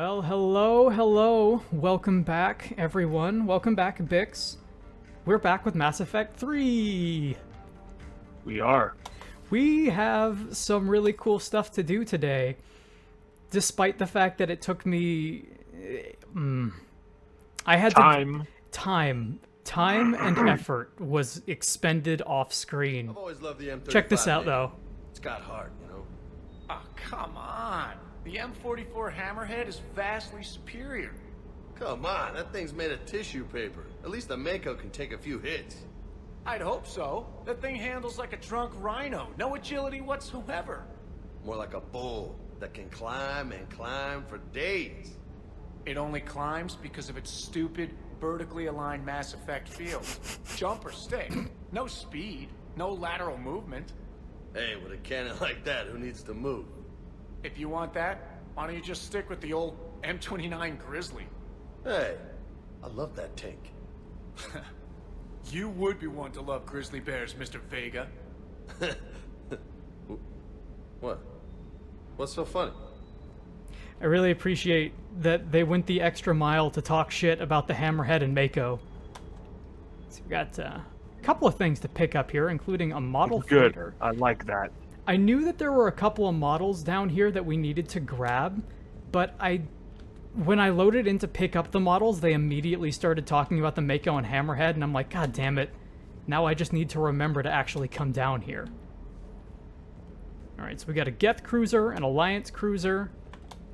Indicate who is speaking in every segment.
Speaker 1: Well, hello. Welcome back, everyone. Welcome back, Bix. We're back with Mass Effect 3.
Speaker 2: We are.
Speaker 1: We have some really cool stuff to do today, despite the fact that it took me... I had Time and effort was expended off screen.
Speaker 3: I've always loved the M35.
Speaker 1: Check this out, though.
Speaker 3: It's got heart, you know?
Speaker 4: Oh, come on. The M44 Hammerhead is vastly superior.
Speaker 3: Come on, that thing's made of tissue paper. At least the Mako can take a few hits.
Speaker 4: I'd hope so. That thing handles like a drunk rhino. No agility whatsoever.
Speaker 3: More like a bull that can climb and climb for days.
Speaker 4: It only climbs because of its stupid, vertically aligned Mass Effect field. Jump or stick. No speed. No lateral movement.
Speaker 3: Hey, with a cannon like that, who needs to move?
Speaker 4: If you want that, why don't you just stick with the old M29 Grizzly?
Speaker 3: Hey, I love that tank.
Speaker 4: You would be one to love grizzly bears, Mr. Vega.
Speaker 3: What? What's so funny?
Speaker 1: I really appreciate that they went the extra mile to talk shit about the Hammerhead and Mako. So we've got a couple of things to pick up here, including a model
Speaker 2: Good.
Speaker 1: freighter.
Speaker 2: I like that.
Speaker 1: I knew that there were a couple of models down here that we needed to grab, but when I loaded in to pick up the models, they immediately started talking about the Mako and Hammerhead, and I'm like, God damn it. Now I just need to remember to actually come down here. Alright, so we got a Geth cruiser, an Alliance cruiser,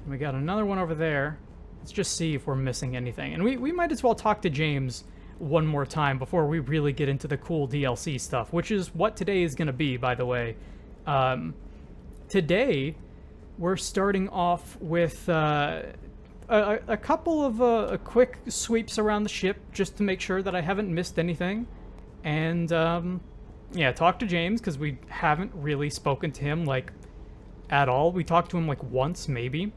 Speaker 1: and we got another one over there. Let's just see if we're missing anything. And we might as well talk to James one more time before we really get into the cool DLC stuff, which is what today is going to be, by the way. Today, we're starting off with a couple of quick sweeps around the ship just to make sure that I haven't missed anything. And, yeah, talk to James, because we haven't really spoken to him, like, at all. We talked to him, like, once, maybe.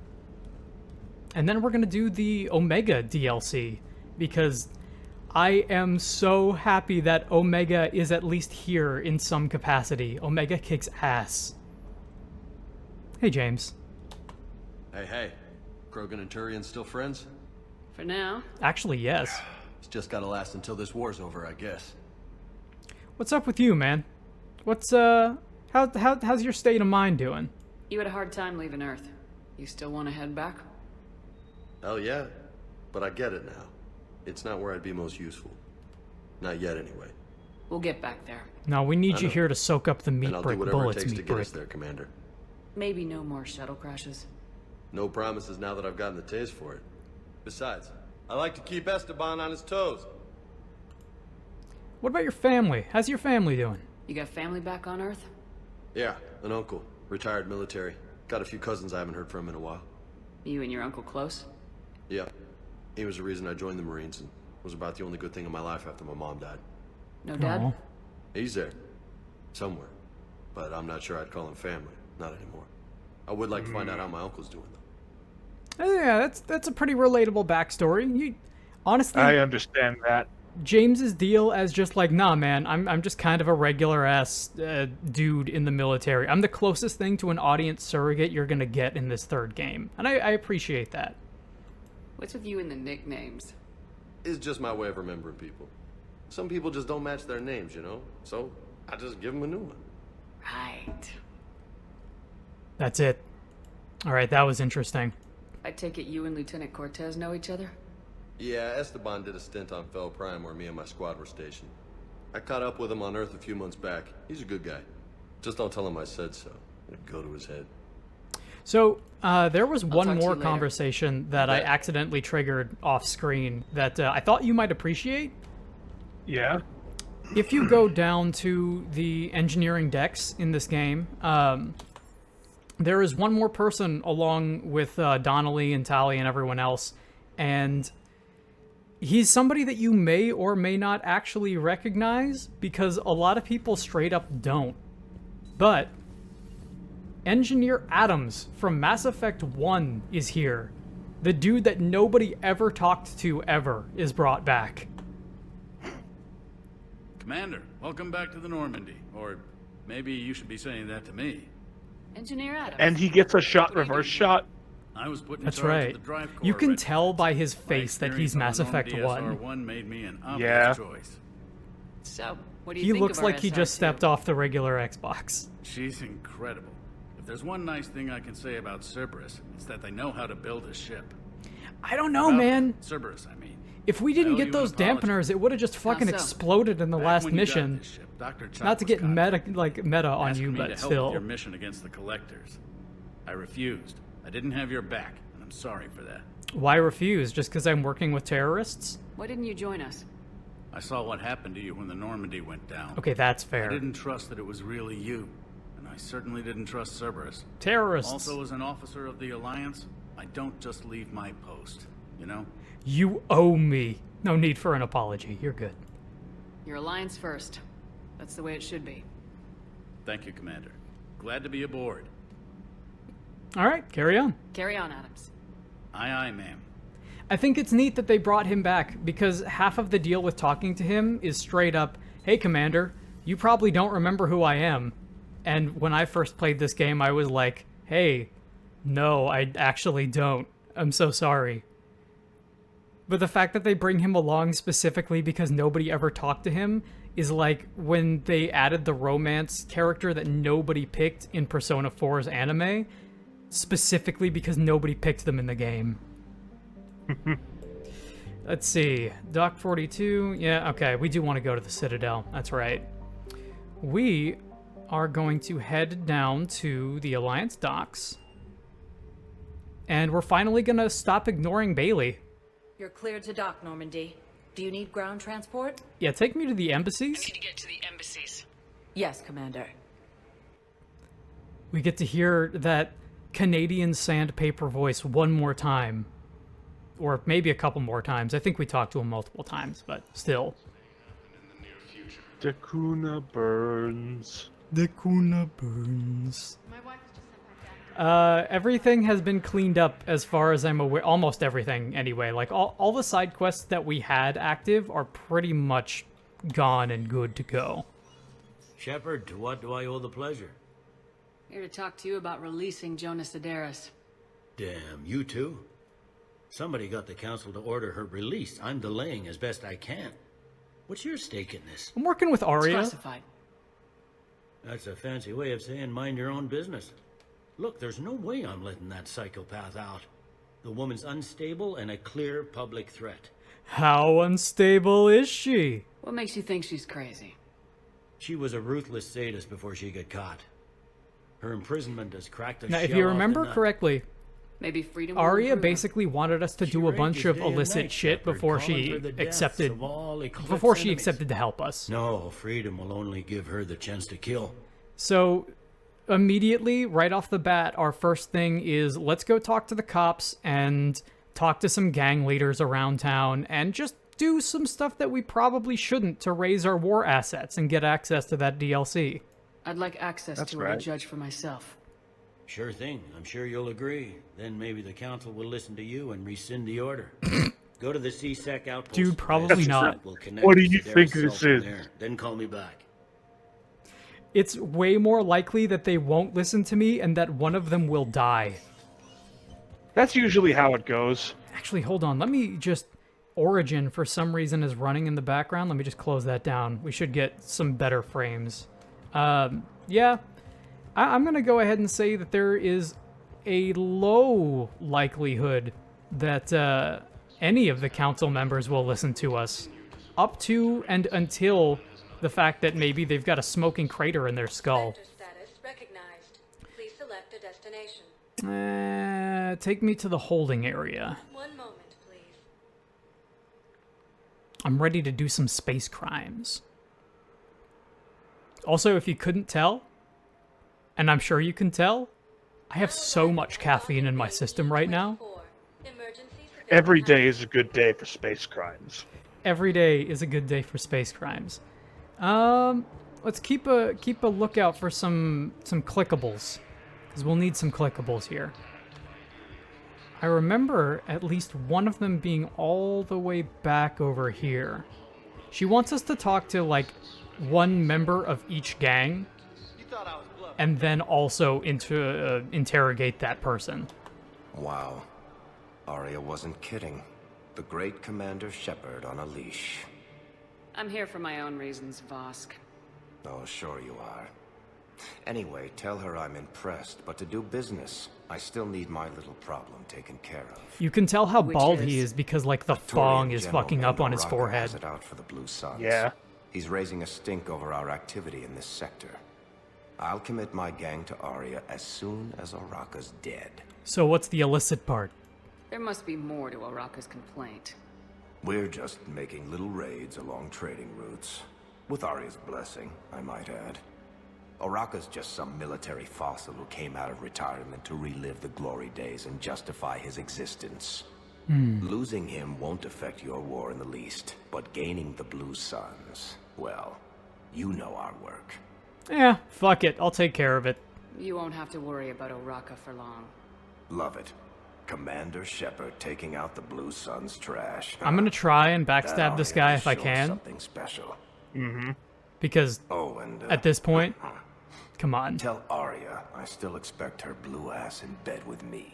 Speaker 1: And then we're going to do the Omega DLC, because I am so happy that Omega is at least here in some capacity. Omega kicks ass. Hey, James.
Speaker 3: Hey. Krogan and Turian still friends?
Speaker 5: For now.
Speaker 1: Actually, yes.
Speaker 3: It's just gotta last until this war's over, I guess.
Speaker 1: What's up with you, man? What's, how's your state of mind doing?
Speaker 5: You had a hard time leaving Earth. You still want to head back?
Speaker 3: Hell yeah. But I get it now. It's not where I'd be most useful. Not yet, anyway.
Speaker 5: We'll get back there.
Speaker 1: No, we need you here to soak up the meat
Speaker 3: And I'll do
Speaker 1: brick
Speaker 3: whatever it
Speaker 1: bullets,
Speaker 3: takes to
Speaker 1: meat
Speaker 3: get
Speaker 1: brick.
Speaker 3: us there, Commander.
Speaker 5: Maybe no more shuttle crashes.
Speaker 3: No promises now that I've gotten the taste for it. Besides, I like to keep Esteban on his toes.
Speaker 1: What about your family? How's your family doing?
Speaker 5: You got family back on Earth?
Speaker 3: Yeah, an uncle. Retired military. Got a few cousins I haven't heard from in a while.
Speaker 5: You and your uncle close?
Speaker 3: Yeah. He was the reason I joined the Marines and was about the only good thing in my life after my mom died.
Speaker 5: No dad?
Speaker 1: Aw.
Speaker 3: He's there. Somewhere. But I'm not sure I'd call him family. Not anymore. I would like to find out how my uncle's doing, though.
Speaker 1: Yeah, that's a pretty relatable backstory. Honestly,
Speaker 2: I understand that.
Speaker 1: James's deal as just like, nah, man, I'm just kind of a regular ass dude in the military. I'm the closest thing to an audience surrogate you're gonna get in this third game, and I appreciate that.
Speaker 5: What's with you and the nicknames?
Speaker 3: It's just my way of remembering people. Some people just don't match their names, you know? So, I just give them a new one.
Speaker 5: Right.
Speaker 1: That's it. All right, that was interesting.
Speaker 5: I take it you and Lieutenant Cortez know each other?
Speaker 3: Yeah, Esteban did a stint on Fel Prime where me and my squad were stationed. I caught up with him on Earth a few months back. He's a good guy. Just don't tell him I said so. It'd go to his head.
Speaker 1: So, there was one
Speaker 5: talk to
Speaker 1: more
Speaker 5: you later.
Speaker 1: conversation that I accidentally triggered off screen that I thought you might appreciate.
Speaker 2: Yeah.
Speaker 1: If you go down to the engineering decks in this game, there is one more person along with Donnelly and Tali and everyone else, and he's somebody that you may or may not actually recognize because a lot of people straight up don't. But Engineer Adams from Mass Effect 1 is here. The dude that nobody ever talked to ever is brought back.
Speaker 6: Commander, welcome back to the Normandy. Or maybe you should be saying that to me.
Speaker 5: Engineer Adams.
Speaker 2: And he gets a shot, reverse shot.
Speaker 6: I was put in
Speaker 1: That's
Speaker 6: charge
Speaker 1: right.
Speaker 6: of the drive core
Speaker 1: You can
Speaker 6: regiment.
Speaker 1: tell by his
Speaker 6: My
Speaker 1: face that he's
Speaker 6: experience on
Speaker 1: Mass
Speaker 6: the
Speaker 1: Effect
Speaker 6: Normandy
Speaker 1: 1.
Speaker 6: SR1 made me an obvious
Speaker 2: Yeah.
Speaker 6: choice.
Speaker 5: So, what do you
Speaker 1: He
Speaker 5: think
Speaker 1: looks
Speaker 5: of our
Speaker 1: like he just
Speaker 5: SR2?
Speaker 1: stepped off the regular Xbox.
Speaker 6: She's incredible. If there's one nice thing I can say about Cerberus, it's that they know how to build a ship.
Speaker 1: I don't know,
Speaker 6: Well,
Speaker 1: man.
Speaker 6: Cerberus, I mean.
Speaker 1: If we
Speaker 6: I
Speaker 1: didn't
Speaker 6: owe
Speaker 1: get
Speaker 6: you
Speaker 1: those
Speaker 6: an apology.
Speaker 1: dampeners, it would have just fucking
Speaker 5: so?
Speaker 1: exploded in the
Speaker 6: Back
Speaker 1: last
Speaker 6: when you got
Speaker 1: mission.
Speaker 6: this ship, Dr. Chop
Speaker 1: Not to
Speaker 6: was
Speaker 1: get
Speaker 6: cocky.
Speaker 1: meta on
Speaker 6: Asking
Speaker 1: you,
Speaker 6: me
Speaker 1: but
Speaker 6: to help with
Speaker 1: still.
Speaker 6: your mission against the collectors. I refused. I didn't have your back, and I'm sorry for that.
Speaker 1: Why refuse? Just because I'm working with terrorists?
Speaker 5: Why didn't you join us?
Speaker 6: I saw what happened to you when the Normandy went down.
Speaker 1: Okay, that's
Speaker 6: I
Speaker 1: fair.
Speaker 6: didn't trust that it was really you, and I certainly didn't trust Cerberus.
Speaker 1: Terrorists.
Speaker 6: Also, as an officer of the Alliance, I don't just leave my post, you know?
Speaker 1: You owe me. No need for an apology. You're good.
Speaker 5: Your alliance first. That's the way it should be.
Speaker 6: Thank you, Commander. Glad to be aboard.
Speaker 1: All right, carry on.
Speaker 5: Carry on, Adams.
Speaker 6: Aye, aye, ma'am.
Speaker 1: I think it's neat that they brought him back because half of the deal with talking to him is straight up, hey, Commander, you probably don't remember who I am. And when I first played this game, I was like, hey, no, I actually don't. I'm so sorry. But the fact that they bring him along specifically because nobody ever talked to him is like when they added the romance character that nobody picked in Persona 4's anime, specifically because nobody picked them in the game. Let's see. Dock 42. Yeah, okay. We do want to go to the Citadel. That's right. We are going to head down to the Alliance docks. And we're finally going to stop ignoring Bailey.
Speaker 7: You're cleared to dock, Normandy. Do you need ground transport?
Speaker 1: Yeah, take me to the embassies.
Speaker 5: to get to the embassies.
Speaker 7: Yes, Commander.
Speaker 1: We get to hear that Canadian sandpaper voice one more time. Or maybe a couple more times. I think we talked to him multiple times, but still.
Speaker 2: Dakuna burns.
Speaker 1: The Kuna burns. Everything has been cleaned up as far as I'm aware. Almost everything, anyway. Like, all the side quests that we had active are pretty much gone and good to go.
Speaker 8: Shepard, to what do I owe the pleasure?
Speaker 5: Here to talk to you about releasing Jonas Sedaris.
Speaker 8: Damn, you too? Somebody got the council to order her release. I'm delaying as best I can. What's your stake in this?
Speaker 1: I'm working with
Speaker 5: It's
Speaker 1: Arya.
Speaker 5: classified.
Speaker 8: That's a fancy way of saying mind your own business. Look, there's no way I'm letting that psychopath out. The woman's unstable and a clear public threat.
Speaker 1: How unstable is she?
Speaker 5: What makes you think she's crazy?
Speaker 8: She was a ruthless sadist before she got caught. Her imprisonment has cracked a
Speaker 1: Now, if
Speaker 8: shell
Speaker 1: you
Speaker 8: off the
Speaker 1: remember
Speaker 8: nut.
Speaker 1: correctly,
Speaker 5: Maybe freedom will
Speaker 1: Arya
Speaker 5: improve her.
Speaker 1: basically wanted us to
Speaker 8: She
Speaker 1: do a
Speaker 8: rages
Speaker 1: bunch of
Speaker 8: day and
Speaker 1: illicit
Speaker 8: night,
Speaker 1: shit
Speaker 8: Shepard,
Speaker 1: before
Speaker 8: calling
Speaker 1: she
Speaker 8: for the deaths
Speaker 1: accepted
Speaker 8: of all Eclipse
Speaker 1: before she
Speaker 8: enemies.
Speaker 1: accepted to help us.
Speaker 8: No, freedom will only give her the chance to kill.
Speaker 1: So immediately, right off the bat, our first thing is let's go talk to the cops and talk to some gang leaders around town and just do some stuff that we probably shouldn't to raise our war assets and get access to that DLC.
Speaker 5: I'd like access
Speaker 2: That's
Speaker 5: to her
Speaker 2: right.
Speaker 5: to judge for myself.
Speaker 8: Sure thing. I'm sure you'll agree. Then maybe the council will listen to you and rescind the order. Go to the CSEC outpost.
Speaker 1: Dude, probably
Speaker 8: Yes,
Speaker 1: not.
Speaker 8: we'll connect
Speaker 2: What do
Speaker 8: with
Speaker 2: you
Speaker 8: Sedaris
Speaker 2: think
Speaker 8: cell
Speaker 2: this
Speaker 8: from
Speaker 2: is?
Speaker 8: there. Then call me back.
Speaker 1: It's way more likely that they won't listen to me and that one of them will die.
Speaker 2: That's usually how it goes.
Speaker 1: Actually, hold on. Let me just... Origin, for some reason, is running in the background. Let me just close that down. We should get some better frames. Yeah. I'm going to go ahead and say that there is a low likelihood that any of the council members will listen to us. Up to and until the fact that maybe they've got a smoking crater in their skull.
Speaker 7: Center status recognized. Please select a destination.
Speaker 1: Take me to the holding area.
Speaker 7: 1 moment, please.
Speaker 1: I'm ready to do some space crimes. Also, if you couldn't tell, and I'm sure you can tell, I have so much caffeine in my system right now.
Speaker 2: Every day is a good day for space crimes.
Speaker 1: Every day is a good day for space crimes. Let's keep a lookout for some clickables, because we'll need some clickables here. I remember at least one of them being all the way back over here. She wants us to talk to, like, one member of each gang, and then also interrogate that person.
Speaker 9: Wow. Arya wasn't kidding. The great Commander Shepard on a leash.
Speaker 5: I'm here for my own reasons, Vosk.
Speaker 9: Oh, sure you are. Anyway, tell her I'm impressed, but to do business, I still need my little problem taken care of.
Speaker 1: You can tell how
Speaker 5: Which
Speaker 1: bald
Speaker 5: is?
Speaker 1: he is because, like, the
Speaker 9: Turian
Speaker 1: thong is
Speaker 9: General
Speaker 1: fucking up on his
Speaker 9: Oraka
Speaker 1: forehead.
Speaker 9: has it out for the Blue Suns.
Speaker 2: Yeah.
Speaker 9: He's raising a stink over our activity in this sector. I'll commit my gang to Arya as soon as Oraka's dead.
Speaker 1: So what's the illicit part?
Speaker 5: There must be more to Oraka's complaint.
Speaker 9: We're just making little raids along trading routes. With Arya's blessing, I might add. Oraka's just some military fossil who came out of retirement to relive the glory days and justify his existence. Losing him won't affect your war in the least, but gaining the Blue Suns, well, you know our work.
Speaker 1: Yeah, fuck it. I'll take care of it.
Speaker 5: You won't have to worry about Oraka for long.
Speaker 9: Love it. Commander Shepard taking out the Blue Suns trash.
Speaker 1: I'm gonna try and
Speaker 9: That
Speaker 1: backstab this
Speaker 9: Arya
Speaker 1: guy
Speaker 9: is
Speaker 1: if I
Speaker 9: sure
Speaker 1: can,
Speaker 9: Something special.
Speaker 1: because
Speaker 9: Oh, and
Speaker 1: at this point, come on.
Speaker 9: tell Arya I still expect her blue ass in bed with me.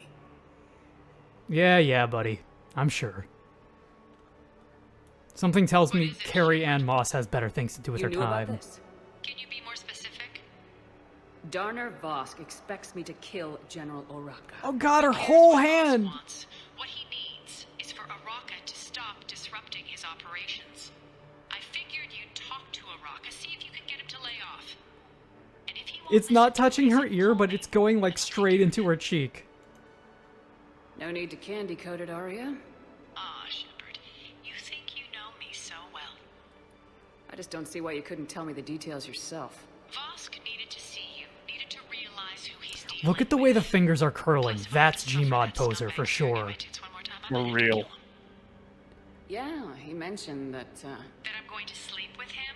Speaker 1: Yeah, buddy. I'm sure. Something tells me Carrie Ann Moss has better things to do with
Speaker 5: You
Speaker 1: her
Speaker 5: knew about
Speaker 1: time.
Speaker 5: this?
Speaker 10: Can you be more specific?
Speaker 5: Darner Vosk expects me to kill General Oraka.
Speaker 1: Oh god, her
Speaker 10: Here's
Speaker 1: whole
Speaker 10: what Voss
Speaker 1: hand!
Speaker 10: wants. What he needs is for Oraka to stop disrupting his operations. I figured you'd talk to Oraka, see if you can get him to lay off. And if he won't
Speaker 1: It's not
Speaker 10: listen to
Speaker 1: touching her
Speaker 10: reason,
Speaker 1: ear,
Speaker 10: call
Speaker 1: but
Speaker 10: me.
Speaker 1: it's going, like, straight into her cheek.
Speaker 5: No need to candy coat it, Arya.
Speaker 10: Ah, Shepard, you think you know me so well.
Speaker 5: I just don't see why you couldn't tell me the details yourself.
Speaker 10: Vosk needed to see you, needed to realize who he's dealing
Speaker 1: Look at the way the
Speaker 10: with.
Speaker 1: fingers are curling.
Speaker 10: Plus,
Speaker 1: That's
Speaker 10: Vosk
Speaker 1: Gmod
Speaker 10: suffered
Speaker 1: poser
Speaker 10: stomach
Speaker 1: for sure.
Speaker 10: irritants one more time. I
Speaker 2: For
Speaker 10: might have to
Speaker 2: real.
Speaker 10: kill him.
Speaker 5: Yeah, he mentioned that,
Speaker 10: That I'm going to sleep with him?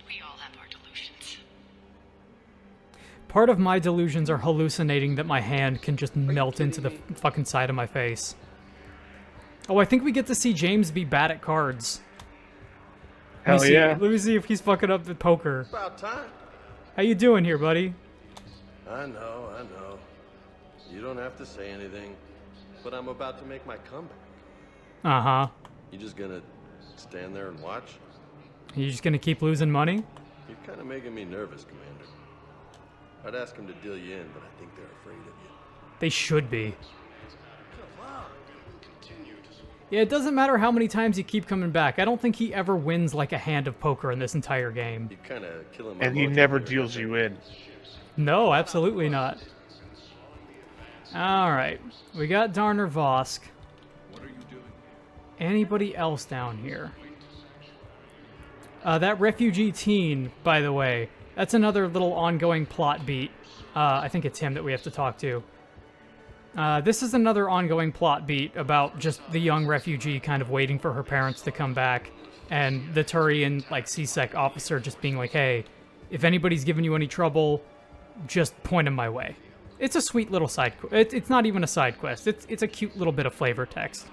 Speaker 10: We all have our delusions.
Speaker 1: Part of my delusions are hallucinating that my hand can just melt into the fucking side of my face. Oh, I think we get to see James be bad at cards. Let me
Speaker 2: Hell
Speaker 1: see-
Speaker 2: yeah.
Speaker 1: Let me see if he's fucking up at poker.
Speaker 3: About time.
Speaker 1: How you doing here, buddy?
Speaker 3: I know. You don't have to say anything, but I'm about to make my comeback.
Speaker 1: Uh-huh.
Speaker 3: You just gonna stand there and watch?
Speaker 1: You just gonna keep losing money?
Speaker 3: You're kind of making me nervous, Commander. I'd ask them to deal you in, but I think they're afraid of you.
Speaker 1: They should be. Yeah, it doesn't matter how many times you keep coming back. I don't think he ever wins like a hand of poker in this entire game.
Speaker 3: You're kind of killing my
Speaker 2: And he
Speaker 3: mojo
Speaker 2: never
Speaker 3: here.
Speaker 2: deals you in.
Speaker 1: No, absolutely not. Alright. We got Darner Vosk. Anybody else down here? That refugee teen, by the way, that's another little ongoing plot beat. I think it's him that we have to talk to. This is another ongoing plot beat about just the young refugee kind of waiting for her parents to come back, and the Turian, like, CSEC officer just being like, hey, if anybody's giving you any trouble, just point them my way. It's a sweet little side quest. It's not even a side quest. It's a cute little bit of flavor text.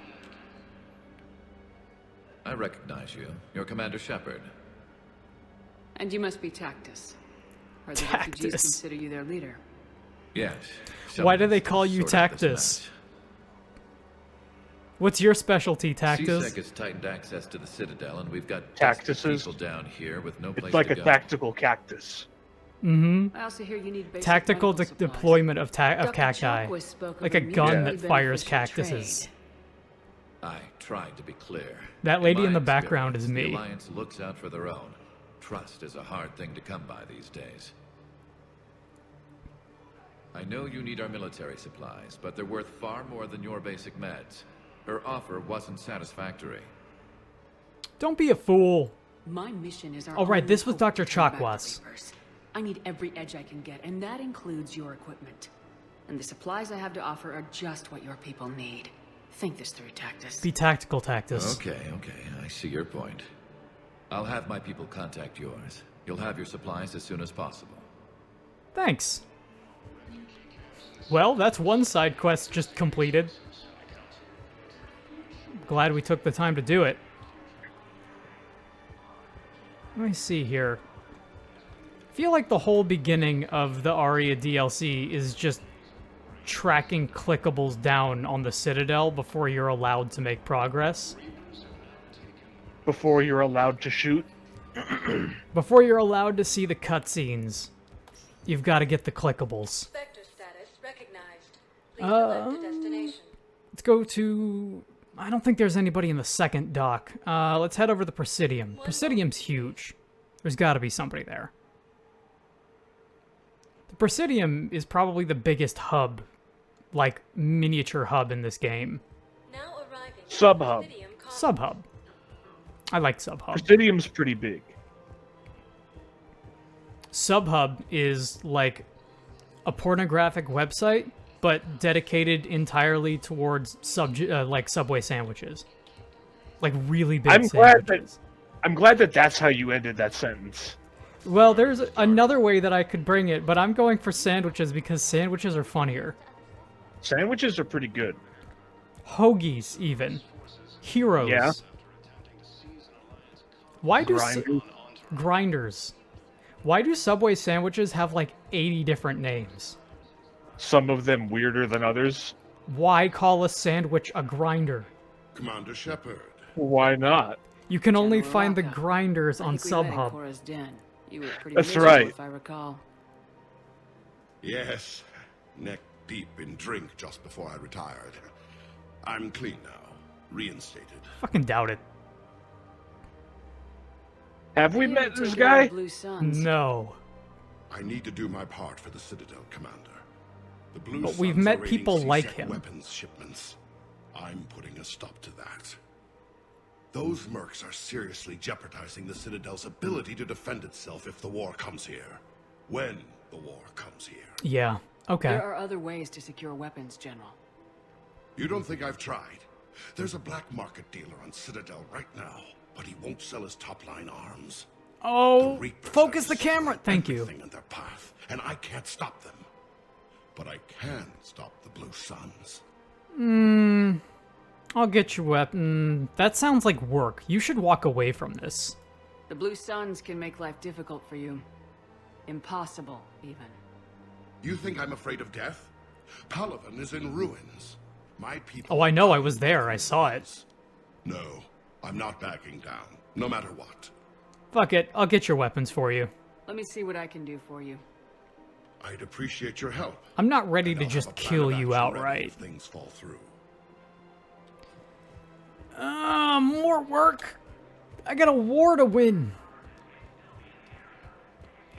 Speaker 11: I recognize you. You're Commander Shepard.
Speaker 5: and you must be Tactus. Or the
Speaker 1: Tactus.
Speaker 5: refugees consider you their leader.
Speaker 11: Yes.
Speaker 1: Why do they
Speaker 11: someone's
Speaker 1: call you
Speaker 11: sort out this
Speaker 1: Tactus?
Speaker 11: mess.
Speaker 1: What's your specialty, Tactus?
Speaker 11: CSEC has tightened access to the Citadel, and we've got
Speaker 2: Cactuses.
Speaker 11: people down here with no place
Speaker 2: It's like
Speaker 11: to
Speaker 2: a
Speaker 11: go.
Speaker 2: tactical cactus.
Speaker 1: Mm-hmm.
Speaker 5: I also hear you need basic
Speaker 1: Tactical
Speaker 5: medical supplies.
Speaker 1: deployment of
Speaker 5: Dr.
Speaker 1: cacti.
Speaker 5: Chalkwis spoke of
Speaker 1: Like a gun
Speaker 5: mutually
Speaker 1: that fires
Speaker 5: beneficial
Speaker 1: cactuses.
Speaker 5: trade.
Speaker 11: I tried to be clear.
Speaker 1: That lady in
Speaker 11: my
Speaker 1: the background is
Speaker 11: experience,
Speaker 1: me.
Speaker 11: The Alliance looks out for their own. Trust is a hard thing to come by these days. I know you need our military supplies, but they're worth far more than your basic meds. Her offer wasn't satisfactory.
Speaker 1: Don't be a fool.
Speaker 5: My mission is our
Speaker 1: Oh, right,
Speaker 5: only
Speaker 1: this was
Speaker 5: hope
Speaker 1: Dr.
Speaker 5: to turn back the
Speaker 1: Chakwas.
Speaker 5: Reapers. I need every edge I can get, and that includes your equipment. And the supplies I have to offer are just what your people need. Think this through, Tactus.
Speaker 1: Be tactical, Tactus.
Speaker 11: Okay, I see your point. I'll have my people contact yours. You'll have your supplies as soon as possible.
Speaker 1: Thanks. Well, that's one side quest just completed. Glad we took the time to do it. Let me see here. I feel like the whole beginning of the Aria DLC is just tracking clickables down on the Citadel before you're allowed to make progress.
Speaker 2: Before you're allowed to shoot.
Speaker 1: Before you're allowed to see the cutscenes, you've got to get the clickables.
Speaker 7: Vector status recognized. Please select a destination.
Speaker 1: Let's go to... I don't think there's anybody in the second dock. Let's head over to the Presidium. Presidium's huge. There's got to be somebody there. The Presidium is probably the biggest hub, like miniature hub in this game.
Speaker 7: Now arriving at
Speaker 2: Sub-hub.
Speaker 7: Presidium Commons.
Speaker 1: Sub-hub. I like Sub-hub.
Speaker 2: Presidium's pretty big.
Speaker 1: Sub-hub is like a pornographic website, but dedicated entirely towards like Subway sandwiches. Like really big sandwiches.
Speaker 2: I'm glad that that's how you ended that sentence.
Speaker 1: Well, there's another way that I could bring it, but I'm going for sandwiches because sandwiches are funnier.
Speaker 2: Sandwiches are pretty good.
Speaker 1: Hoagies, even. Heroes.
Speaker 2: Yeah.
Speaker 1: Why do
Speaker 2: Grinders.
Speaker 1: Why do Subway sandwiches have like 80 different names?
Speaker 2: Some of them weirder than others.
Speaker 1: Why call a sandwich a grinder?
Speaker 12: Commander Shepard.
Speaker 2: Why not?
Speaker 1: You can only find the grinders on Sub-hub.
Speaker 2: That's right.
Speaker 5: If I recall.
Speaker 12: Yes. Neck deep in drink just before I retired. I'm clean now. Reinstated.
Speaker 1: Fucking doubt it.
Speaker 2: Have we met this guy?
Speaker 1: No.
Speaker 12: I need to do my part for the Citadel, Commander. The Blue
Speaker 1: But we've
Speaker 12: Suns
Speaker 1: met
Speaker 12: are raiding
Speaker 1: people like
Speaker 12: C-Sec
Speaker 1: him.
Speaker 12: Weapons shipments. I'm putting a stop to that. Those mercs are seriously jeopardizing the Citadel's ability to defend itself if the war comes here. When the war comes here.
Speaker 1: Yeah, okay.
Speaker 5: There are other ways to secure weapons, General.
Speaker 12: You don't think I've tried? There's a black market dealer on Citadel right now, but he won't sell his top-line arms.
Speaker 1: Oh, focus the camera. Thank you.
Speaker 12: In their path, and I can't stop them. But I can stop the Blue Suns.
Speaker 1: I'll get your weapon. That sounds like work. You should walk away from this.
Speaker 5: The Blue Suns can make life difficult for you. Impossible, even.
Speaker 12: You think I'm afraid of death? Palaven is in ruins. My people...
Speaker 1: Oh, I know. I was there. I saw it.
Speaker 12: No, I'm not backing down, no matter what.
Speaker 1: Fuck it. I'll get your weapons for you.
Speaker 5: Let me see what I can do for you.
Speaker 12: I'd appreciate your help.
Speaker 1: I'm not ready to just kill you outright.
Speaker 12: If things fall through.
Speaker 1: More work. I got a war to win.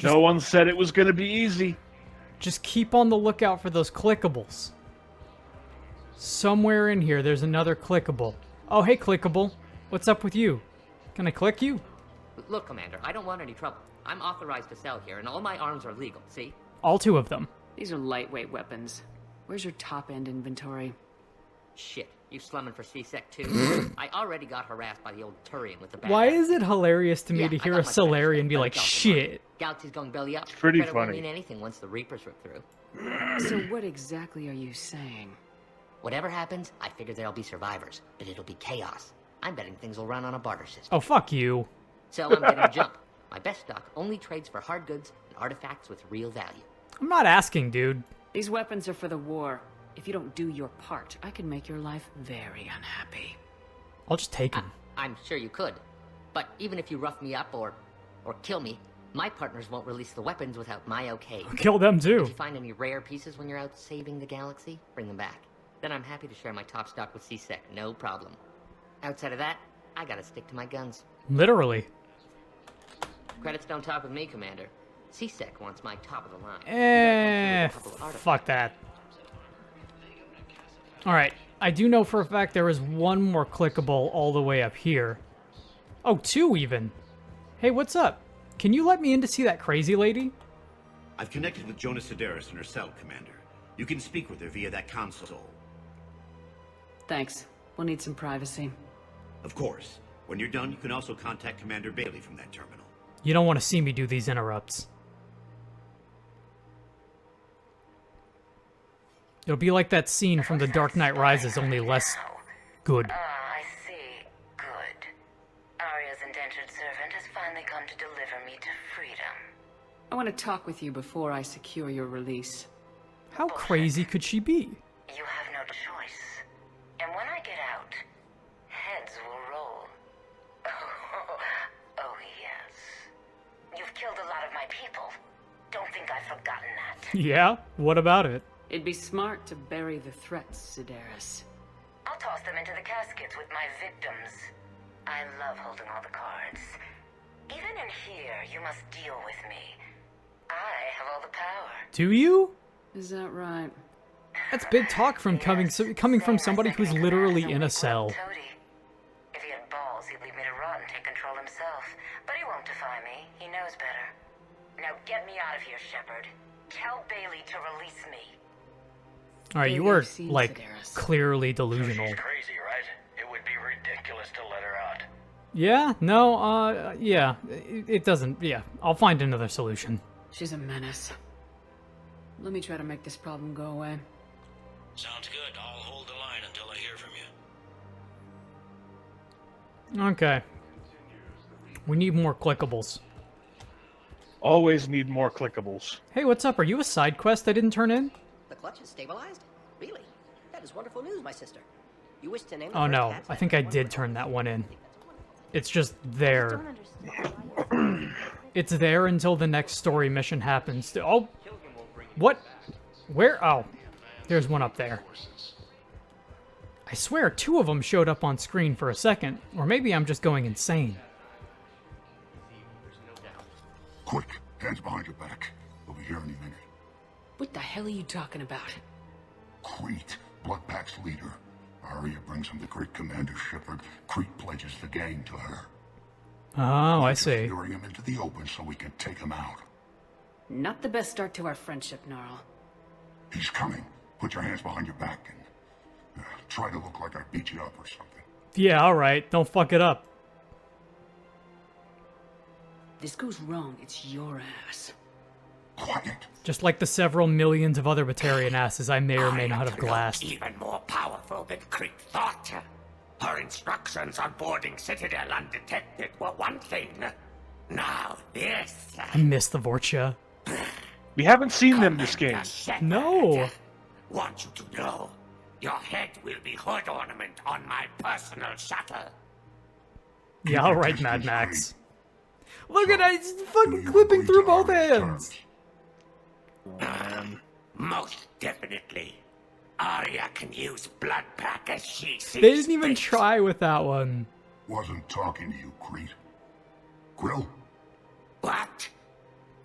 Speaker 2: No one said it was gonna be easy.
Speaker 1: Just keep on the lookout for those clickables. Somewhere in here, there's another clickable. Oh, hey, clickable. What's up with you? Can I click you?
Speaker 13: Look, Commander, I don't want any trouble. I'm authorized to sell here, and all my arms are legal, see?
Speaker 1: All two of them.
Speaker 5: These are lightweight weapons. Where's your top-end inventory?
Speaker 13: Shit, you slumming for C-Sec too? I already got harassed by the old Turian with the bad
Speaker 1: Why
Speaker 13: attitude.
Speaker 1: is it hilarious to me
Speaker 13: Yeah,
Speaker 1: to
Speaker 13: I
Speaker 1: hear
Speaker 13: got
Speaker 1: a
Speaker 13: my
Speaker 1: Solarian be
Speaker 13: credits,
Speaker 1: like,
Speaker 13: but it's all
Speaker 1: shit?
Speaker 13: Galaxy's going belly up.
Speaker 2: Pretty
Speaker 13: Credit won't
Speaker 2: funny.
Speaker 13: mean anything once the Reapers rip through.
Speaker 5: So what exactly are you saying?
Speaker 13: Whatever happens, I figure there'll be survivors, but it'll be chaos. I'm betting things will run on a barter system.
Speaker 1: Oh, fuck you.
Speaker 13: So I'm getting a jump. My best stock only trades for hard goods and artifacts with real value.
Speaker 1: I'm not asking, dude.
Speaker 5: These weapons are for the war. If you don't do your part, I can make your life very unhappy.
Speaker 1: I'll just take them.
Speaker 13: I'm sure you could. But even if you rough me up or kill me, my partners won't release the weapons without my okay.
Speaker 1: Kill them too.
Speaker 13: If you find any rare pieces when you're out saving the galaxy, bring them back. Then I'm happy to share my top stock with C-Sec, no problem. Outside of that, I gotta stick to my guns.
Speaker 1: Literally.
Speaker 13: Credits don't talk with me, Commander. C-Sec wants my top of the line.
Speaker 1: Fuck that. Alright, I do know for a fact there is one more clickable all the way up here. Oh, two even. Hey, what's up? Can you let me in to see that crazy lady?
Speaker 14: I've connected with Jonas Sedaris in her cell, Commander. You can speak with her via that console.
Speaker 5: Thanks. We'll need some privacy.
Speaker 14: Of course. When you're done, you can also contact Commander Bailey from that terminal.
Speaker 1: You don't want to see me do these interrupts. It'll be like that scene from The Dark Knight Rises, only less good.
Speaker 15: I see. Good. Arya's indentured servant has finally come to deliver me to freedom.
Speaker 5: I want to talk with you before I secure your release.
Speaker 1: How crazy could she be?
Speaker 15: You have no choice. And when I get out, heads will roll. Oh, yes. You've killed a lot of my people. Don't think I've forgotten that.
Speaker 1: Yeah? What about it?
Speaker 5: It'd be smart to bury the threats, Sedaris.
Speaker 15: I'll toss them into the caskets with my victims. I love holding all the cards. Even in here, you must deal with me. I have all the power.
Speaker 1: Do you?
Speaker 5: Is that right?
Speaker 1: That's big talk from coming from somebody who's literally in a cell.
Speaker 15: If he had balls, he'd leave me to rot and take control himself. But he won't defy me. He knows better. Now get me out of here, Shepard. Tell Bailey to release me.
Speaker 1: Alright, you were, like, clearly delusional.
Speaker 16: She's crazy, right? It would be ridiculous to let her out.
Speaker 1: Yeah? No, yeah. It doesn't, yeah. I'll find another solution.
Speaker 5: She's a menace. Let me try to make this problem go away.
Speaker 8: Sounds good. I'll hold the line until I hear from you.
Speaker 1: Okay. We need more clickables.
Speaker 2: Always need more clickables.
Speaker 1: Hey, what's up? Are you a side quest I didn't turn in?
Speaker 17: The clutch is stabilized? Really? That is wonderful news, my sister. You wish to name
Speaker 1: Oh no, I think I did turn that one in. It's just there. It's there until the next story mission happens. Oh! What? Where? Oh. There's one up there. I swear 2 of them showed up on screen for a second. Or maybe I'm just going insane.
Speaker 12: Quick, hands behind your back. We'll be here any minute.
Speaker 5: What the hell are you talking about?
Speaker 12: Crete, Bloodpack's leader. Arya brings him to Crete Commander Shepard. Crete pledges the gang to her.
Speaker 1: Oh, I see.
Speaker 12: Luring him into the open so we can take him out.
Speaker 5: Not the best start to our friendship, Gnarl.
Speaker 12: He's coming. Put your hands behind your back and try to look like I beat you up or something.
Speaker 1: Yeah, alright. Don't fuck it up.
Speaker 5: This goes wrong, it's your ass.
Speaker 12: Quiet.
Speaker 1: Just like the several millions of other Batarian asses I may or may not have glassed.
Speaker 18: Even more powerful than Crete thought. Her instructions on boarding Citadel undetected were one thing. Now this.
Speaker 1: I miss the Vorcha.
Speaker 2: We haven't seen them this game.
Speaker 1: No.
Speaker 18: Want you to know, your head will be hood ornament on my personal shuttle.
Speaker 1: Yeah, alright, Mad Max. Look at it, it's fucking clipping through both hands.
Speaker 18: Most definitely. Arya can use Bloodpack as she sees
Speaker 1: They didn't even
Speaker 18: fit.
Speaker 1: try with that one.
Speaker 12: Wasn't talking to you, Crete. Grill?
Speaker 18: What?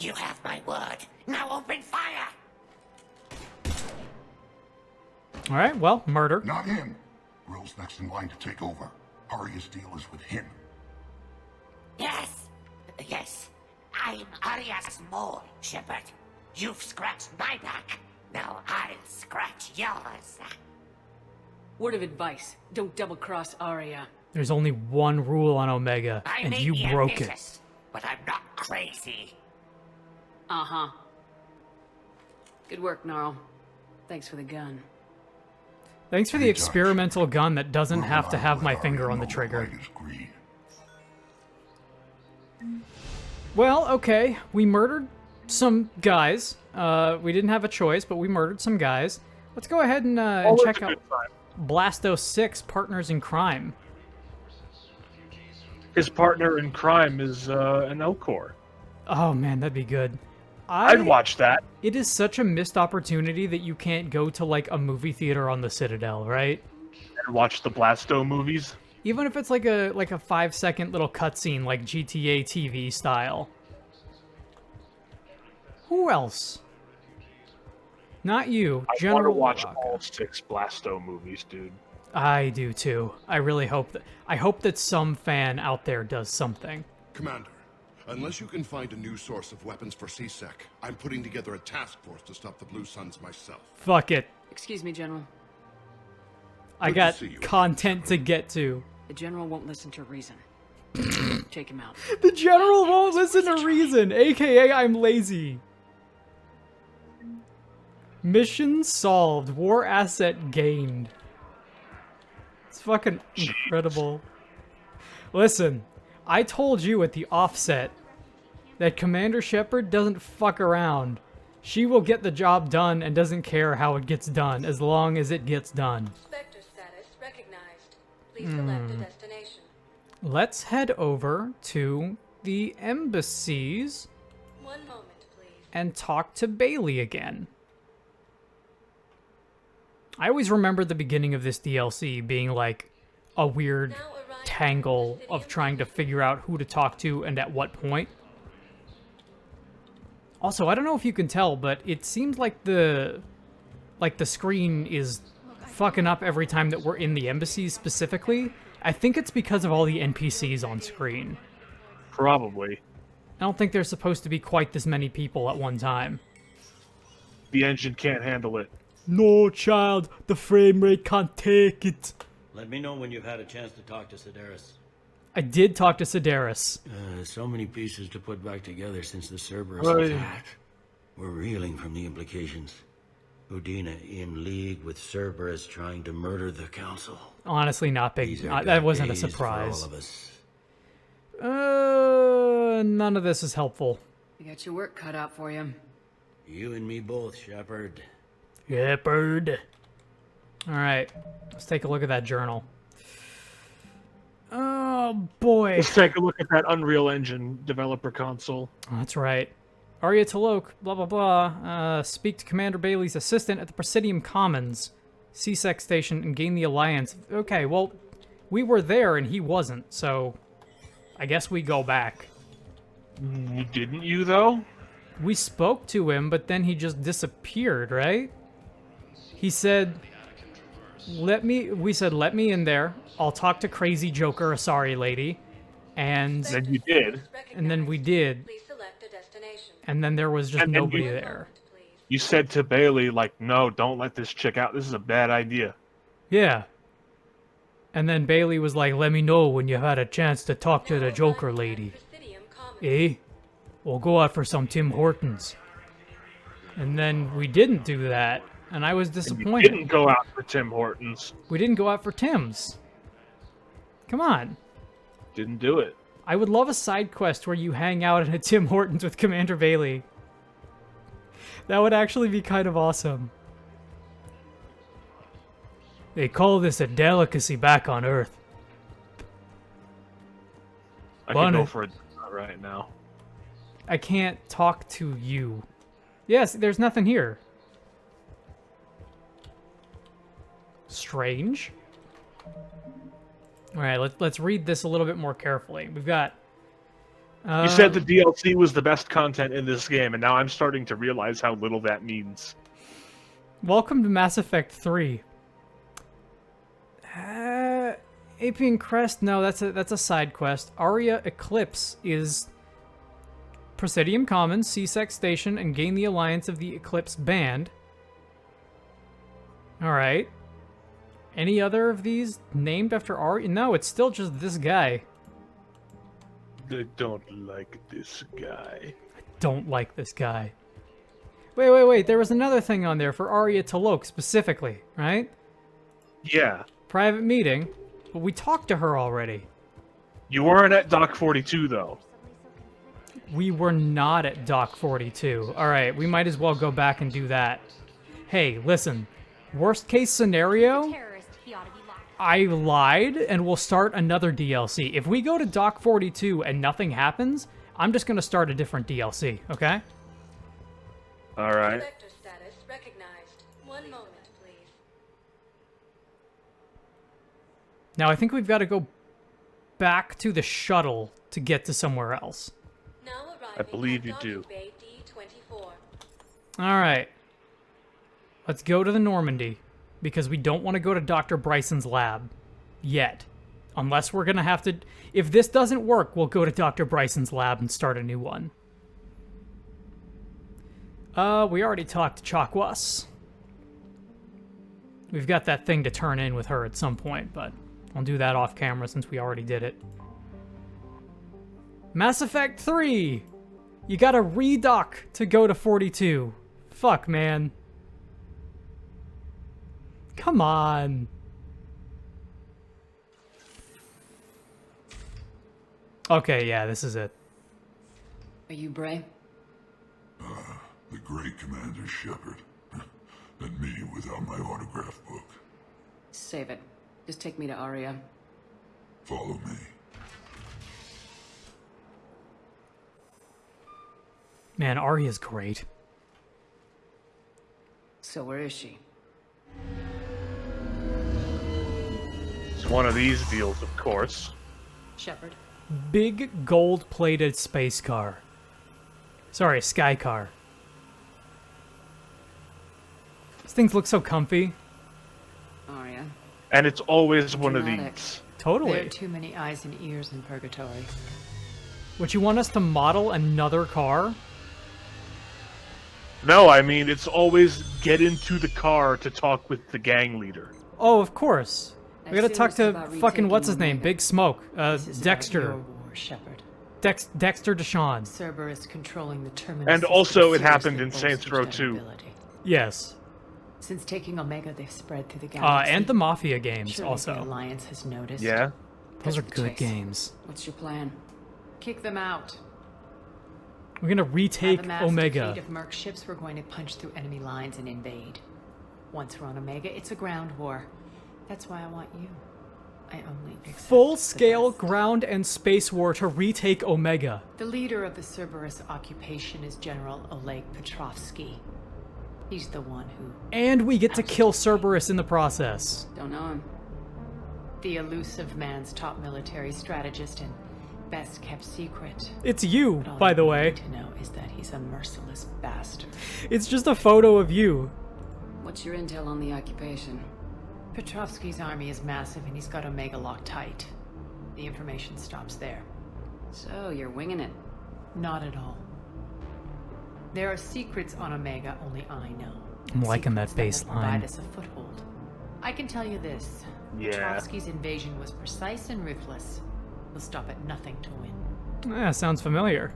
Speaker 18: You have my word. Now open fire!
Speaker 1: Alright, well, murder.
Speaker 12: Not him. Grill's next in line to take over. Arya's deal is with him.
Speaker 18: Yes. Yes. I'm Arya's mole, Shepard. You've scratched my back. Now I'll scratch yours.
Speaker 5: Word of advice, don't double-cross Arya.
Speaker 1: There's only one rule on Omega, and
Speaker 18: may
Speaker 1: you
Speaker 18: be
Speaker 1: broke it.
Speaker 18: ambitious, but I'm not crazy.
Speaker 5: Uh-huh. Good work, Gnarl. Thanks for the gun.
Speaker 1: Thanks for the experimental gun that doesn't have to have my finger on the trigger. Well, okay, we murdered some guys. We didn't have a choice, but we murdered some guys. Let's go ahead and check out Blasto 6, Partners in Crime.
Speaker 2: His partner in crime is an Elcor.
Speaker 1: Oh man, that'd be good.
Speaker 2: I'd watch that.
Speaker 1: It is such a missed opportunity that you can't go to like a movie theater on the Citadel, right?
Speaker 2: And watch the Blasto movies.
Speaker 1: Even if it's like a 5-second little cutscene, like GTA TV style. Who else? Not you,
Speaker 2: I
Speaker 1: General.
Speaker 2: want to watch all 6 Blasto movies, dude.
Speaker 1: I do too. I really hope that. I hope that some fan out there does something.
Speaker 12: Commander, unless you can find a new source of weapons for CSEC, I'm putting together a task force to stop the Blue Suns myself.
Speaker 1: Fuck it.
Speaker 5: Excuse me, General.
Speaker 1: I got content to get to.
Speaker 5: The General won't listen to reason. Take him out.
Speaker 1: The General won't listen to reason, aka I'm lazy. Mission solved. War asset gained. It's fucking incredible. Listen, I told you at the offset that Commander Shepard doesn't fuck around. She will get the job done and doesn't care how it gets done, as long as it gets done.
Speaker 7: Spectre status recognized. Please select a destination.
Speaker 1: Let's head over to the embassies
Speaker 7: 1 moment, please.
Speaker 1: and talk to Bailey again. I always remember the beginning of this DLC being like a weird tangle of trying to figure out who to talk to and at what point. Also, I don't know if you can tell, but it seems like the screen is fucking up every time that we're in the embassies specifically. I think it's because of all the NPCs on screen.
Speaker 2: Probably.
Speaker 1: I don't think there's supposed to be quite this many people at one time.
Speaker 2: The engine can't handle it.
Speaker 1: No, child, the frame rate can't take it.
Speaker 8: Let me know when you've had a chance to talk to Sedaris.
Speaker 1: I did talk to Sedaris.
Speaker 8: So many pieces to put back together since the Cerberus
Speaker 2: Right.
Speaker 8: attack. We're reeling from the implications. Udina in league with Cerberus trying to murder the council.
Speaker 1: Honestly, not big.
Speaker 8: These are
Speaker 1: That wasn't a
Speaker 8: days for
Speaker 1: surprise.
Speaker 8: all of us.
Speaker 1: None of this is helpful.
Speaker 5: You got your work cut out for you.
Speaker 8: You and me both, Shepard.
Speaker 1: Shepard. Alright, let's take a look at that journal. Oh, boy.
Speaker 2: Let's take a look at that Unreal Engine developer console.
Speaker 1: Oh, that's right. Arya Talok, blah, blah, blah. Speak to Commander Bailey's assistant at the Presidium Commons, CSEC station, and gain the alliance. Okay, well, we were there and he wasn't, so I guess we go back.
Speaker 2: Didn't you, though?
Speaker 1: We spoke to him, but then he just disappeared, right? He said, we said, let me in there. I'll talk to Crazy Joker, a sorry lady. And
Speaker 2: then you did.
Speaker 1: And then we did.
Speaker 7: Please select a destination.
Speaker 1: And then there was just nobody there.
Speaker 2: You said to Bailey, like, no, don't let this chick out. This is a bad idea.
Speaker 1: Yeah. And then Bailey was like, let me know when you had a chance to talk to the Joker lady. Eh? We'll go out for some Tim Hortons. And then we didn't do that. And I was disappointed.
Speaker 2: We didn't go out for Tim Hortons.
Speaker 1: We didn't go out for Tim's. Come on.
Speaker 2: Didn't do it.
Speaker 1: I would love a side quest where you hang out at a Tim Hortons with Commander Bailey. That would actually be kind of awesome. They call this a delicacy back on Earth.
Speaker 2: I can go for it right now.
Speaker 1: I can't talk to you. Yes, there's nothing here. Strange. All right, let's read this a little bit more carefully. We've got...
Speaker 2: you said the DLC was the best content in this game, and now I'm starting to realize how little that means.
Speaker 1: Welcome to Mass Effect 3. Apian Crest, no, that's a side quest. Aria Eclipse is Presidium Commons, CSEC Station, and gain the alliance of the Eclipse Band. Alright. Any other of these named after Aria? No, it's still just this guy.
Speaker 2: I don't like this guy.
Speaker 1: I don't like this guy. Wait. There was another thing on there for Arya Talok specifically, right?
Speaker 2: Yeah.
Speaker 1: Private meeting. But we talked to her already.
Speaker 2: You weren't at Dock 42, though.
Speaker 1: We were not at Dock 42. Alright, we might as well go back and do that. Hey, listen. Worst case scenario... I lied, and we'll start another DLC. If we go to Dock 42 and nothing happens, I'm just going to start a different DLC, okay?
Speaker 2: Alright.
Speaker 7: Spectre status recognized. 1 moment, please.
Speaker 1: Now, I think we've got to go back to the shuttle to get to somewhere else.
Speaker 7: Now
Speaker 2: I believe you do.
Speaker 7: Bay D24.
Speaker 1: Alright. Let's go to the Normandy. Because we don't want to go to Dr. Bryson's lab. Yet. Unless we're going to have to... If this doesn't work, we'll go to Dr. Bryson's lab and start a new one. We already talked to Chakwas. We've got that thing to turn in with her at some point, but I'll do that off camera since we already did it. Mass Effect 3! You gotta redock to go to 42. Fuck, man. Come on. Okay, yeah, this is it.
Speaker 5: Are you Bray?
Speaker 19: The great Commander Shepard. And me without my autograph book.
Speaker 5: Save it. Just take me to Aria.
Speaker 19: Follow me.
Speaker 1: Man, Arya's great.
Speaker 5: So where is she?
Speaker 2: It's one of these deals, of course.
Speaker 5: Shepard.
Speaker 1: Big gold-plated space car. Sorry, sky car. These things look so comfy.
Speaker 5: Aria.
Speaker 2: And it's always one of
Speaker 5: Dramatic.
Speaker 2: these.
Speaker 1: Totally.
Speaker 5: There are too many eyes and ears in purgatory.
Speaker 1: Would you want us to model another car?
Speaker 2: No, I mean, it's always get into the car to talk with the gang leader.
Speaker 1: Oh, of course. We gotta talk to
Speaker 5: about
Speaker 1: fucking
Speaker 5: retaking
Speaker 1: what's his name?
Speaker 5: Omega.
Speaker 1: Big Smoke.
Speaker 5: This is
Speaker 1: Dexter.
Speaker 5: about your war, Shepard.
Speaker 1: Dexter Deshawn.
Speaker 5: Cerberus controlling the terminus.
Speaker 2: And
Speaker 5: system
Speaker 2: also it
Speaker 5: seriously
Speaker 2: happened in
Speaker 5: bolsters
Speaker 2: Saints Row
Speaker 5: their
Speaker 2: 2.
Speaker 5: ability.
Speaker 1: Yes.
Speaker 5: Since taking Omega, they've spread through the galaxy.
Speaker 1: And the Mafia games
Speaker 5: Surely
Speaker 1: also.
Speaker 5: the Alliance has noticed.
Speaker 2: Yeah.
Speaker 1: Those are
Speaker 5: Cut to the
Speaker 1: good
Speaker 5: chase.
Speaker 1: games.
Speaker 5: What's your plan? Kick them out.
Speaker 1: We're gonna retake
Speaker 5: Have a massive
Speaker 1: Omega.
Speaker 5: fleet of merc ships. We're going to punch through enemy lines and invade. Once we're on Omega, it's a ground war. That's why I want you. I only accept
Speaker 1: Full-scale ground and space war to retake Omega.
Speaker 5: The leader of the Cerberus occupation is General Oleg Petrovsky. He's the one who...
Speaker 1: And we get to kill Cerberus in the process.
Speaker 5: Don't know him. The elusive man's top military strategist and best kept secret.
Speaker 1: It's you,
Speaker 5: But all
Speaker 1: by the
Speaker 5: you
Speaker 1: way.
Speaker 5: need to know is that he's a merciless bastard.
Speaker 1: It's just a photo of you.
Speaker 5: What's your intel on the occupation? Petrovsky's army is massive and he's got Omega locked tight. The information stops there. So, you're winging it? Not at all. There are secrets on Omega only I know.
Speaker 1: I'm liking that
Speaker 5: Secrets will provide
Speaker 1: baseline.
Speaker 5: us a foothold. I can tell you this.
Speaker 2: Yeah.
Speaker 5: Petrovsky's invasion was precise and ruthless. He'll stop at nothing to win.
Speaker 1: Yeah, sounds familiar.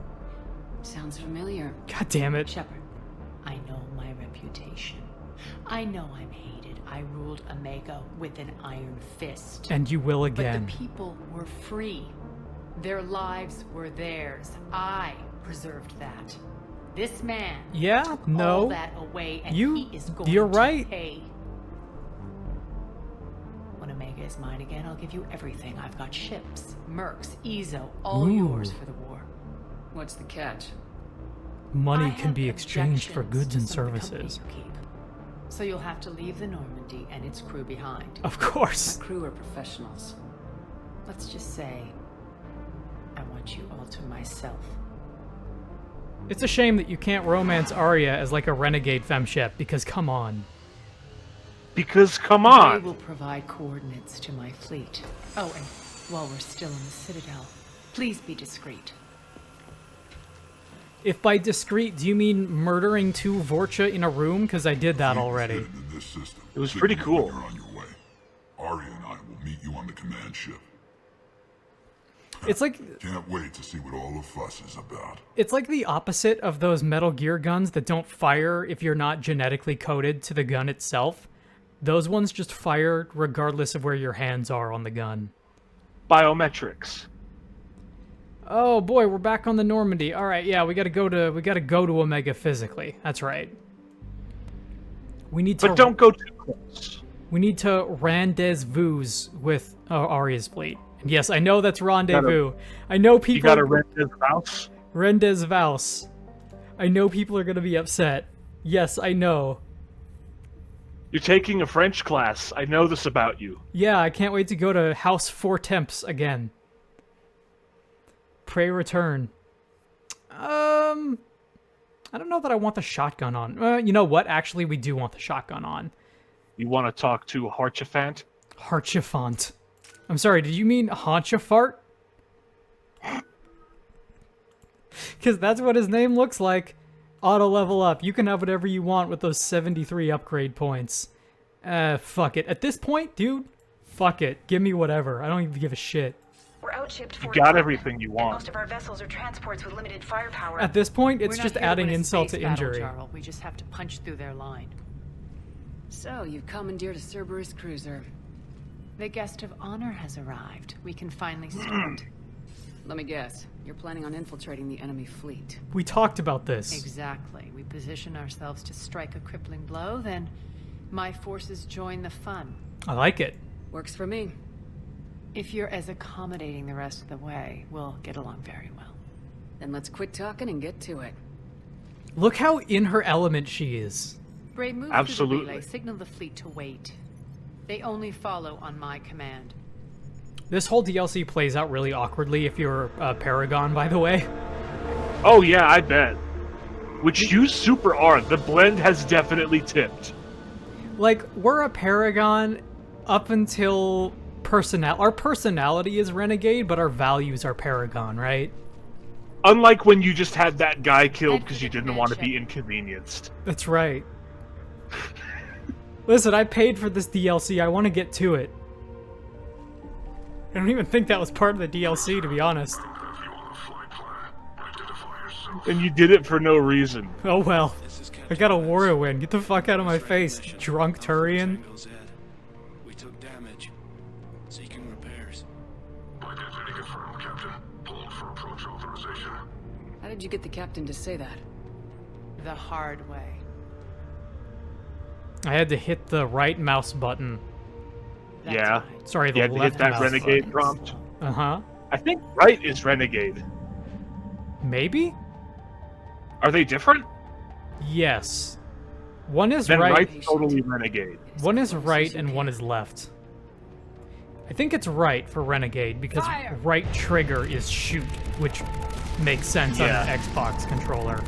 Speaker 5: Sounds familiar.
Speaker 1: God damn it.
Speaker 5: Shepard, I know my reputation. I know I'm hated. I ruled Omega with an iron fist.
Speaker 1: And you will again.
Speaker 5: But the people were free. Their lives were theirs. I preserved that. This man
Speaker 1: Yeah,
Speaker 5: took
Speaker 1: no.
Speaker 5: all that away, and
Speaker 1: You-
Speaker 5: he is going
Speaker 1: you're
Speaker 5: to
Speaker 1: right.
Speaker 5: pay. When Omega is mine again, I'll give you everything. I've got ships, mercs, Ezo, all
Speaker 1: Ooh.
Speaker 5: yours for the war. What's the catch?
Speaker 1: Money
Speaker 5: I
Speaker 1: can
Speaker 5: have
Speaker 1: be exchanged for
Speaker 5: objections
Speaker 1: goods
Speaker 5: to
Speaker 1: and
Speaker 5: some of the company
Speaker 1: services.
Speaker 5: you keep. So you'll have to leave the Normandy and its crew behind.
Speaker 1: Of course.
Speaker 5: My crew are professionals. Let's just say, I want you all to myself.
Speaker 1: It's a shame that you can't romance Arya as like a renegade femshep, because come on.
Speaker 2: Because come
Speaker 5: They
Speaker 2: on.
Speaker 5: will provide coordinates to my fleet. Oh, and while we're still in the Citadel, please be discreet.
Speaker 1: If by discreet, do you mean murdering 2 Vorcha in a room? Because I did that already.
Speaker 2: It was pretty cool.
Speaker 19: You're on your way. Arya and I will meet you on the command ship.
Speaker 1: It's like
Speaker 19: Can't wait to see what all the fuss is about.
Speaker 1: it's like the opposite of those Metal Gear guns that don't fire if you're not genetically coded to the gun itself. Those ones just fire regardless of where your hands are on the gun.
Speaker 2: Biometrics.
Speaker 1: Oh boy, we're back on the Normandy. All right, yeah, we gotta go to Omega physically. That's right. We need to.
Speaker 2: But don't go too close.
Speaker 1: We need to rendezvous with Arya's fleet. And yes, I know that's rendezvous. I know people.
Speaker 2: You gotta rendezvous.
Speaker 1: Rendezvous. I know people are gonna be upset. Yes, I know.
Speaker 2: You're taking a French class. I know this about you.
Speaker 1: Yeah, I can't wait to go to House Four Temps again. Pray return. I don't know that I want the shotgun on. You know what? Actually, we do want the shotgun on.
Speaker 2: You want to talk to Harchefant?
Speaker 1: Harchefant. I'm sorry, did you mean Haunchefart? Because that's what his name looks like. Auto level up. You can have whatever you want with those 73 upgrade points. Fuck it. At this point, dude, fuck it. Give me whatever. I don't even give a shit.
Speaker 15: We're outshipped.
Speaker 2: You got everything you
Speaker 15: and
Speaker 2: want.
Speaker 15: most of our vessels are transports with limited firepower.
Speaker 1: At this point, it's
Speaker 5: We're
Speaker 1: just
Speaker 5: not here to
Speaker 1: adding
Speaker 5: win a
Speaker 1: insult
Speaker 5: space
Speaker 1: to
Speaker 5: battle,
Speaker 1: injury.
Speaker 5: Jarl. We just have to punch through their line. So, you've commandeered a Cerberus cruiser. The guest of honor has arrived. We can finally start. Let me guess. You're planning on infiltrating the enemy fleet.
Speaker 1: We talked about this.
Speaker 5: Exactly. We position ourselves to strike a crippling blow, then my forces join the fun.
Speaker 1: I like it.
Speaker 5: Works for me. If you're as accommodating the rest of the way, we'll get along very well. Then let's quit talking and get to it.
Speaker 1: Look how in her element she is.
Speaker 5: Bray, move to the relay. Signal the fleet to wait. They only follow on my command.
Speaker 1: This whole DLC plays out really awkwardly if you're a Paragon, by the way.
Speaker 2: Oh yeah, I bet. Which you super are. The blend has definitely tipped.
Speaker 1: Like, we're a Paragon up until our personality is Renegade, but our values are Paragon, right?
Speaker 2: Unlike when you just had that guy killed because you didn't want to be inconvenienced.
Speaker 1: That's right. Listen, I paid for this DLC. I want to get to it. I don't even think that was part of the DLC, to be honest.
Speaker 2: And you did it for no reason.
Speaker 1: Oh well. I got a war to win. Get the fuck out of my face, drunk Turian.
Speaker 20: We took damage. Seeking repairs.
Speaker 19: Identity confirmed, Captain. Hold for approach authorization.
Speaker 5: How did you get the captain to say that? The hard way.
Speaker 1: I had to hit the right mouse button.
Speaker 2: Yeah.
Speaker 1: Sorry, the
Speaker 2: you had to
Speaker 1: left
Speaker 2: hit that
Speaker 1: mouse
Speaker 2: Renegade
Speaker 1: button.
Speaker 2: prompt.
Speaker 1: Uh-huh.
Speaker 2: I think right is Renegade.
Speaker 1: Maybe?
Speaker 2: Are they different?
Speaker 1: Yes. One is
Speaker 2: then
Speaker 1: right.
Speaker 2: Right's totally Renegade.
Speaker 1: One is right and one is left. I think it's right for Renegade because right trigger is shoot, which makes sense on an Xbox controller.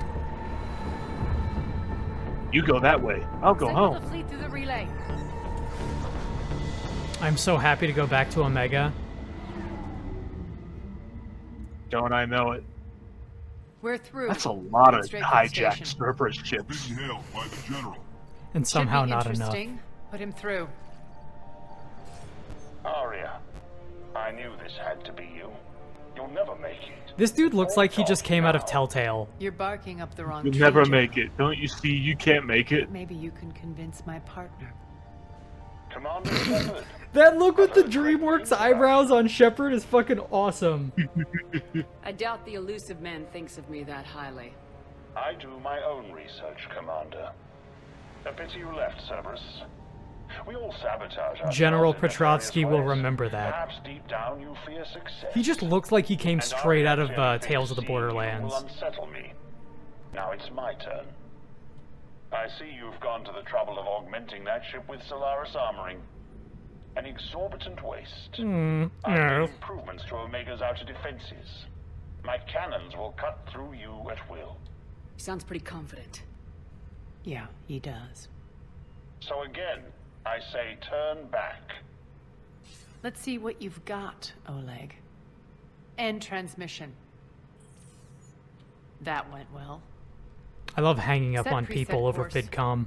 Speaker 2: You go that way. I'll go home.
Speaker 5: The fleet through the relay.
Speaker 1: I'm so happy to go back to Omega.
Speaker 2: Don't I know it?
Speaker 5: We're through.
Speaker 2: That's a lot of
Speaker 5: Straight to the
Speaker 2: hijacked
Speaker 5: station.
Speaker 2: Cerberus ships.
Speaker 19: Being hailed by the General.
Speaker 1: And somehow
Speaker 5: Should be
Speaker 1: not enough.
Speaker 5: interesting. Put him through.
Speaker 16: Arya, I knew this had to be you. You'll never make it.
Speaker 1: This dude looks like he just came out of Telltale.
Speaker 5: You're barking up the wrong
Speaker 2: You'll
Speaker 5: tree,
Speaker 2: never
Speaker 5: General.
Speaker 2: make it. Don't you see? You can't make it.
Speaker 5: Maybe you can convince my partner.
Speaker 16: Commander Shepard.
Speaker 1: That look with the DreamWorks eyebrows on Shepard is fucking awesome.
Speaker 5: I doubt the elusive man thinks of me that highly.
Speaker 16: I do my own research, Commander. A pity you left, Cerberus. We all sabotage ourselves
Speaker 1: General
Speaker 16: in nefarious
Speaker 1: Petrovsky will
Speaker 16: ways.
Speaker 1: remember that.
Speaker 16: Perhaps deep down you fear success.
Speaker 1: He just looks like he came
Speaker 16: And
Speaker 1: straight out of
Speaker 16: Arya
Speaker 1: Tales of the
Speaker 16: seeing you
Speaker 1: Borderlands.
Speaker 16: will unsettle me. Now it's my turn. I see you've gone to the trouble of augmenting that ship with Solaris armoring. An exorbitant waste. I've made
Speaker 1: yes.
Speaker 16: improvements to Omega's outer defenses. My cannons will cut through you at will.
Speaker 5: He sounds pretty confident. Yeah, he does.
Speaker 16: So again, I say turn back.
Speaker 5: Let's see what you've got, Oleg. End transmission. That went well.
Speaker 1: I love hanging up
Speaker 5: Set
Speaker 1: on
Speaker 5: preset
Speaker 1: people over
Speaker 5: course.
Speaker 1: VidCom.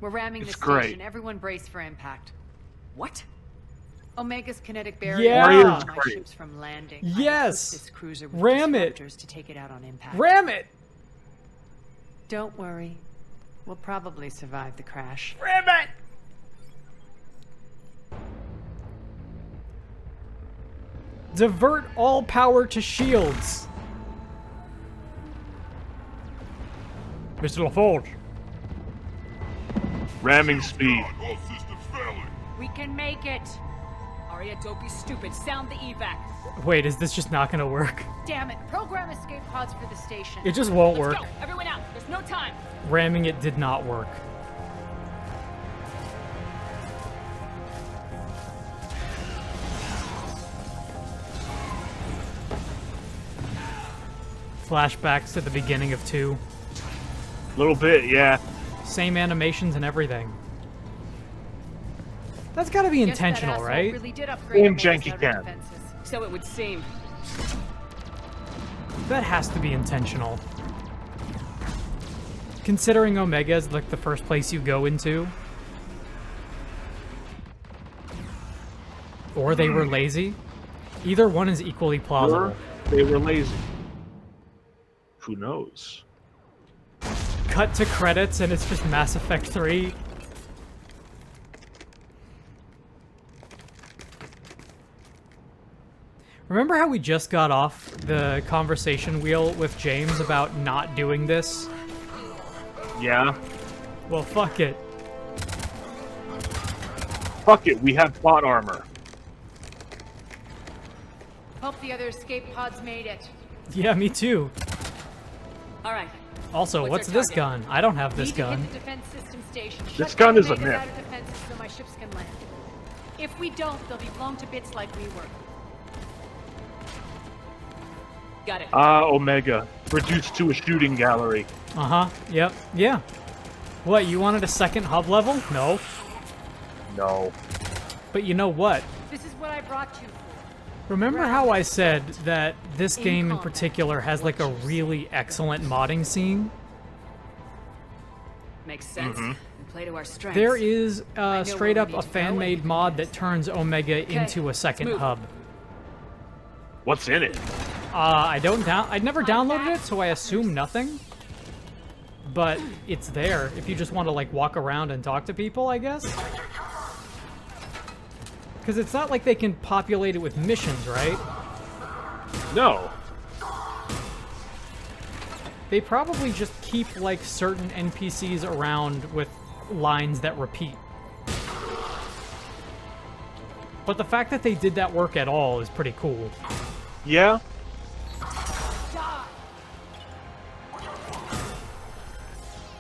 Speaker 5: We're ramming the
Speaker 1: It's
Speaker 5: station.
Speaker 1: great.
Speaker 5: Everyone brace for impact. What? Omega's kinetic barrier
Speaker 1: Yeah.
Speaker 5: blocks my
Speaker 1: Great.
Speaker 5: ships from landing.
Speaker 1: Yes.
Speaker 5: This cruiser with
Speaker 1: Ram it.
Speaker 5: disruptors to take it out on impact.
Speaker 1: Ram it!
Speaker 5: Don't worry. We'll probably survive the crash.
Speaker 1: Ram it! Divert all power to shields. Mr. LaForge.
Speaker 2: Ramming speed.
Speaker 19: All systems failing.
Speaker 5: We can make it. Arya, don't be stupid. Sound the evac.
Speaker 1: Wait, is this just not gonna work?
Speaker 5: Damn it. Program escape pods for the station.
Speaker 1: It just won't
Speaker 5: Let's
Speaker 1: work.
Speaker 5: Go. Everyone out. There's no time.
Speaker 1: Ramming it did not work. Flashbacks to the beginning of 2.
Speaker 2: Little bit, yeah.
Speaker 1: Same animations and everything. That's gotta be intentional, right?
Speaker 5: Really did upgrade
Speaker 2: Same
Speaker 5: Omega's
Speaker 2: janky
Speaker 5: outer
Speaker 2: can.
Speaker 5: defenses. So it would seem.
Speaker 1: That has to be intentional. Considering Omega is like the first place you go into. Or they were lazy. Either one is equally plausible.
Speaker 2: Or they were lazy. Who knows?
Speaker 1: Cut to credits and it's just Mass Effect 3. Remember how we just got off the conversation wheel with James about not doing this?
Speaker 2: Yeah.
Speaker 1: Well, fuck it.
Speaker 2: Fuck it, we have plot armor.
Speaker 5: Hope the other escape pods made it.
Speaker 1: Yeah, me too.
Speaker 5: All right.
Speaker 1: Also, what's this gun? I don't have this gun.
Speaker 5: Hit the defense system station.
Speaker 2: This gun is a myth.
Speaker 5: Out of defenses so my ships can land. If we don't, they'll be blown to bits like we were. Got it.
Speaker 2: Omega. Reduced to a shooting gallery.
Speaker 1: Uh-huh. Yep. Yeah. What, you wanted a second hub level? No.
Speaker 2: No.
Speaker 1: But you know what?
Speaker 5: This is what I brought you for.
Speaker 1: Remember how I said that this game in particular has like a really excellent modding scene?
Speaker 5: Makes sense. We play to our strengths.
Speaker 1: There is straight up a fan-made mod that turns Omega into a second hub.
Speaker 2: What's in it?
Speaker 1: I'd never downloaded it, so I assume nothing. But it's there if you just want to like walk around and talk to people, I guess. Because it's not like they can populate it with missions, right?
Speaker 2: No.
Speaker 1: They probably just keep like certain NPCs around with lines that repeat. But the fact that they did that work at all is pretty cool.
Speaker 2: Yeah.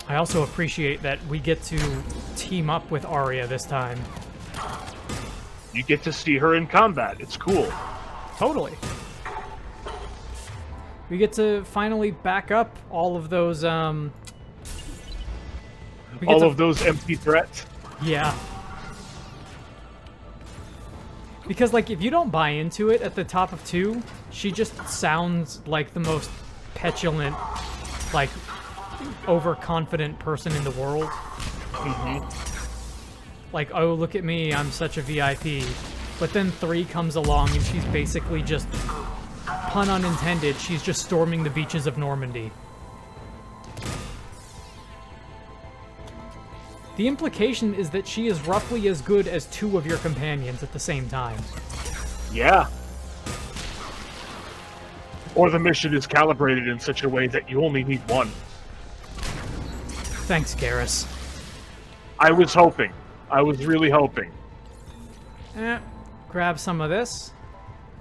Speaker 1: I also appreciate that we get to team up with Arya this time.
Speaker 2: You get to see her in combat. It's cool.
Speaker 1: Totally. We get to finally back up all of those, all
Speaker 2: of those empty threats?
Speaker 1: Yeah. Because, like, if you don't buy into it at the top of 2, she just sounds like the most petulant, like, overconfident person in the world. Like, oh, look at me, I'm such a VIP. But then 3 comes along and she's basically just, pun unintended, she's just storming the beaches of Normandy. The implication is that she is roughly as good as 2 of your companions at the same time.
Speaker 2: Yeah. Or the mission is calibrated in such a way that you only need 1.
Speaker 1: Thanks, Garrus.
Speaker 2: I was hoping. I was really hoping.
Speaker 1: Grab some of this.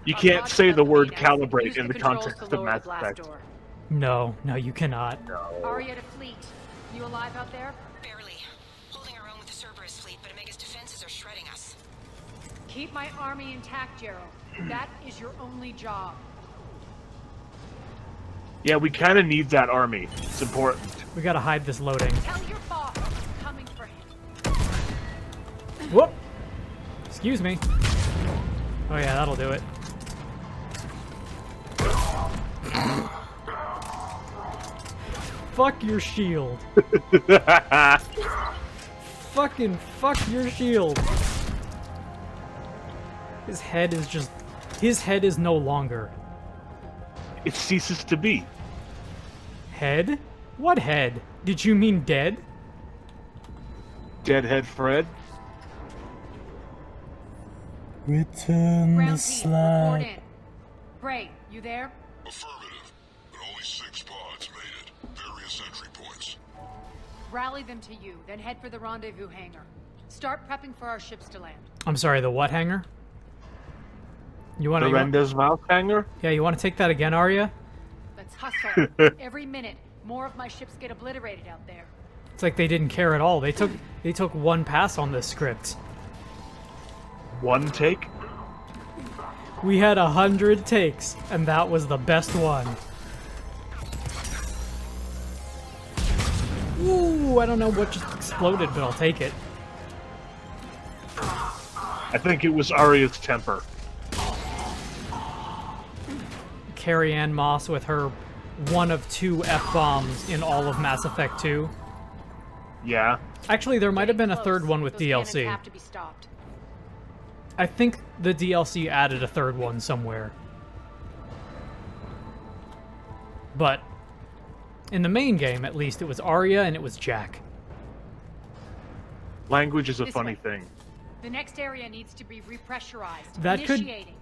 Speaker 2: You can't say the word calibrate in the context of Mass Effect.
Speaker 1: No, you cannot.
Speaker 5: Arya to fleet. You alive out there?
Speaker 10: Barely. Holding our own with the Cerberus fleet, but Omega's defenses are shredding us.
Speaker 5: Keep my army intact, Gerald. That is your only job.
Speaker 2: Yeah, we kind of need that army. It's important.
Speaker 1: We gotta hide this loading.
Speaker 5: Tell your boss I'm coming for him.
Speaker 1: Whoop! Excuse me. Oh yeah, that'll do it. Fuck your shield. Fucking fuck your shield. His head is just... His head is no longer.
Speaker 2: It ceases to be.
Speaker 1: Head? What head? Did you mean dead?
Speaker 2: Deadhead Fred?
Speaker 21: Return
Speaker 5: Ground
Speaker 21: the
Speaker 5: team, report
Speaker 21: slide.
Speaker 5: in. Bray, you there?
Speaker 19: Affirmative, but only 6 pods made it. Various entry points.
Speaker 5: Rally them to you, then head for the rendezvous hangar. Start prepping for our ships to land.
Speaker 1: I'm sorry, the what hangar? You want
Speaker 2: The
Speaker 1: to...
Speaker 2: Renda's mouth hangar?
Speaker 1: Yeah, you want to take that again, Arya?
Speaker 5: Let's hustle. Every minute, more of my ships get obliterated out there.
Speaker 1: It's like they didn't care at all. They took one pass on this script.
Speaker 2: One take?
Speaker 1: We had 100 takes, and that was the best one. Ooh, I don't know what just exploded, but I'll take it.
Speaker 2: I think it was Arya's temper.
Speaker 1: Carrie Ann Moss with her one of 2 F-bombs in all of Mass Effect 2.
Speaker 2: Yeah.
Speaker 1: Actually, there might have been a third one with DLC.
Speaker 5: Have to be stopped.
Speaker 1: I think the DLC added a third one somewhere. But in the main game, at least, it was Arya and it was Jack.
Speaker 2: Language is a
Speaker 5: This
Speaker 2: funny
Speaker 5: way.
Speaker 2: thing.
Speaker 5: The next area needs to be repressurized.
Speaker 1: That could-
Speaker 5: Initiating.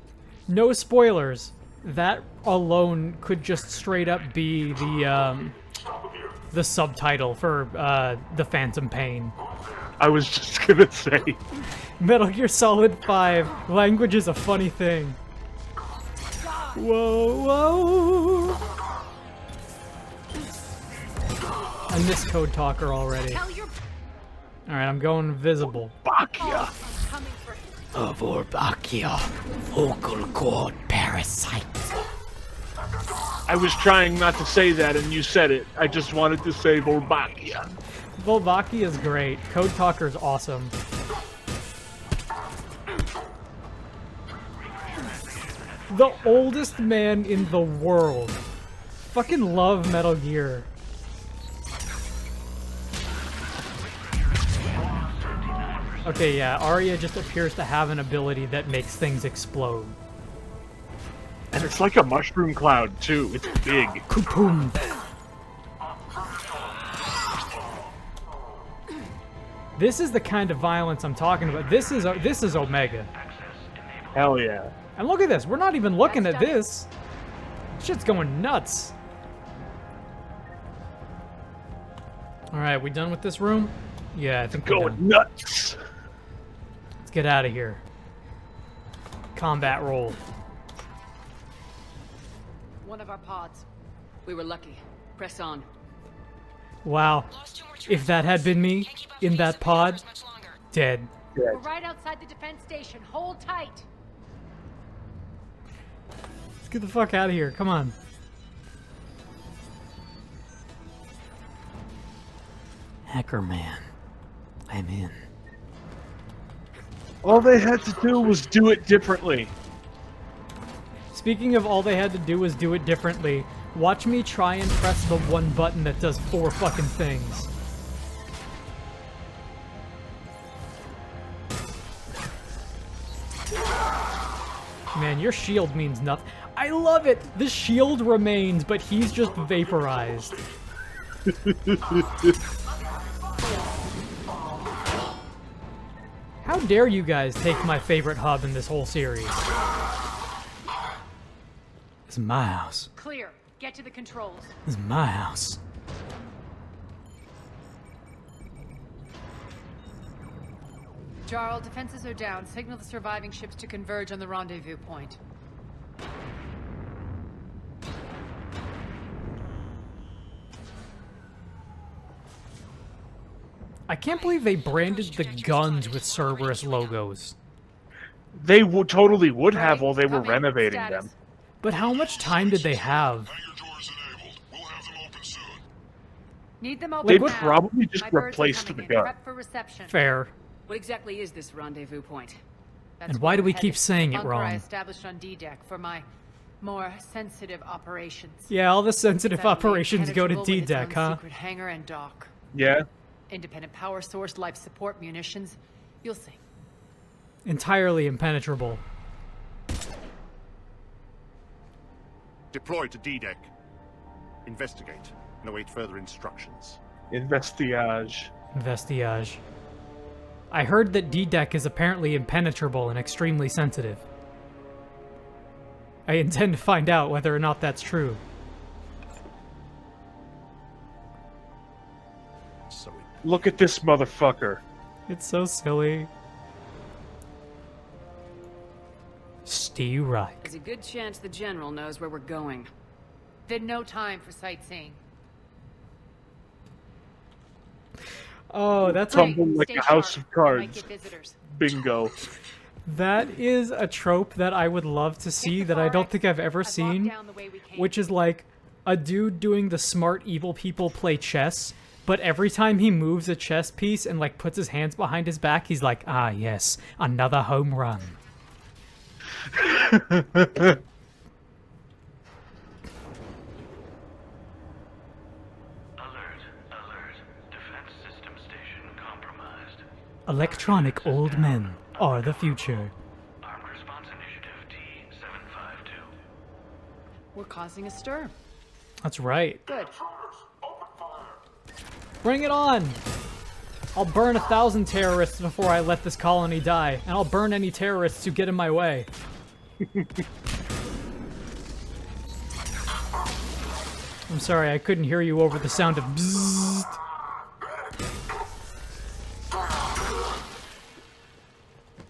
Speaker 1: No spoilers. That alone could just straight up be the subtitle for The Phantom Pain.
Speaker 2: I was just gonna say.
Speaker 1: Metal Gear Solid 5. Language is a funny thing. Whoa, whoa. I miss Code Talker already. Alright, I'm going invisible.
Speaker 2: Bakia.
Speaker 1: Vorbakia. Vocal cord parasite.
Speaker 2: I was trying not to say that and you said it. I just wanted to say Vorbakia.
Speaker 1: Volvakia is great. Code Talker is awesome. The oldest man in the world. Fucking love Metal Gear. Okay, yeah, Arya just appears to have an ability that makes things explode.
Speaker 2: And it's like a mushroom cloud, too. It's big.
Speaker 1: Kapoom. This is the kind of violence I'm talking about. This is Omega.
Speaker 2: Hell yeah.
Speaker 1: And look at this. We're not even looking at this. Shit's going nuts. Alright, we done with this room? Yeah, I think we're
Speaker 2: going
Speaker 1: done.
Speaker 2: Nuts.
Speaker 1: Let's get out of here. Combat roll.
Speaker 5: One of our pods. We were lucky. Press on.
Speaker 1: Wow. If that had been me in that pod, dead.
Speaker 4: We're right outside the defense station. Hold tight.
Speaker 1: Let's get the fuck out of here. Come on. Hacker man. I'm in.
Speaker 2: All they had to do was do it differently.
Speaker 1: Speaking of all they had to do was do it differently, watch me try and press the one button that does 4 fucking things. Man, your shield means nothing. I love it! The shield remains, but he's just vaporized. How dare you guys take my favorite hub in this whole series? This is my house.
Speaker 4: Clear. Get to the controls.
Speaker 1: This is my house.
Speaker 5: Jarl, defenses are down. Signal the surviving ships to converge on the rendezvous point.
Speaker 1: I can't believe they branded the guns with Cerberus logos.
Speaker 2: They totally would have while they were renovating them.
Speaker 1: But how much time did they have?
Speaker 5: Need them open
Speaker 2: They
Speaker 5: now.
Speaker 2: probably just
Speaker 5: My birds are
Speaker 2: replaced
Speaker 5: coming
Speaker 2: the
Speaker 5: in.
Speaker 2: gun.
Speaker 5: Prep for reception.
Speaker 1: Fair.
Speaker 5: What exactly is this rendezvous point?
Speaker 1: And why do we keep
Speaker 5: headed.
Speaker 1: saying it
Speaker 5: Bunker I
Speaker 1: wrong?
Speaker 5: established on D-Deck for my more sensitive operations.
Speaker 1: Yeah, all the sensitive
Speaker 5: That'll be
Speaker 1: operations go to
Speaker 5: impenetrable with its
Speaker 1: D-Deck,
Speaker 5: own
Speaker 1: huh?
Speaker 5: Secret hangar and dock.
Speaker 2: Yeah.
Speaker 5: Independent power source, life support, munitions. You'll see.
Speaker 1: Entirely impenetrable.
Speaker 12: Deploy to D-Deck. Investigate and await further instructions.
Speaker 2: Investiage.
Speaker 1: Vestiage. I heard that D-Deck is apparently impenetrable and extremely sensitive. I intend to find out whether or not that's true.
Speaker 2: Look at this motherfucker.
Speaker 1: It's so silly. Steve right.
Speaker 5: There's a good chance the General knows where we're going. Then no time for sightseeing.
Speaker 1: Oh, that's
Speaker 2: Tumble like
Speaker 5: Stay
Speaker 2: a house
Speaker 5: sharp.
Speaker 2: of
Speaker 5: There might
Speaker 2: cards.
Speaker 5: get visitors.
Speaker 2: Bingo.
Speaker 1: That is a trope that I would love to see that I don't think I've ever seen, which is like a dude doing the smart evil people play chess, but every time he moves a chess piece and like puts his hands behind his back, he's like, ah yes, another home run. Electronic old men are the future.
Speaker 5: We're causing a stir.
Speaker 1: That's right.
Speaker 5: Good.
Speaker 1: Bring it on! I'll burn 1,000 terrorists before I let this colony die, and I'll burn any terrorists who get in my way. I'm sorry, I couldn't hear you over the sound of bzzzt.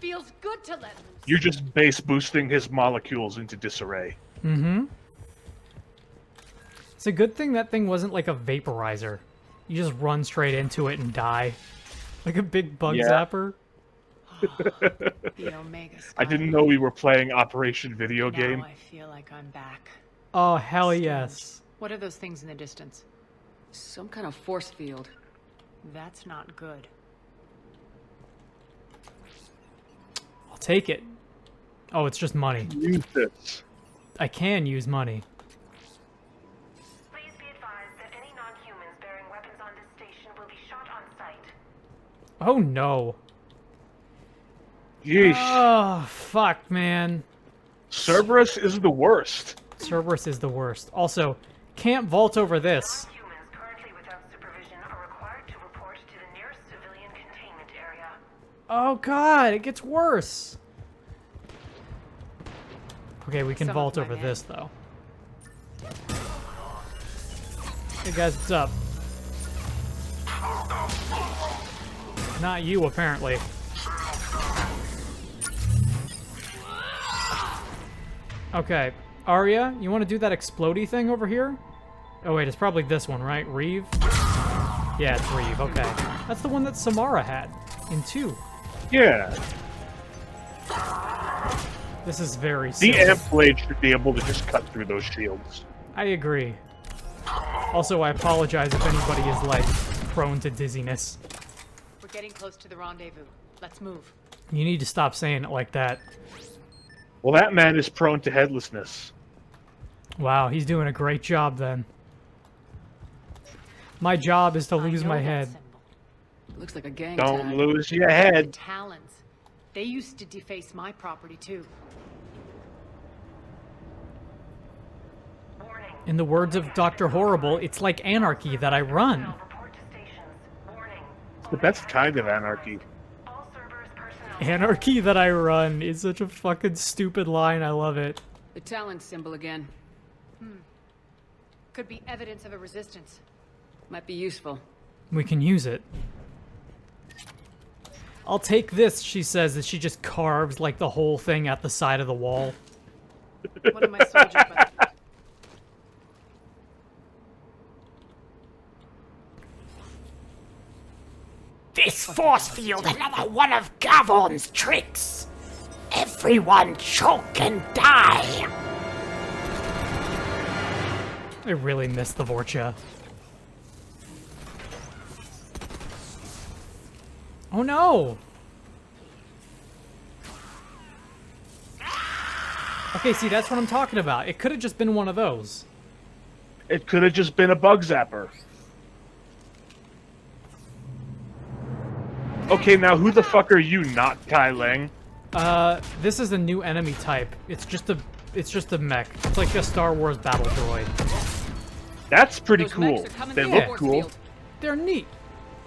Speaker 4: Feels good to let loose.
Speaker 2: You're just base boosting his molecules into disarray.
Speaker 1: Mm-hmm. It's a good thing that thing wasn't like a vaporizer. You just run straight into it and die. Like a big bug zapper.
Speaker 5: The Omega Sky.
Speaker 2: I didn't know we were playing Operation Video Game.
Speaker 5: Now I feel like I'm back.
Speaker 1: Oh, hell yes.
Speaker 5: What are those things in the distance?
Speaker 6: Some kind of force field.
Speaker 5: That's not good.
Speaker 1: I'll take it. Oh, it's just money.
Speaker 2: Use this.
Speaker 1: I can use money.
Speaker 15: Please be advised that any non-humans bearing weapons on this station will be shot on sight.
Speaker 1: Oh, no.
Speaker 2: Yeesh.
Speaker 1: Oh, fuck, man.
Speaker 2: Cerberus is the worst.
Speaker 1: Cerberus is the worst. Also, can't vault over this.
Speaker 15: Non-humans currently without supervision are required to report to the nearest civilian containment area.
Speaker 1: Oh, God, it gets worse. Okay, we can vault over this, though. Hey, guys, what's up? Not you, apparently. Okay, Arya, you want to do that explodey thing over here? Oh wait, it's probably this one, right? Reeve? Yeah, it's Reeve, okay. That's the one that Samara had in 2.
Speaker 2: Yeah.
Speaker 1: This is very
Speaker 2: The
Speaker 1: silly.
Speaker 2: amp blade should be able to just cut through those shields.
Speaker 1: I agree. Also, I apologize if anybody is, like, prone to dizziness.
Speaker 5: We're getting close to the rendezvous. Let's move.
Speaker 1: You need to stop saying it like that.
Speaker 2: Well, that man is prone to headlessness.
Speaker 1: Wow, he's doing a great job then. My job is to lose my head.
Speaker 6: Looks like a gang
Speaker 2: Don't
Speaker 6: tag.
Speaker 2: lose your head.
Speaker 5: Talons. They used to deface my property too.
Speaker 1: In the words of Dr. Horrible, it's like anarchy that I run.
Speaker 2: It's the best kind of anarchy.
Speaker 1: Anarchy that I run is such a fucking stupid line. I love it.
Speaker 6: The Talon symbol again.
Speaker 5: Could be evidence of a resistance.
Speaker 6: Might be useful.
Speaker 1: We can use it. I'll take this, she says, as she just carves like the whole thing at the side of the wall.
Speaker 5: One of my soldiers buddies.
Speaker 18: This force field, another one of Gavon's tricks. Everyone choke and die.
Speaker 1: I really miss the Vorcha. Oh no! Okay, see, that's what I'm talking about. It could have just been one of those.
Speaker 2: It could have just been a bug zapper. Okay, now who the fuck are you, not Kai Leng?
Speaker 1: This is a new enemy type. It's just a mech. It's like a Star Wars battle droid.
Speaker 2: That's pretty cool. They look cool.
Speaker 1: They're neat.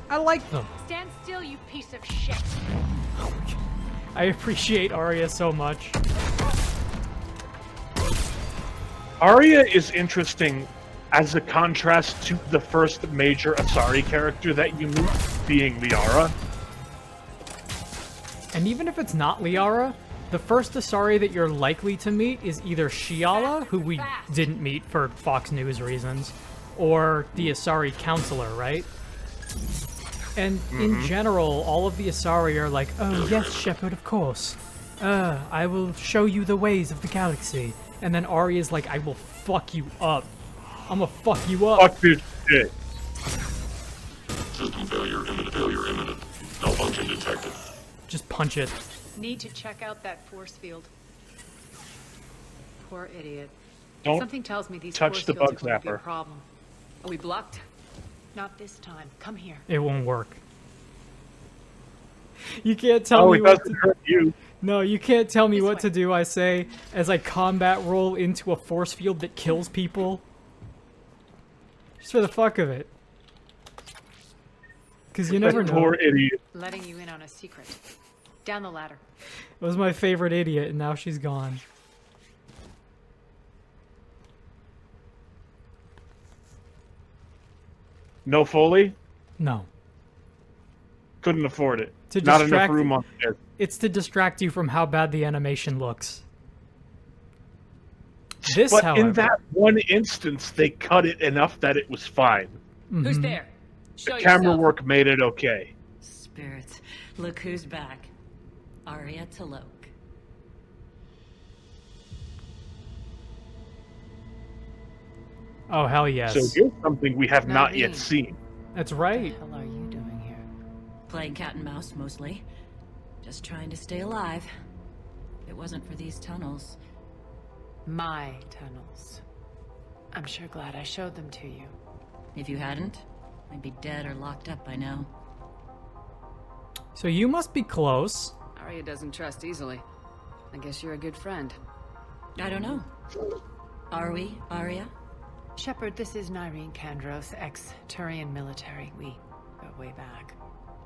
Speaker 1: I like them.
Speaker 4: Stand still, you piece of shit.
Speaker 1: I appreciate Arya so much.
Speaker 2: Arya is interesting as a contrast to the first major Asari character that you meet, being Liara.
Speaker 1: And even if it's not Liara, the first Asari that you're likely to meet is either Shiala, who we didn't meet for Fox News reasons, or the Asari Counselor, right? And in general, all of the Asari are like, oh yes, Shepard, of course. I will show you the ways of the galaxy. And then Arya's like, I will fuck you up. I'm gonna fuck you up.
Speaker 2: Fuck this shit.
Speaker 19: System failure imminent. Malfunction detected.
Speaker 1: Just punch it.
Speaker 5: Need to check out that force field. Poor idiot.
Speaker 2: Don't
Speaker 5: Something tells me these
Speaker 2: touch
Speaker 5: force
Speaker 2: the
Speaker 5: fields
Speaker 2: bug
Speaker 5: are going to be a
Speaker 2: zapper.
Speaker 5: problem.
Speaker 6: Are we blocked?
Speaker 5: Not this time. Come here.
Speaker 1: It won't work. You can't tell
Speaker 2: Oh,
Speaker 1: me
Speaker 2: it
Speaker 1: what
Speaker 2: doesn't
Speaker 1: to...
Speaker 2: hurt you.
Speaker 1: No, you can't tell me what to do, I say, as I combat roll into a force field that kills people. Just for the fuck of it. Because you never know.
Speaker 2: Poor idiot.
Speaker 5: Letting you in on a secret. Down the ladder.
Speaker 1: It was my favorite idiot, and now she's gone.
Speaker 2: No Foley?
Speaker 1: No.
Speaker 2: Couldn't afford it.
Speaker 1: To
Speaker 2: Not enough
Speaker 1: distract-
Speaker 2: room on there.
Speaker 1: It's to distract you from how bad the animation looks. This,
Speaker 2: But
Speaker 1: however,
Speaker 2: in that one instance, they cut it enough that it was fine.
Speaker 5: Who's there? Show
Speaker 2: The camera
Speaker 5: yourself.
Speaker 2: work made it okay.
Speaker 9: Spirits, look who's back. Arya Talok.
Speaker 1: Oh, hell yes.
Speaker 2: So here's something we have not yet
Speaker 9: Naveen.
Speaker 2: seen.
Speaker 1: That's right.
Speaker 9: What the hell are you doing here? Playing cat and mouse, mostly. Just trying to stay alive. If it wasn't for these tunnels.
Speaker 5: My tunnels. I'm sure glad I showed them to you.
Speaker 9: If you hadn't, I'd be dead or locked up by now.
Speaker 1: So you must be close.
Speaker 6: Arya doesn't trust easily. I guess you're a good friend.
Speaker 9: I don't know. Are we, Arya?
Speaker 5: Shepard, this is Nyreen Kandros, ex-Turian military. We go way back.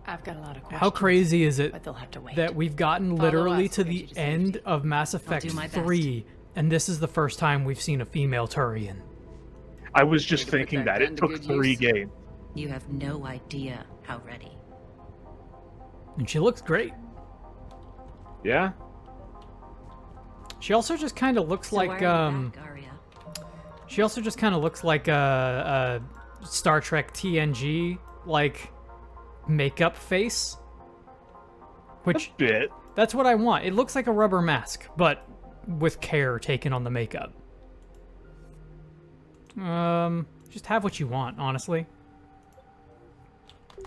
Speaker 5: I've got a lot of questions.
Speaker 1: How crazy is it
Speaker 5: but they'll have to wait.
Speaker 1: that we've gotten
Speaker 5: Follow
Speaker 1: literally
Speaker 5: us,
Speaker 1: to
Speaker 5: we'll
Speaker 1: the
Speaker 5: get you to
Speaker 1: end
Speaker 5: safety.
Speaker 1: of Mass Effect
Speaker 9: do my best.
Speaker 1: 3, and this is the first time we've seen a female Turian.
Speaker 2: I was just
Speaker 6: Way to put
Speaker 2: thinking
Speaker 6: that
Speaker 2: that.
Speaker 6: gun
Speaker 2: It
Speaker 6: to
Speaker 2: took
Speaker 6: good
Speaker 2: 3
Speaker 6: use.
Speaker 2: games.
Speaker 9: You have no idea how ready.
Speaker 1: And she looks great.
Speaker 2: Yeah?
Speaker 1: She also just kind of looks
Speaker 9: So why
Speaker 1: like,
Speaker 9: are you back, Arya?
Speaker 1: she also just kind of looks like a Star Trek TNG, like, makeup face. Which,
Speaker 2: Bit.
Speaker 1: that's what I want. It looks like a rubber mask, but with care taken on the makeup. Just have what you want, honestly.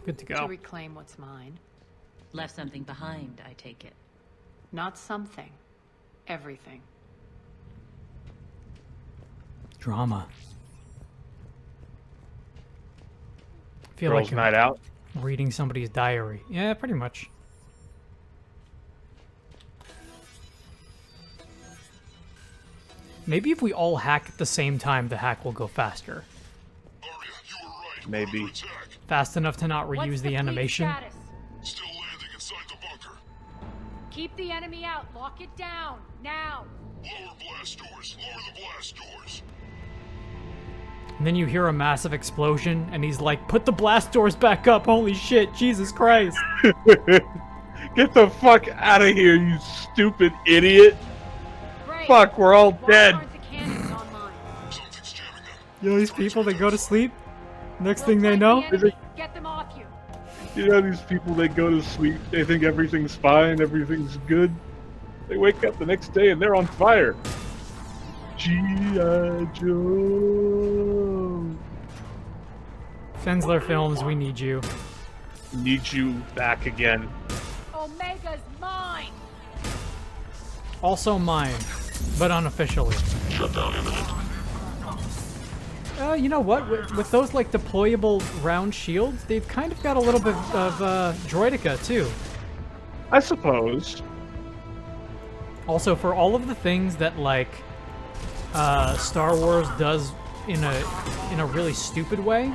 Speaker 1: Good to
Speaker 5: To
Speaker 1: go.
Speaker 5: reclaim what's mine.
Speaker 9: Left something behind, I take it.
Speaker 5: Not something. Everything.
Speaker 1: Drama. I feel
Speaker 2: Girls'
Speaker 1: like I'm
Speaker 2: night out.
Speaker 1: reading somebody's diary. Yeah, pretty much. Maybe if we all hack at the same time, the hack will go faster.
Speaker 2: Maybe.
Speaker 1: Fast enough to not
Speaker 4: What's
Speaker 1: reuse the
Speaker 4: fleet
Speaker 1: animation.
Speaker 4: status?
Speaker 19: Still landing inside the bunker.
Speaker 4: Keep the enemy out. Lock it down. Now.
Speaker 19: Lower blast doors. Lower the blast doors.
Speaker 1: And then you hear a massive explosion, and he's like, put the blast doors back up, holy shit, Jesus Christ.
Speaker 2: Get the fuck out of here, you stupid idiot.
Speaker 4: Great.
Speaker 2: Fuck, we're all
Speaker 4: Why
Speaker 2: dead.
Speaker 4: aren't the cannons online?
Speaker 1: You know these people that go to sleep? Next thing they
Speaker 4: Find
Speaker 1: know,
Speaker 4: the enemy. Get them off you.
Speaker 2: You know these people that go to sleep, they think everything's fine, everything's good. They wake up the next day and they're on fire. G.I. Joe.
Speaker 1: Fensler Films, we need you.
Speaker 2: Need you back again.
Speaker 4: Omega's mine.
Speaker 1: Also mine, but unofficially. You know what? With those like deployable round shields, they've kind of got a little bit of droidica too.
Speaker 2: I suppose.
Speaker 1: Also, for all of the things that like Star Wars does in a really stupid way,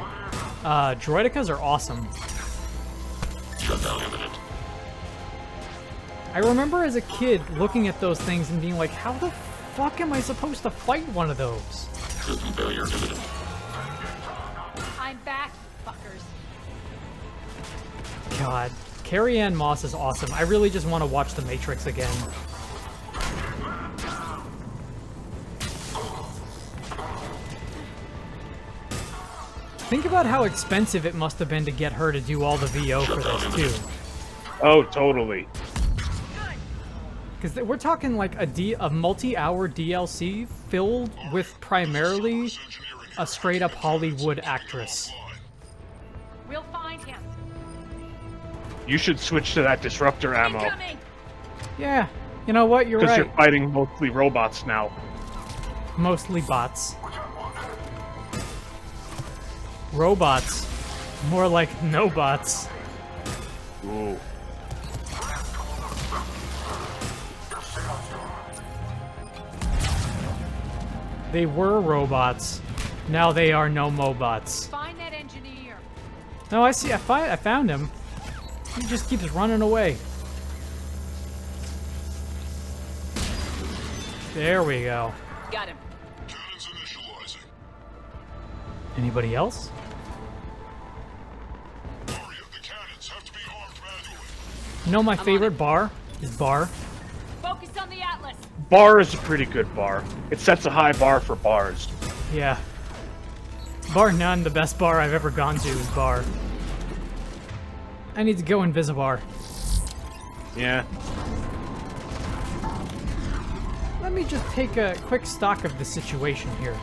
Speaker 1: droidicas are awesome. I remember as a kid looking at those things and being like, how the fuck am I supposed to fight one of those?
Speaker 4: I'm back, fuckers.
Speaker 1: God, Carrie Ann Moss is awesome. I really just want to watch The Matrix again. Think about how expensive it must have been to get her to do all the VO for this, too.
Speaker 2: Oh, totally.
Speaker 1: Because we're talking like a multi-hour DLC filled with primarily a straight-up Hollywood actress.
Speaker 4: We'll find him.
Speaker 2: You should switch to that disruptor ammo.
Speaker 4: Incoming.
Speaker 1: Yeah, you know what? You're
Speaker 2: Because
Speaker 1: right.
Speaker 2: you're fighting mostly robots now.
Speaker 1: Mostly bots. Robots. More like no bots.
Speaker 2: Ooh.
Speaker 1: They were robots. Now they are no mobots.
Speaker 4: Find that engineer.
Speaker 1: No, I see. I found him. He just keeps running away. There we go.
Speaker 6: Got him.
Speaker 1: Anybody else? You know my favorite bar is bar.
Speaker 4: Focus on the Atlas.
Speaker 2: Bar is a pretty good bar. It sets a high bar for bars.
Speaker 1: Yeah. Bar none, the best bar I've ever gone to is bar. I need to go Invisibar.
Speaker 2: Yeah.
Speaker 1: Let me just take a quick stock of the situation here.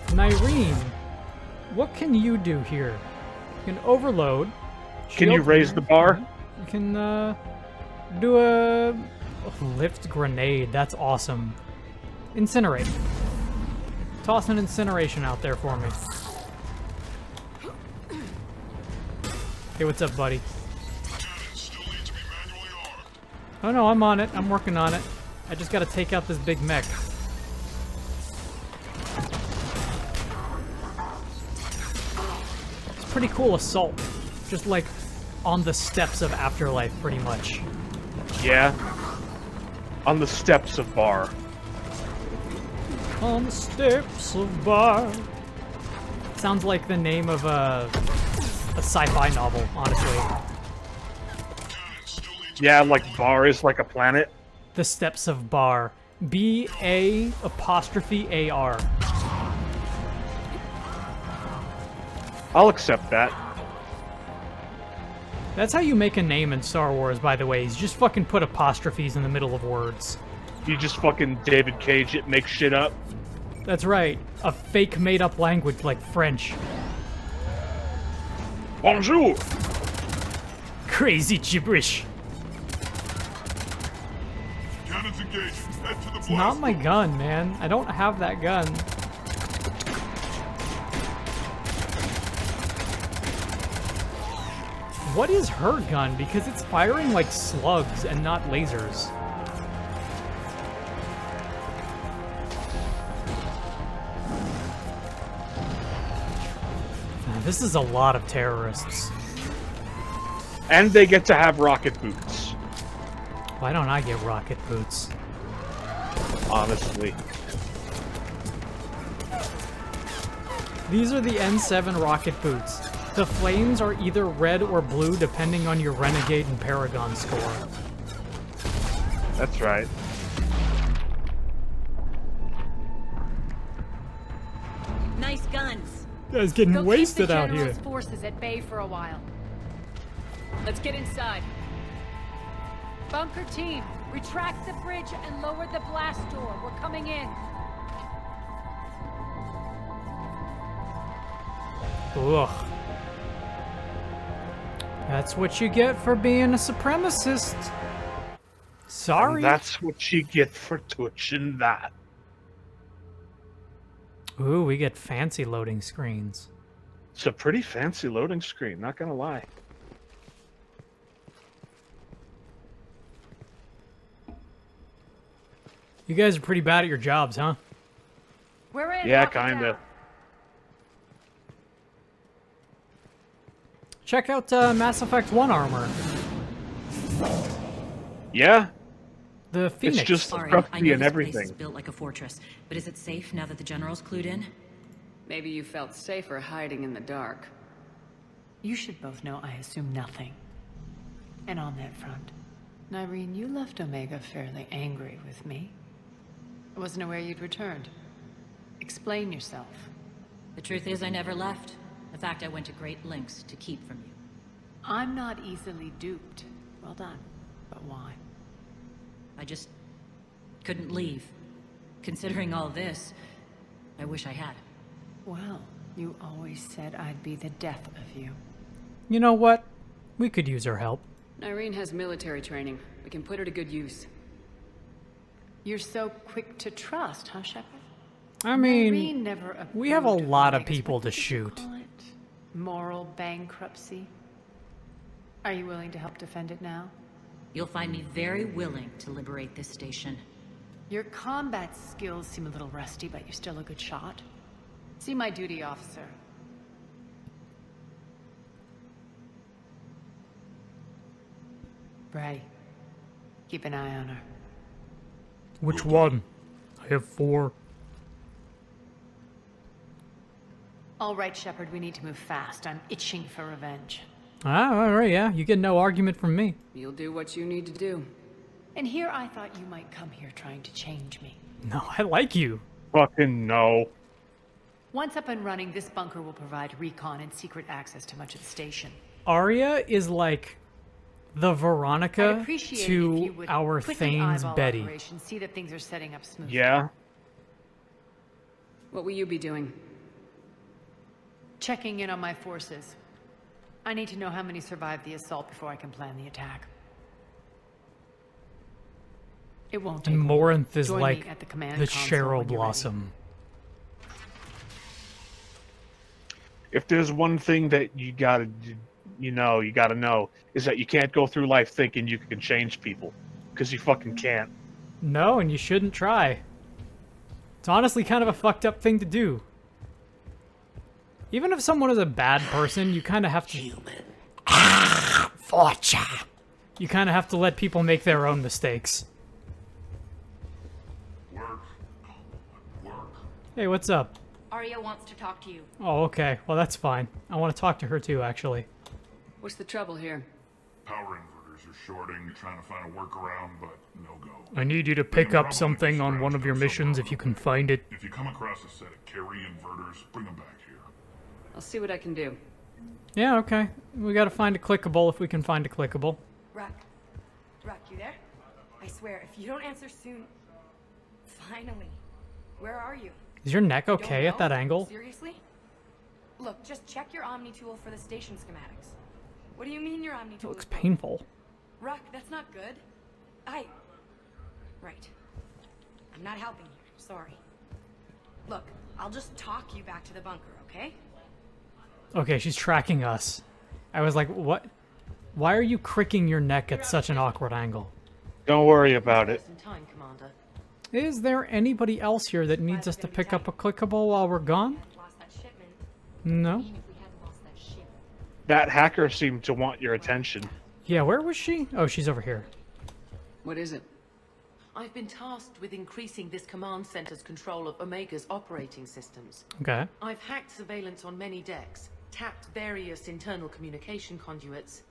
Speaker 1: Nyreen, what can you do here? You can overload.
Speaker 2: Can you raise the bar?
Speaker 1: You can do a lift grenade. That's awesome. Incinerate. Toss an incineration out there for me. Hey, what's up, buddy? Oh no, I'm on it. I'm working on it. I just gotta take out this big mech. It's pretty cool assault. Just like on the steps of Afterlife, pretty much.
Speaker 2: Yeah. On the steps of Bar.
Speaker 1: On the steps of Bar. Sounds like the name of a sci-fi novel, honestly.
Speaker 2: Yeah, like Bar is like a planet.
Speaker 1: The Steps of Bar. B-A-apostrophe-A-R.
Speaker 2: I'll accept that.
Speaker 1: That's how you make a name in Star Wars, by the way. You just fucking put apostrophes in the middle of words.
Speaker 2: You just fucking David Cage it, make shit up.
Speaker 1: That's right. A fake made-up language like French.
Speaker 2: Bonjour!
Speaker 1: Crazy gibberish.
Speaker 19: Cannons engaged. Head to the
Speaker 1: It's not my gun, man. I don't have that gun. What is her gun? Because it's firing like slugs and not lasers. This is a lot of terrorists.
Speaker 2: And they get to have rocket boots.
Speaker 1: Why don't I get rocket boots?
Speaker 2: Honestly.
Speaker 1: These are the N7 rocket boots. The flames are either red or blue depending on your Renegade and Paragon score.
Speaker 2: That's right.
Speaker 9: Nice guns.
Speaker 1: Guys getting
Speaker 4: Go
Speaker 1: wasted
Speaker 4: keep the
Speaker 1: out here.
Speaker 4: General's forces at bay for a while. Let's get inside. Bunker team, retract the bridge and lower the blast door. We're coming in.
Speaker 1: Ugh. That's what you get for being a supremacist. Sorry.
Speaker 2: And that's what you get for touching that.
Speaker 1: Ooh, we get fancy loading screens.
Speaker 2: It's a pretty fancy loading screen, not gonna lie.
Speaker 1: You guys are pretty bad at your jobs, huh?
Speaker 4: We're in.
Speaker 2: Yeah,
Speaker 4: lock it down.
Speaker 2: kinda.
Speaker 1: Check out Mass Effect 1 armor.
Speaker 2: Yeah.
Speaker 1: The Phoenix.
Speaker 2: It's just
Speaker 9: Sorry, I
Speaker 2: crusty
Speaker 9: know
Speaker 2: and
Speaker 9: this
Speaker 2: everything.
Speaker 9: place is built like a fortress, but is it safe now that the general's clued in?
Speaker 5: Maybe you felt safer hiding in the dark. You should both know I assume nothing. And on that front, Nyreen, you left Omega fairly angry with me. I wasn't aware you'd returned. Explain yourself.
Speaker 9: The truth is I never left. In fact, I went to great lengths to keep from you.
Speaker 5: I'm not easily duped. Well done. But why?
Speaker 9: I just couldn't leave. Considering all this, I wish I had.
Speaker 5: Well, you always said I'd be the death of you.
Speaker 1: You know what? We could use her help.
Speaker 5: Nyreen has military training. We can put her to good use. You're so quick to trust, huh, Shepard?
Speaker 1: I mean,
Speaker 5: Nyreen never
Speaker 1: we have a
Speaker 5: approved
Speaker 1: lot of
Speaker 5: Omega's,
Speaker 1: people
Speaker 5: what
Speaker 1: to
Speaker 5: did you
Speaker 1: shoot.
Speaker 5: call it? Moral bankruptcy. Are you willing to help defend it now?
Speaker 9: You'll find me very willing to liberate this station.
Speaker 5: Your combat skills seem a little rusty, but you're still a good shot. See my duty officer. Ray, keep an eye on her.
Speaker 1: Which one? I have 4.
Speaker 5: All right, Shepard, we need to move fast. I'm itching for revenge.
Speaker 1: Ah, all right, yeah. You get no argument from me.
Speaker 6: You'll do what you need to do.
Speaker 5: And here I thought you might come here trying to change me.
Speaker 1: No, I like you.
Speaker 2: Fucking no.
Speaker 5: Once up and running, this bunker will provide recon and secret access to much of the station.
Speaker 1: Arya is like the Veronica
Speaker 5: I'd appreciate it if
Speaker 1: to
Speaker 5: you would
Speaker 1: our
Speaker 5: quickly
Speaker 1: Thane's
Speaker 5: eyeball
Speaker 1: Betty.
Speaker 5: operation, see that things are setting up smoothly.
Speaker 2: Yeah.
Speaker 6: What will you be doing?
Speaker 5: Checking in on my forces. I need to know how many survived the assault before I can plan the attack. It won't take
Speaker 1: And
Speaker 5: long.
Speaker 1: Morinth is
Speaker 5: Join me
Speaker 1: like
Speaker 5: at the command
Speaker 1: the
Speaker 5: console
Speaker 1: Cheryl
Speaker 5: when you're
Speaker 1: Blossom.
Speaker 2: If there's one thing that you gotta know, is that you can't go through life thinking you can change people. Because you fucking can't.
Speaker 1: No, and you shouldn't try. It's honestly kind of a fucked up thing to do. Even if someone is a bad person, you kind of have to... Fortune. You kind of have to let people make their own mistakes. Hey, what's up?
Speaker 10: Arya wants to talk to you.
Speaker 1: Oh, okay. Well, that's fine. I want to talk to her too, actually.
Speaker 6: What's the trouble here?
Speaker 19: Power inverters are shorting. You're trying to find a workaround, but no go.
Speaker 1: I need you to pick up something on one of your missions if you can find it.
Speaker 19: If you come across a set of carry inverters, bring them back here.
Speaker 6: I'll see what I can do.
Speaker 1: Yeah, okay. We gotta find a clickable if we can find a clickable.
Speaker 3: Rock, you there? I swear, if you don't answer soon... Finally. Where are you?
Speaker 1: Is your neck
Speaker 3: You don't
Speaker 1: okay at
Speaker 3: know?
Speaker 1: that angle?
Speaker 3: Seriously? Look, just check your Omni tool for the station schematics. What do you mean your Omni
Speaker 1: It
Speaker 3: tool
Speaker 1: looks
Speaker 3: is broken?
Speaker 1: painful.
Speaker 3: Rock, that's not good. Right. I'm not helping you. Sorry. Look, I'll just talk you back to the bunker, okay?
Speaker 1: Okay, she's tracking us. I was like, what? Why are you cricking your neck at such an awkward angle?
Speaker 2: Don't worry about it.
Speaker 5: Time, Commander.
Speaker 1: Is there anybody else here that needs us to pick up a clickable while we're gone? No?
Speaker 2: That hacker seemed to want your attention.
Speaker 1: Yeah, where was she? Oh, she's over here.
Speaker 6: What is it?
Speaker 22: I've been tasked with increasing this command center's control of Omega's operating systems.
Speaker 1: Okay.
Speaker 22: I've hacked surveillance on many decks, tapped various internal communication conduits,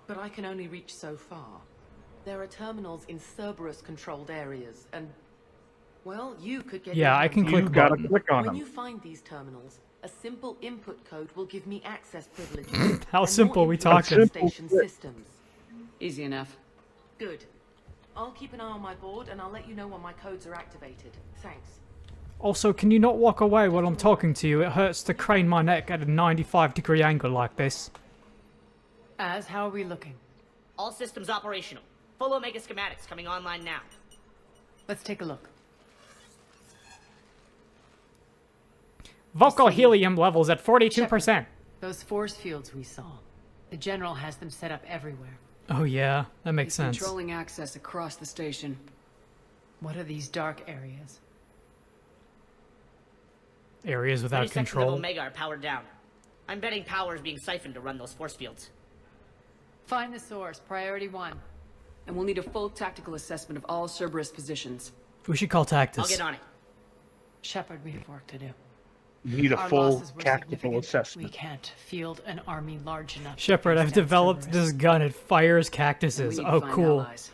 Speaker 22: but I can only reach so far. There are terminals in Cerberus-controlled areas, and, well, you could get...
Speaker 1: Yeah, I can click
Speaker 2: You gotta
Speaker 1: button.
Speaker 2: click on
Speaker 22: When
Speaker 2: them.
Speaker 22: you find these terminals, a simple input code will give me access privileges.
Speaker 1: How
Speaker 22: and
Speaker 1: simple
Speaker 22: more
Speaker 1: we
Speaker 22: info on
Speaker 1: talking?
Speaker 22: station systems.
Speaker 6: Easy enough.
Speaker 22: Good. I'll keep an eye on my board, and I'll let you know when my codes are activated. Thanks.
Speaker 1: Also, can you not walk away while I'm talking to you? It hurts to crane my neck at a 95-degree angle like this.
Speaker 5: How are we looking?
Speaker 17: All systems operational. Full Omega schematics coming online now.
Speaker 5: Let's take a look.
Speaker 1: Vocal helium levels at 42%.
Speaker 5: Those force fields we saw. The General has them set up everywhere.
Speaker 1: Oh yeah, that makes
Speaker 6: He's
Speaker 1: sense.
Speaker 6: controlling access across the station.
Speaker 5: What are these dark areas?
Speaker 1: Areas
Speaker 17: Many
Speaker 1: without
Speaker 17: sections of
Speaker 1: control.
Speaker 17: Omega are powered down. I'm betting power is being siphoned to run those force fields.
Speaker 5: Find the source. Priority 1.
Speaker 6: And we'll need a full tactical assessment of all Cerberus positions.
Speaker 1: We should call Tactus.
Speaker 17: I'll get on it.
Speaker 5: Shepard, we have work to do.
Speaker 2: You need a
Speaker 5: Our
Speaker 2: full
Speaker 5: losses were
Speaker 2: tactical
Speaker 5: significant.
Speaker 2: assessment.
Speaker 5: We can't field an army large enough. to
Speaker 1: Shepard,
Speaker 5: face
Speaker 1: I've
Speaker 5: down
Speaker 1: developed
Speaker 5: Cerberus.
Speaker 1: this gun. It fires cactuses.
Speaker 6: We need to
Speaker 1: Oh,
Speaker 6: find
Speaker 1: cool.
Speaker 6: allies.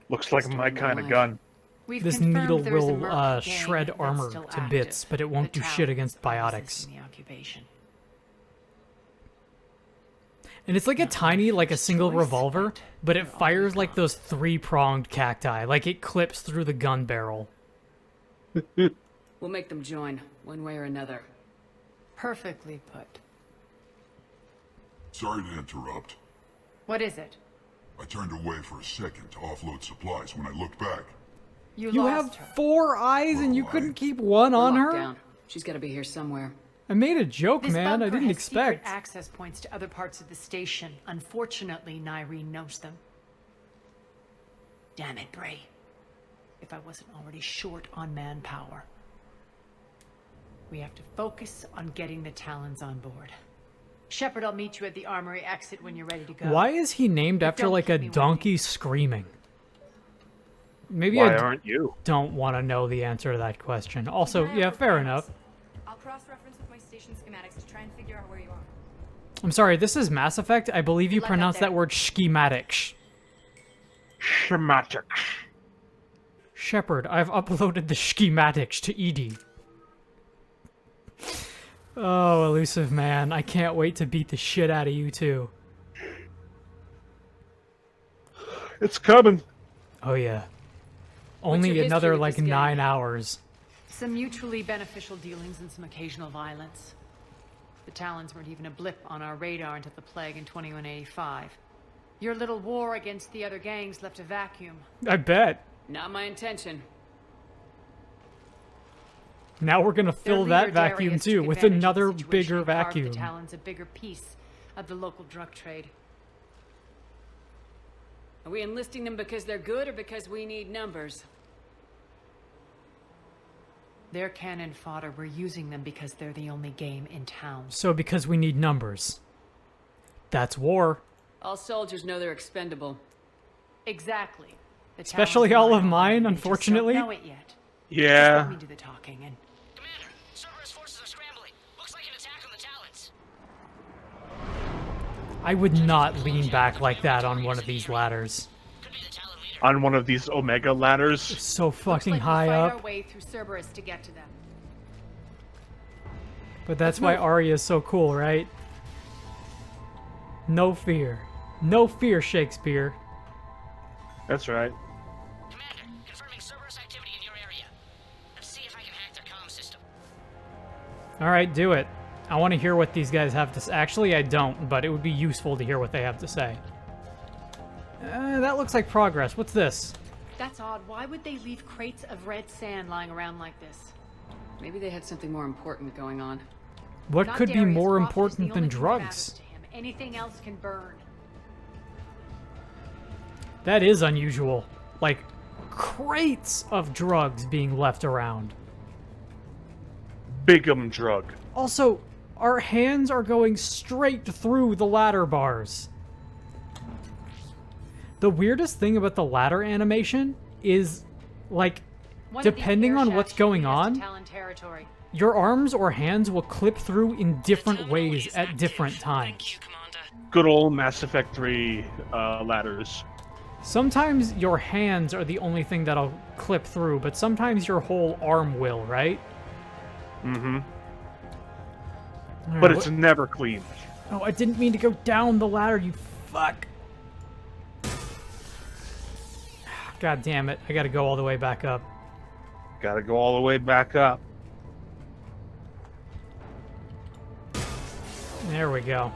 Speaker 2: Looks like my kind of gun.
Speaker 5: We've
Speaker 1: This
Speaker 5: confirmed
Speaker 1: needle
Speaker 5: there's a
Speaker 1: will
Speaker 5: Merc gang
Speaker 1: shred
Speaker 5: that's
Speaker 1: armor
Speaker 5: still
Speaker 1: to
Speaker 5: active.
Speaker 1: bits, but it won't
Speaker 5: The
Speaker 1: do
Speaker 5: town
Speaker 1: shit against
Speaker 5: is
Speaker 1: biotics.
Speaker 5: in the occupation.
Speaker 1: And it's like a tiny, like a single revolver, but it fires like those three-pronged cacti. Like it clips through the gun barrel.
Speaker 6: We'll make them join, one way or another.
Speaker 5: Perfectly put.
Speaker 19: Sorry to interrupt.
Speaker 5: What is it?
Speaker 19: I turned away for a second to offload supplies. When I looked back,
Speaker 1: You
Speaker 5: lost
Speaker 1: have 4 eyes and you couldn't keep one
Speaker 6: We're
Speaker 1: on
Speaker 6: locked
Speaker 1: her?
Speaker 6: down. She's got to be here somewhere.
Speaker 1: I made a joke,
Speaker 5: This
Speaker 1: man. I
Speaker 5: bunker
Speaker 1: didn't
Speaker 5: has secret
Speaker 1: expect.
Speaker 5: access points to other parts of the station. Unfortunately, Nyreen knows them. Damn it, Bray. If I wasn't already short on manpower. We have to focus on getting the Talons on board. Shepard, I'll meet you at the armory exit when you're ready to go.
Speaker 1: Why is he named
Speaker 5: But
Speaker 1: after
Speaker 5: don't
Speaker 1: like a
Speaker 5: keep me
Speaker 1: donkey screaming? Maybe
Speaker 2: Why
Speaker 1: I
Speaker 2: aren't you?
Speaker 1: don't want to know the answer to that question. Also, yeah, fair enough.
Speaker 3: I'll cross-reference with my station schematics to try and figure out where you are.
Speaker 1: I'm sorry, this is Mass Effect. I believe you pronounce that word schematics.
Speaker 2: Schematics.
Speaker 1: Shepard, I've uploaded the schematics to Edie. Oh, elusive man. I can't wait to beat the shit out of you too.
Speaker 2: It's coming.
Speaker 1: Oh yeah.
Speaker 5: What's
Speaker 1: Only
Speaker 5: your
Speaker 1: another
Speaker 5: history with
Speaker 1: like
Speaker 5: this gang?
Speaker 1: 9 hours.
Speaker 5: Some mutually beneficial dealings and some occasional violence. The Talons weren't even a blip on our radar until the plague in 2185. Your little war against the other gangs left a vacuum.
Speaker 1: I bet.
Speaker 5: Not my intention.
Speaker 1: Now we're gonna fill
Speaker 5: Their
Speaker 1: that
Speaker 5: leader,
Speaker 1: vacuum
Speaker 5: Darius,
Speaker 1: too
Speaker 5: took
Speaker 1: with
Speaker 5: advantage of the
Speaker 1: another
Speaker 5: situation
Speaker 1: bigger
Speaker 5: and carved
Speaker 1: vacuum.
Speaker 5: The Talons a bigger piece of the local drug trade.
Speaker 4: Are we enlisting them because they're good or because we need numbers?
Speaker 5: They're cannon fodder. We're using them because they're the only game in town.
Speaker 1: So because we need numbers. That's war.
Speaker 4: All soldiers know they're expendable.
Speaker 5: Exactly. The
Speaker 1: Especially
Speaker 5: Talons
Speaker 1: all of
Speaker 5: rely on
Speaker 1: mine,
Speaker 5: them. They just
Speaker 1: unfortunately.
Speaker 5: Don't know it yet.
Speaker 2: Yeah.
Speaker 5: Just let me do the talking and...
Speaker 1: I would not lean back like that on one of these ladders.
Speaker 2: On one of these Omega ladders.
Speaker 1: So fucking
Speaker 5: Looks like
Speaker 1: high
Speaker 5: we fight
Speaker 1: up.
Speaker 5: our way through Cerberus to get to them.
Speaker 1: But that's why Arya is so cool, right? No fear. No fear, Shakespeare.
Speaker 2: That's right.
Speaker 1: Alright, do it. I want to hear what these guys have to say. Actually, I don't, but it would be useful to hear what they have to say. That looks like progress. What's this?
Speaker 5: That's odd. Why would they leave crates of red sand lying around like this?
Speaker 6: Maybe they had something more important going on.
Speaker 1: What
Speaker 5: Not
Speaker 1: could be
Speaker 5: Darius.
Speaker 1: more
Speaker 5: Profit is
Speaker 1: important
Speaker 5: the
Speaker 1: than
Speaker 5: only thing that
Speaker 1: drugs?
Speaker 5: matters to him. Anything else can burn.
Speaker 1: That is unusual. Like, crates of drugs being left around.
Speaker 2: Bigum drug.
Speaker 1: Also, our hands are going straight through the ladder bars. The weirdest thing about the ladder animation is, like, depending on what's going on, your arms or hands will clip through in different ways at different times.
Speaker 2: Good old Mass Effect 3 ladders.
Speaker 1: Sometimes your hands are the only thing that'll clip through, but sometimes your whole arm will, right?
Speaker 2: Mm-hmm.
Speaker 1: Alright,
Speaker 2: But it's never clean.
Speaker 1: Oh, I didn't mean to go down the ladder, you fuck. God damn it, I gotta go all the way back up.
Speaker 2: Gotta go all the way back up.
Speaker 1: There we go.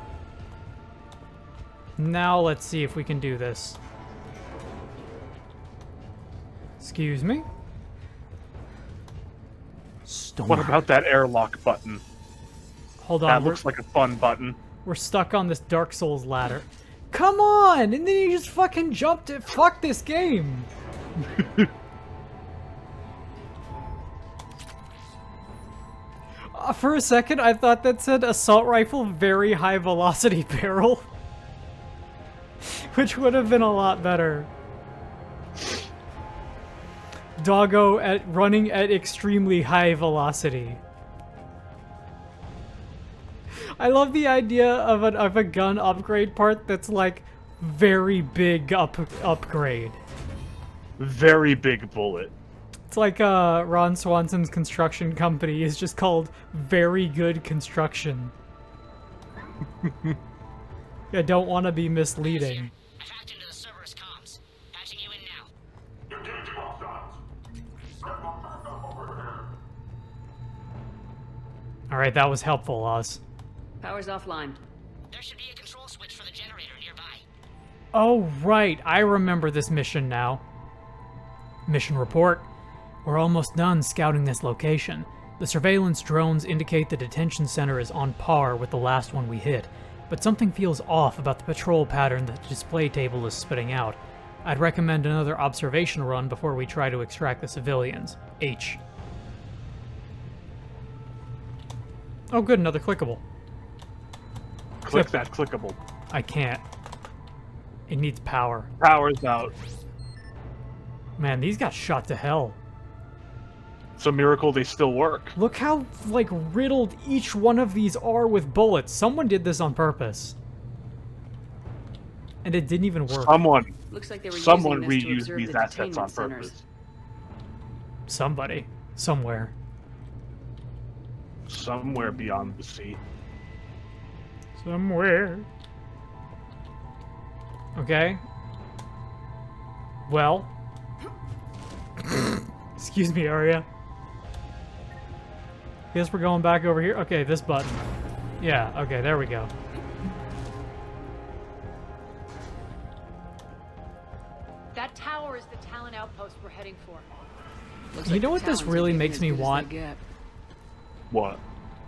Speaker 1: Now let's see if we can do this. Excuse me? Storm.
Speaker 2: What about that airlock button?
Speaker 1: Hold on.
Speaker 2: That looks like a fun button.
Speaker 1: We're stuck on this Dark Souls ladder. Come on! And then you just fucking jumped it. Fuck this game! For a second, I thought that said assault rifle, very high velocity barrel. Which would have been a lot better. Doggo running at extremely high velocity. I love the idea of a gun upgrade part that's like very big upgrade.
Speaker 2: Very big bullet.
Speaker 1: It's like Ron Swanson's construction company is just called Very Good Construction. I don't want to be misleading. Alright, that was helpful, Oz.
Speaker 6: Power's offline.
Speaker 1: Oh, right. I remember this mission now. Mission report. We're almost done scouting this location. The surveillance drones indicate the detention center is on par with the last one we hit, but something feels off about the patrol pattern that the display table is spitting out. I'd recommend another observation run before we try to extract the civilians. H. Oh good, another clickable.
Speaker 2: Click that clickable.
Speaker 1: I can't. It needs power.
Speaker 2: Power's out.
Speaker 1: Man, these got shot to hell.
Speaker 2: It's a miracle they still work.
Speaker 1: Look how, like, riddled each one of these are with bullets. Someone did this on purpose. And it didn't even work.
Speaker 6: Looks like they were
Speaker 2: someone
Speaker 6: using this to
Speaker 2: reused
Speaker 6: observe
Speaker 2: these
Speaker 6: the
Speaker 2: assets on
Speaker 6: detainment centers.
Speaker 2: purpose.
Speaker 1: Somebody. Somewhere.
Speaker 2: Somewhere beyond the sea.
Speaker 1: Somewhere. Okay. Well. Excuse me, Arya. Guess we're going back over here. Okay, this button. Yeah, okay, there we go.
Speaker 4: That tower is the Talon outpost we're heading for.
Speaker 1: You know what this really makes me want?
Speaker 2: What?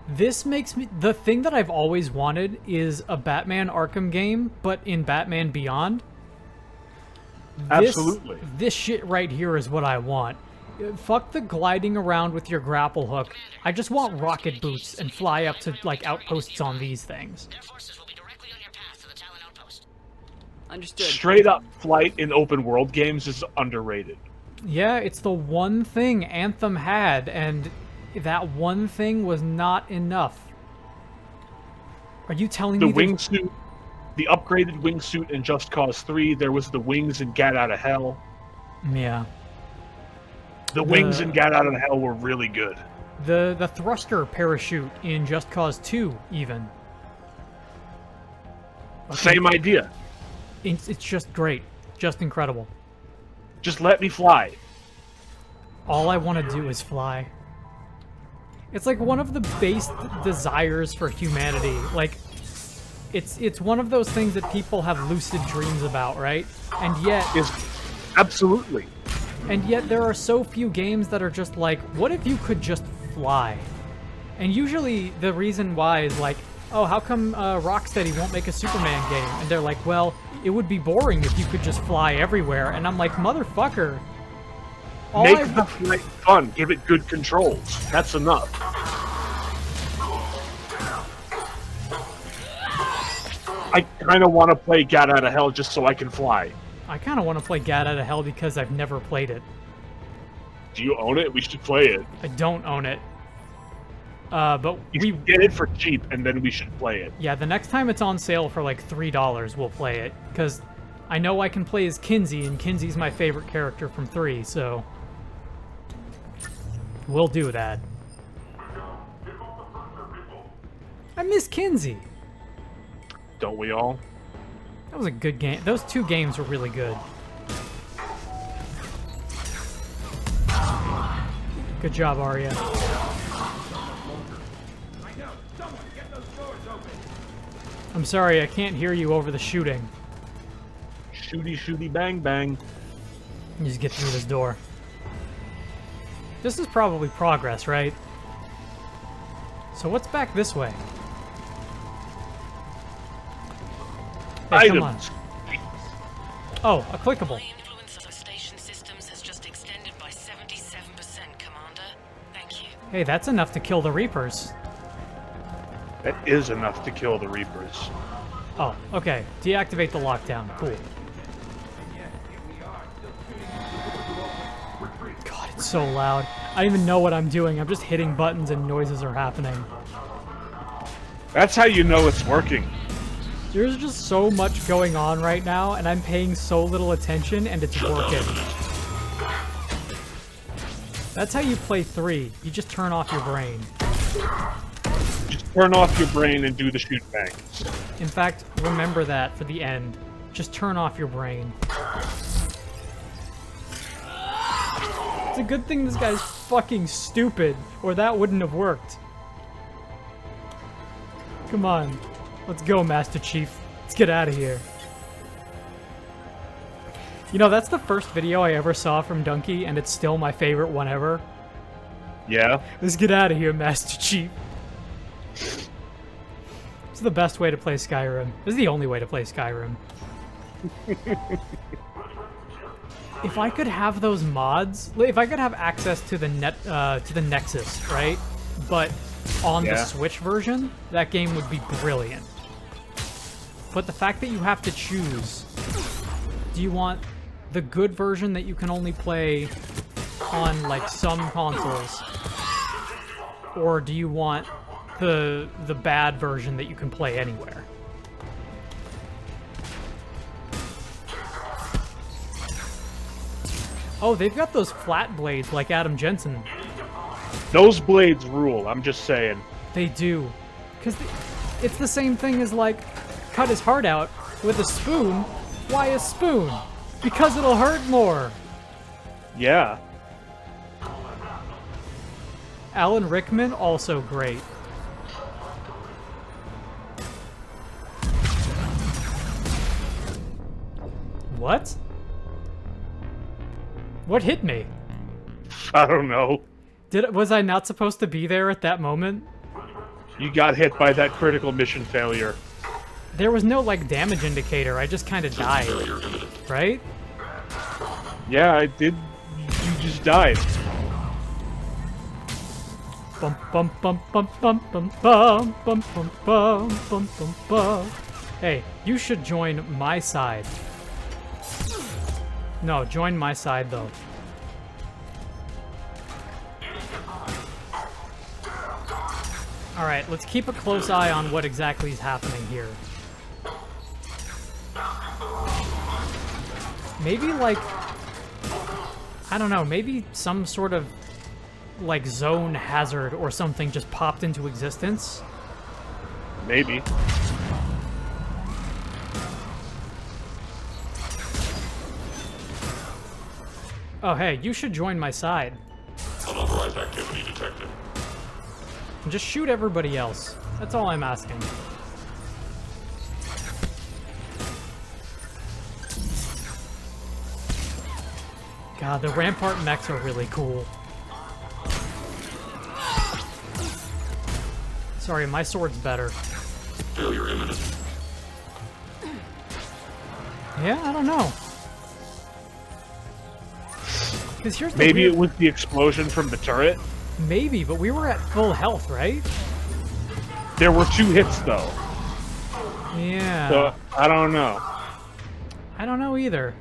Speaker 1: This makes me... The thing that I've always wanted is a Batman Arkham game, but in Batman Beyond.
Speaker 2: Absolutely.
Speaker 1: This shit right here is what I want. Fuck the gliding around with your grapple hook. I just want rocket boots and fly up to, like, outposts on these things.
Speaker 6: Understood.
Speaker 2: Straight up flight in open world games is underrated.
Speaker 1: Yeah, it's the one thing Anthem had, and that one thing was not enough. Are you telling me
Speaker 2: the wingsuit, the upgraded wingsuit in Just Cause 3, there was the wings in Get Out of Hell.
Speaker 1: Yeah.
Speaker 2: The wings in Get Out of Hell were really good.
Speaker 1: The thruster parachute in Just Cause 2, even.
Speaker 2: Same idea.
Speaker 1: It's just great. Just incredible.
Speaker 2: Just let me fly.
Speaker 1: All I want to do is fly. It's like one of the base desires for humanity. Like, it's one of those things that people have lucid dreams about, right? And yet...
Speaker 2: Absolutely.
Speaker 1: And yet there are so few games that are just like, what if you could just fly? And usually the reason why is like, oh, how come Rocksteady won't make a Superman game? And they're like, well, it would be boring if you could just fly everywhere. And I'm like, motherfucker.
Speaker 2: Make the flight fun. Give it good controls. That's enough. I kind of want to play Get Out of Hell just so I can fly.
Speaker 1: I kind of want to play Get Out of Hell because I've never played it.
Speaker 2: Do you own it? We should play it.
Speaker 1: I don't own it. But we
Speaker 2: get it for cheap, and then we should play it.
Speaker 1: Yeah, the next time it's on sale for like $3, we'll play it. Because I know I can play as Kinsey, and Kinsey's my favorite character from 3, so... We'll do that. I miss Kinsey!
Speaker 2: Don't we all?
Speaker 1: That was a good game. Those two games were really good. Good job, Arya. I'm sorry, I can't hear you over the shooting.
Speaker 2: Shooty, shooty, bang, bang.
Speaker 1: You just get through this door. This is probably progress, right? So what's back this way? Hey, come on. Oh, a clickable. Hey, that's enough to kill the Reapers.
Speaker 2: That is enough to kill the Reapers.
Speaker 1: Oh, okay. Deactivate the lockdown. Cool. God, it's so loud. I don't even know what I'm doing. I'm just hitting buttons and noises are happening.
Speaker 2: That's how you know it's working.
Speaker 1: There's just so much going on right now, and I'm paying so little attention, and it's working. That's how you play 3. You just turn off your brain.
Speaker 2: Just turn off your brain and do the shoot bangs.
Speaker 1: In fact, remember that for the end. Just turn off your brain. It's a good thing this guy's fucking stupid, or that wouldn't have worked. Come on. Let's go, Master Chief. Let's get out of here. You know, that's the first video I ever saw from Donkey, and it's still my favorite one ever.
Speaker 2: Yeah?
Speaker 1: Let's get out of here, Master Chief. This is the best way to play Skyrim. This is the only way to play Skyrim. If I could have those mods, if I could have access to the Nexus, right? But on the Switch version, that game would be brilliant. But the fact that you have to choose, do you want the good version that you can only play on like some consoles, or do you want the bad version that you can play anywhere? Oh, they've got those flat blades like Adam Jensen.
Speaker 2: Those blades rule, I'm just saying.
Speaker 1: They do. Because it's the same thing as, like, cut his heart out with a spoon. Why a spoon? Because it'll hurt more.
Speaker 2: Yeah.
Speaker 1: Alan Rickman, also great. What? What hit me?
Speaker 2: I don't know.
Speaker 1: Was I not supposed to be there at that moment?
Speaker 2: You got hit by that critical mission failure.
Speaker 1: There was no, like, damage indicator. I just kind of died. Right?
Speaker 2: Yeah, I did. You just died.
Speaker 1: Bum bum bum bum bum bum bum bum bum bum bum bum bum. Hey, you should join my side. No, join my side, though. Alright, let's keep a close eye on what exactly is happening here. Maybe, like... I don't know, maybe some sort of, like, zone hazard or something just popped into existence?
Speaker 2: Maybe.
Speaker 1: Oh, hey, you should join my side.
Speaker 19: Unauthorized activity detected.
Speaker 1: And just shoot everybody else. That's all I'm asking. God, the Rampart mechs are really cool. Sorry, my sword's better.
Speaker 19: Failure imminent.
Speaker 1: Yeah, I don't know. Because here's the
Speaker 2: Maybe
Speaker 1: weird...
Speaker 2: it was the explosion from the turret?
Speaker 1: Maybe, but we were at full health, right?
Speaker 2: There were 2 hits, though.
Speaker 1: Yeah.
Speaker 2: So, I don't know.
Speaker 1: I don't know either.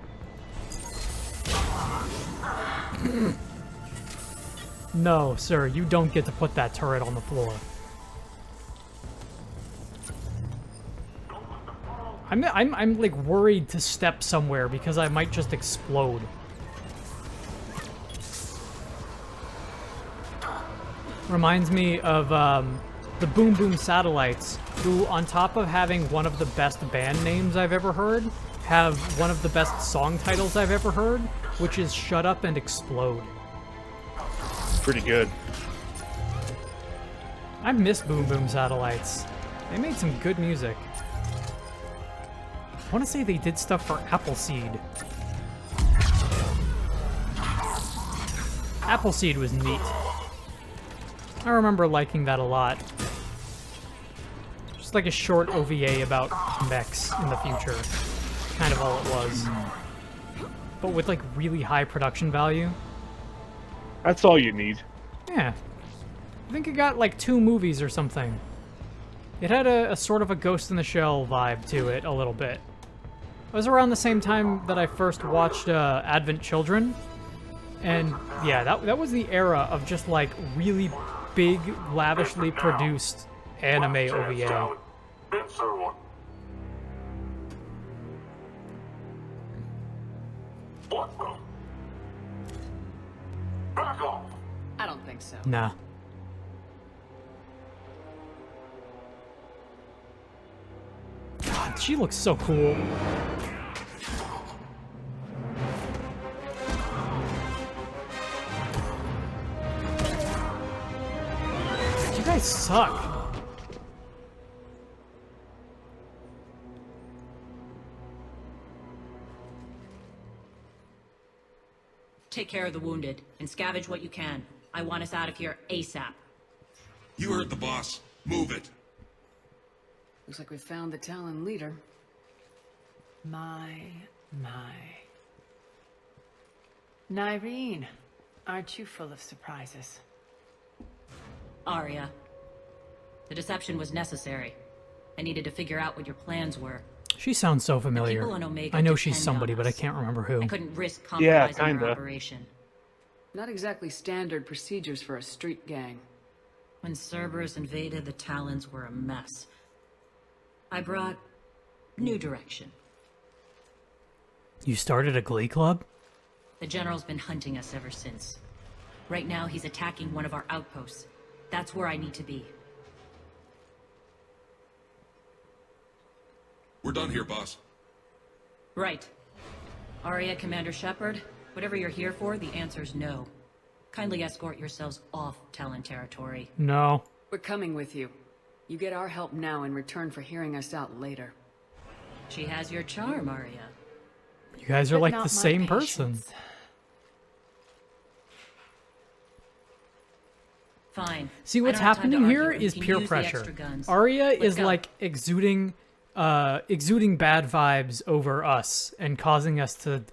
Speaker 1: No, sir, you don't get to put that turret on the floor. I'm like worried to step somewhere because I might just explode. Reminds me of the Boom Boom Satellites, who, on top of having one of the best band names I've ever heard, have one of the best song titles I've ever heard, which is Shut Up and Explode.
Speaker 2: Pretty good.
Speaker 1: I miss Boom Boom Satellites. They made some good music. I want to say they did stuff for Appleseed. Appleseed was neat. I remember liking that a lot. Just like a short OVA about mechs in the future. Kind of all it was. But with like really high production value.
Speaker 2: That's all you need.
Speaker 1: Yeah. I think it got like 2 movies or something. It had a sort of a Ghost in the Shell vibe to it a little bit. It was around the same time that I first watched Advent Children. And yeah, that was the era of just like really big, lavishly produced anime OVA.
Speaker 5: I don't think so.
Speaker 1: Nah. God, she looks so cool. You guys suck.
Speaker 9: Take care of the wounded and scavenge what you can. I want us out of here ASAP.
Speaker 12: You heard the boss. Move it.
Speaker 5: Looks like we found the Talon leader. My. Nyreen, aren't you full of surprises?
Speaker 9: Arya. The deception was necessary. I needed to figure out what your plans were.
Speaker 1: She sounds so familiar.
Speaker 9: People on Omega
Speaker 1: I know she's
Speaker 9: depend
Speaker 1: somebody,
Speaker 9: on
Speaker 1: but I
Speaker 9: us.
Speaker 1: can't remember who.
Speaker 9: I couldn't risk compromising
Speaker 2: kinda.
Speaker 9: your operation.
Speaker 5: Not exactly standard procedures for a street gang.
Speaker 9: When Cerberus invaded, the Talons were a mess. I brought new direction.
Speaker 1: You started a glee club?
Speaker 9: The General's been hunting us ever since. Right now, he's attacking one of our outposts. That's where I need to be.
Speaker 19: We're done here, boss.
Speaker 9: Right. Arya, Commander Shepard, whatever you're here for, the answer's no. Kindly escort yourselves off Talon territory.
Speaker 1: No.
Speaker 5: We're coming with you. You get our help now in return for hearing us out later.
Speaker 9: She has your charm, Arya.
Speaker 1: You guys are like the same person.
Speaker 9: Fine.
Speaker 1: See, what's happening here is peer pressure. Arya is like exuding bad vibes over us and causing us to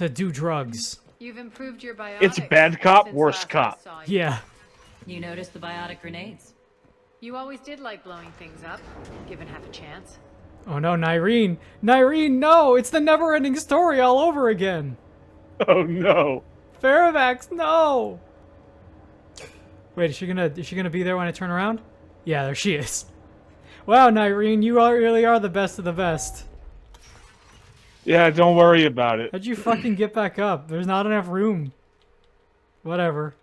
Speaker 1: do drugs.
Speaker 4: You've improved your biotics.
Speaker 2: It's bad cop, worse cop.
Speaker 1: Yeah.
Speaker 9: You noticed the biotic grenades?
Speaker 4: You always did like blowing things up, given half a chance.
Speaker 1: Oh no, Nyreen! Nyreen, no! It's the never-ending story all over again!
Speaker 2: Oh no!
Speaker 1: Faravax, no! Wait, is she gonna be there when I turn around? Yeah, there she is. Wow, Nyreen, you really are the best of the best.
Speaker 2: Yeah, don't worry about it.
Speaker 1: How'd you fucking get back up? There's not enough room. Whatever.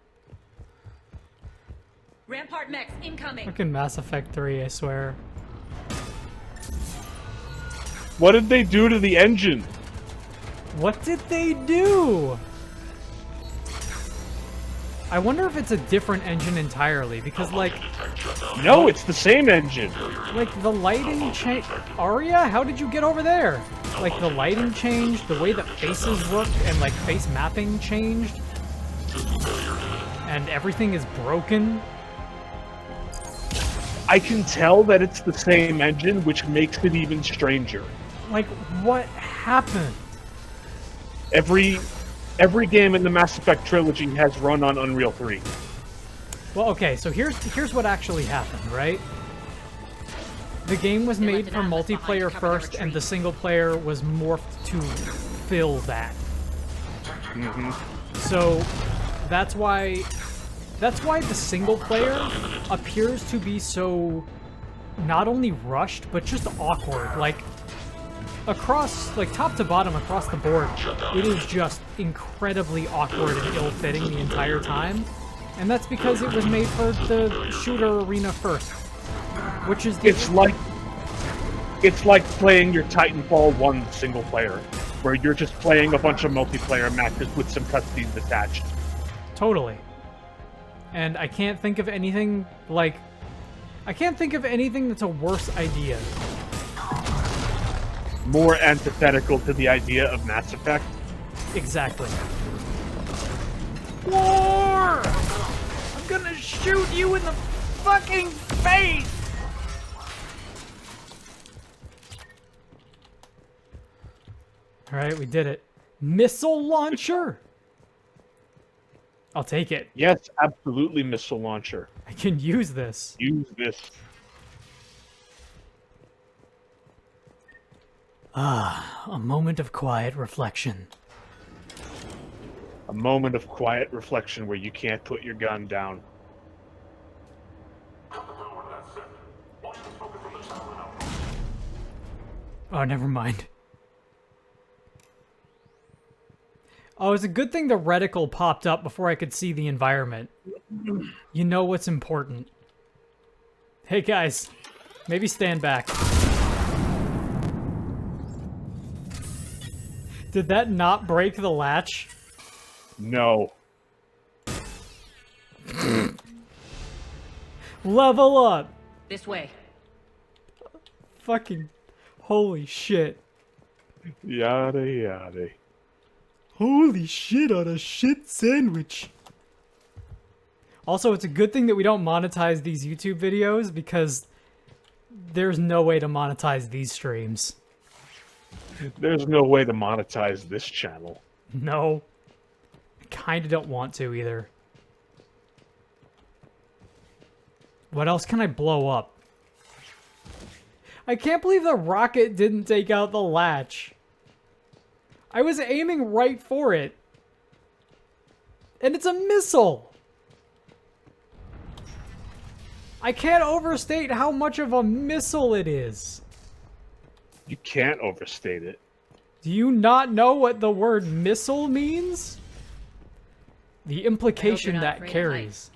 Speaker 9: Rampart mechs incoming.
Speaker 1: Fucking Mass Effect 3, I swear.
Speaker 2: What did they do to the engine?
Speaker 1: What did they do? I wonder if it's a different engine entirely, because, like...
Speaker 2: No, it's the same engine.
Speaker 1: Like, the lighting changed... Arya, how did you get over there? Like, the lighting changed, the way that faces look, and, like, face mapping changed. And everything is broken.
Speaker 2: I can tell that it's the same engine, which makes it even stranger.
Speaker 1: Like, what happened?
Speaker 2: Every game in the Mass Effect trilogy has run on Unreal 3.
Speaker 1: Well, okay, so here's what actually happened, right? The game was made for multiplayer first, and the single player was morphed to fill that.
Speaker 2: Mm-hmm.
Speaker 1: So that's why the single player appears to be so not only rushed, but just awkward. Like, across, like, top to bottom across the board, it is just incredibly awkward and ill-fitting the entire time. And that's because it was made for the shooter arena first. Which is the...
Speaker 2: It's like playing your Titanfall 1 single player, where you're just playing a bunch of multiplayer matches with some cutscenes attached.
Speaker 1: Totally. And I can't think of anything, like... I can't think of anything that's a worse idea.
Speaker 2: More antithetical to the idea of Mass Effect.
Speaker 1: Exactly. War! I'm gonna shoot you in the fucking face! Alright, we did it. Missile launcher! I'll take it.
Speaker 2: Yes, absolutely, missile launcher.
Speaker 1: I can use this.
Speaker 2: Use this.
Speaker 1: Ah, a moment of quiet reflection.
Speaker 2: A moment of quiet reflection where you can't put your gun down.
Speaker 1: Oh, never mind. Oh, it's a good thing the reticle popped up before I could see the environment. You know what's important. Hey guys, maybe stand back. Did that not break the latch?
Speaker 2: No.
Speaker 1: Level up!
Speaker 9: This way.
Speaker 1: Fucking holy shit.
Speaker 2: Yada yada.
Speaker 1: Holy shit on a shit sandwich. Also, it's a good thing that we don't monetize these YouTube videos because there's no way to monetize these streams.
Speaker 2: There's no way to monetize this channel.
Speaker 1: No. I kinda don't want to either. What else can I blow up? I can't believe the rocket didn't take out the latch. I was aiming right for it. And it's a missile! I can't overstate how much of a missile it is.
Speaker 2: You can't overstate it.
Speaker 1: Do you not know what the word missile means? The implication that carries.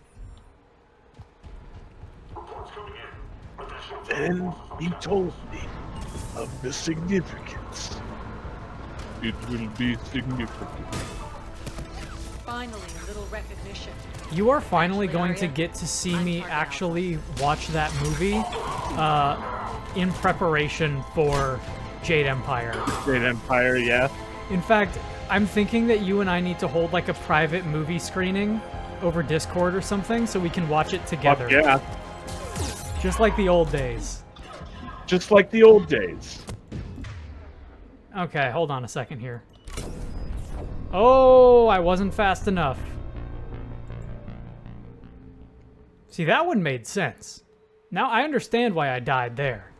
Speaker 2: Then he told me of the significance. It will be significant.
Speaker 4: Finally, a little recognition.
Speaker 1: You are finally going to get to see me actually watch that movie in preparation for Jade Empire.
Speaker 2: Jade Empire, yeah.
Speaker 1: In fact, I'm thinking that you and I need to hold like a private movie screening over Discord or something so we can watch it together.
Speaker 2: Fuck yeah.
Speaker 1: Just like the old days.
Speaker 2: Just like the old days.
Speaker 1: Okay, hold on a second here. Oh, I wasn't fast enough. See, that one made sense. Now I understand why I died there.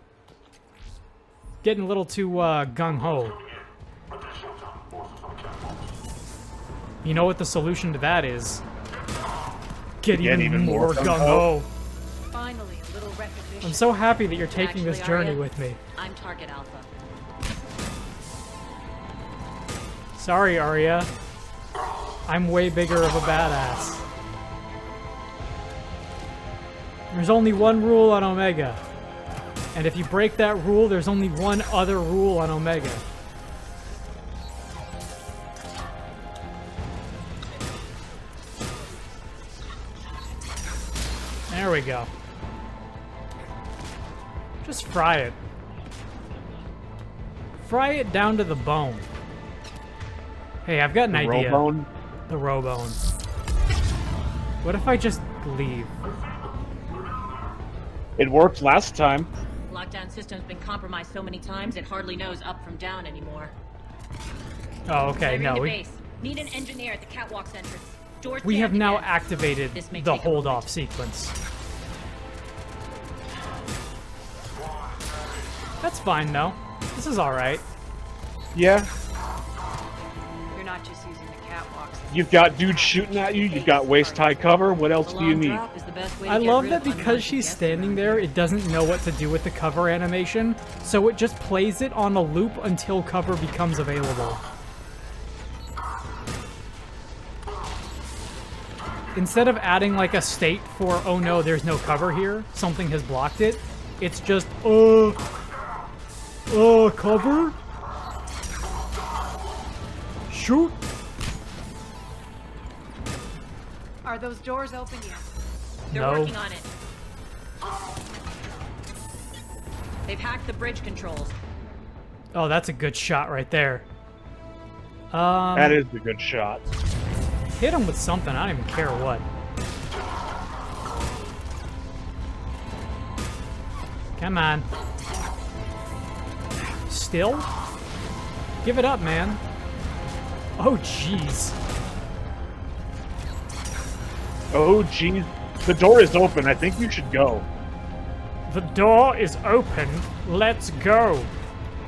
Speaker 1: Getting a little too gung-ho. You know what the solution to that is? Get even more gung-ho.
Speaker 4: Finally, a little recognition.
Speaker 1: I'm so happy that you're taking this journey
Speaker 4: Arya,
Speaker 1: with me.
Speaker 4: I'm Target Alpha.
Speaker 1: Sorry, Arya. I'm way bigger of a badass. There's only one rule on Omega. And if you break that rule, there's only one other rule on Omega. There we go. Just fry it. Fry it down to the bone. Hey, I've got an idea.
Speaker 2: Row-bone?
Speaker 1: The row-bone. What if I just leave?
Speaker 2: It worked last time.
Speaker 9: Lockdown system's been compromised so many times it hardly knows up from down anymore.
Speaker 1: Oh, okay,
Speaker 9: Clearing
Speaker 1: no.
Speaker 9: the base. Need an engineer at the catwalk's entrance. Doors
Speaker 1: We have
Speaker 9: jammed
Speaker 1: now
Speaker 9: again.
Speaker 1: activated
Speaker 9: This may
Speaker 1: the
Speaker 9: take a
Speaker 1: hold-off sequence. That's fine, though. This is alright.
Speaker 2: Yeah.
Speaker 5: You're not just using the catwalks.
Speaker 2: You've got dudes shooting at you. You've got waist-high cover. What else do you need?
Speaker 1: I love that because she's standing there, it doesn't know what to do with the cover animation, so it just plays it on a loop until cover becomes available. Instead of adding like a state for, oh no, there's no cover here, something has blocked it, it's just, cover? Shoot!
Speaker 4: Are those doors open yet?
Speaker 9: They're
Speaker 1: No.
Speaker 9: working on it. They've hacked the bridge controls.
Speaker 1: Oh, that's a good shot right there.
Speaker 2: That is a good shot.
Speaker 1: Hit him with something, I don't even care what. Come on. Still? Give it up, man. Oh, jeez.
Speaker 2: Oh, geez. The door is open. I think you should go.
Speaker 1: The door is open. Let's go.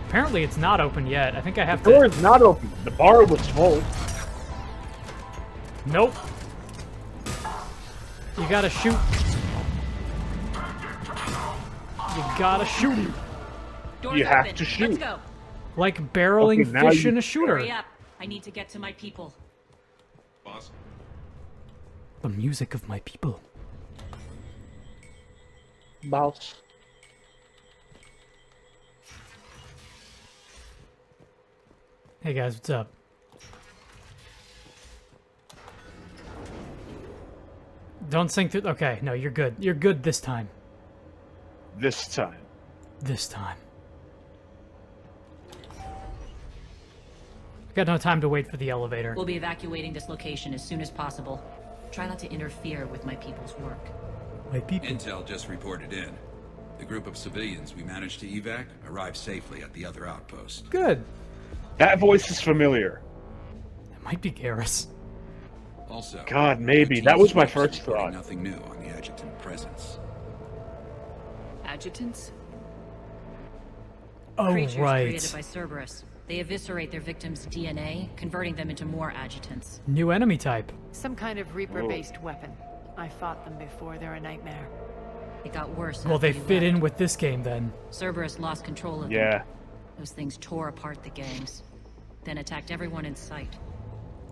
Speaker 1: Apparently it's not open yet. I think I have
Speaker 2: The door is not open. The bar was full.
Speaker 1: Nope. You gotta shoot. You gotta shoot.
Speaker 9: Doors
Speaker 2: You have
Speaker 9: open.
Speaker 2: to shoot.
Speaker 9: Let's go.
Speaker 1: Like barreling
Speaker 2: Okay, now
Speaker 1: fish
Speaker 2: you-
Speaker 1: in a shooter.
Speaker 9: Hurry up. I need to get to my people.
Speaker 20: Boss.
Speaker 1: The music of my people.
Speaker 2: Boss.
Speaker 1: Hey guys, what's up? Don't sink through. Okay, no, you're good. You're good this time.
Speaker 2: This time.
Speaker 1: This time. Got no time to wait for the elevator.
Speaker 9: We'll be evacuating this location as soon as possible. Try not to interfere with my people's work.
Speaker 1: My people.
Speaker 11: Intel just reported in. The group of civilians we managed to evac arrived safely at the other outpost.
Speaker 1: Good.
Speaker 2: That voice is familiar.
Speaker 1: It might be Garrus.
Speaker 11: Also,
Speaker 2: God, maybe.
Speaker 11: the
Speaker 2: That was my
Speaker 11: team's
Speaker 2: first
Speaker 11: reporting
Speaker 2: thought.
Speaker 11: Nothing new on the adjutant presence.
Speaker 5: Adjutants?
Speaker 1: Oh,
Speaker 9: Creatures
Speaker 1: right.
Speaker 9: created by Cerberus. They eviscerate their victims' DNA, converting them into more adjutants.
Speaker 1: New enemy type.
Speaker 5: Some kind of Reaper-based weapon. I fought them before. They're a nightmare.
Speaker 9: It got worse.
Speaker 1: Well,
Speaker 9: after
Speaker 1: they
Speaker 9: you
Speaker 1: fit
Speaker 9: left.
Speaker 1: in with this game then.
Speaker 9: Cerberus lost control of them.
Speaker 2: Yeah.
Speaker 9: Those things tore apart the gangs, then attacked everyone in sight.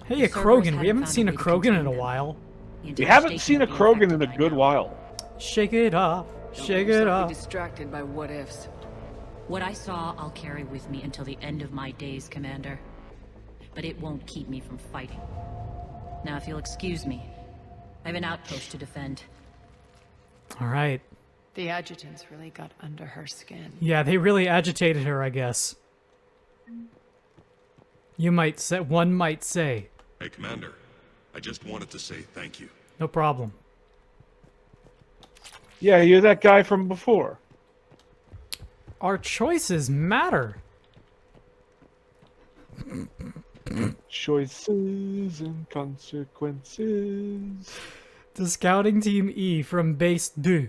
Speaker 1: Hey, a Krogan. We haven't seen a Krogan in a while.
Speaker 2: We haven't seen a Krogan in a good while.
Speaker 1: Shake it off. Shake it off.
Speaker 6: Distracted by what ifs.
Speaker 9: What I saw, I'll carry with me until the end of my days, Commander. But it won't keep me from fighting. Now, if you'll excuse me, I have an outpost to defend.
Speaker 1: All right.
Speaker 5: The adjutants really got under her skin.
Speaker 1: Yeah, they really agitated her, I guess. You might say, one might say.
Speaker 12: Hey, Commander. I just wanted to say thank you.
Speaker 1: No problem.
Speaker 2: Yeah, you're that guy from before.
Speaker 1: Our choices matter.
Speaker 2: Choices and consequences.
Speaker 1: The scouting team E from base 2.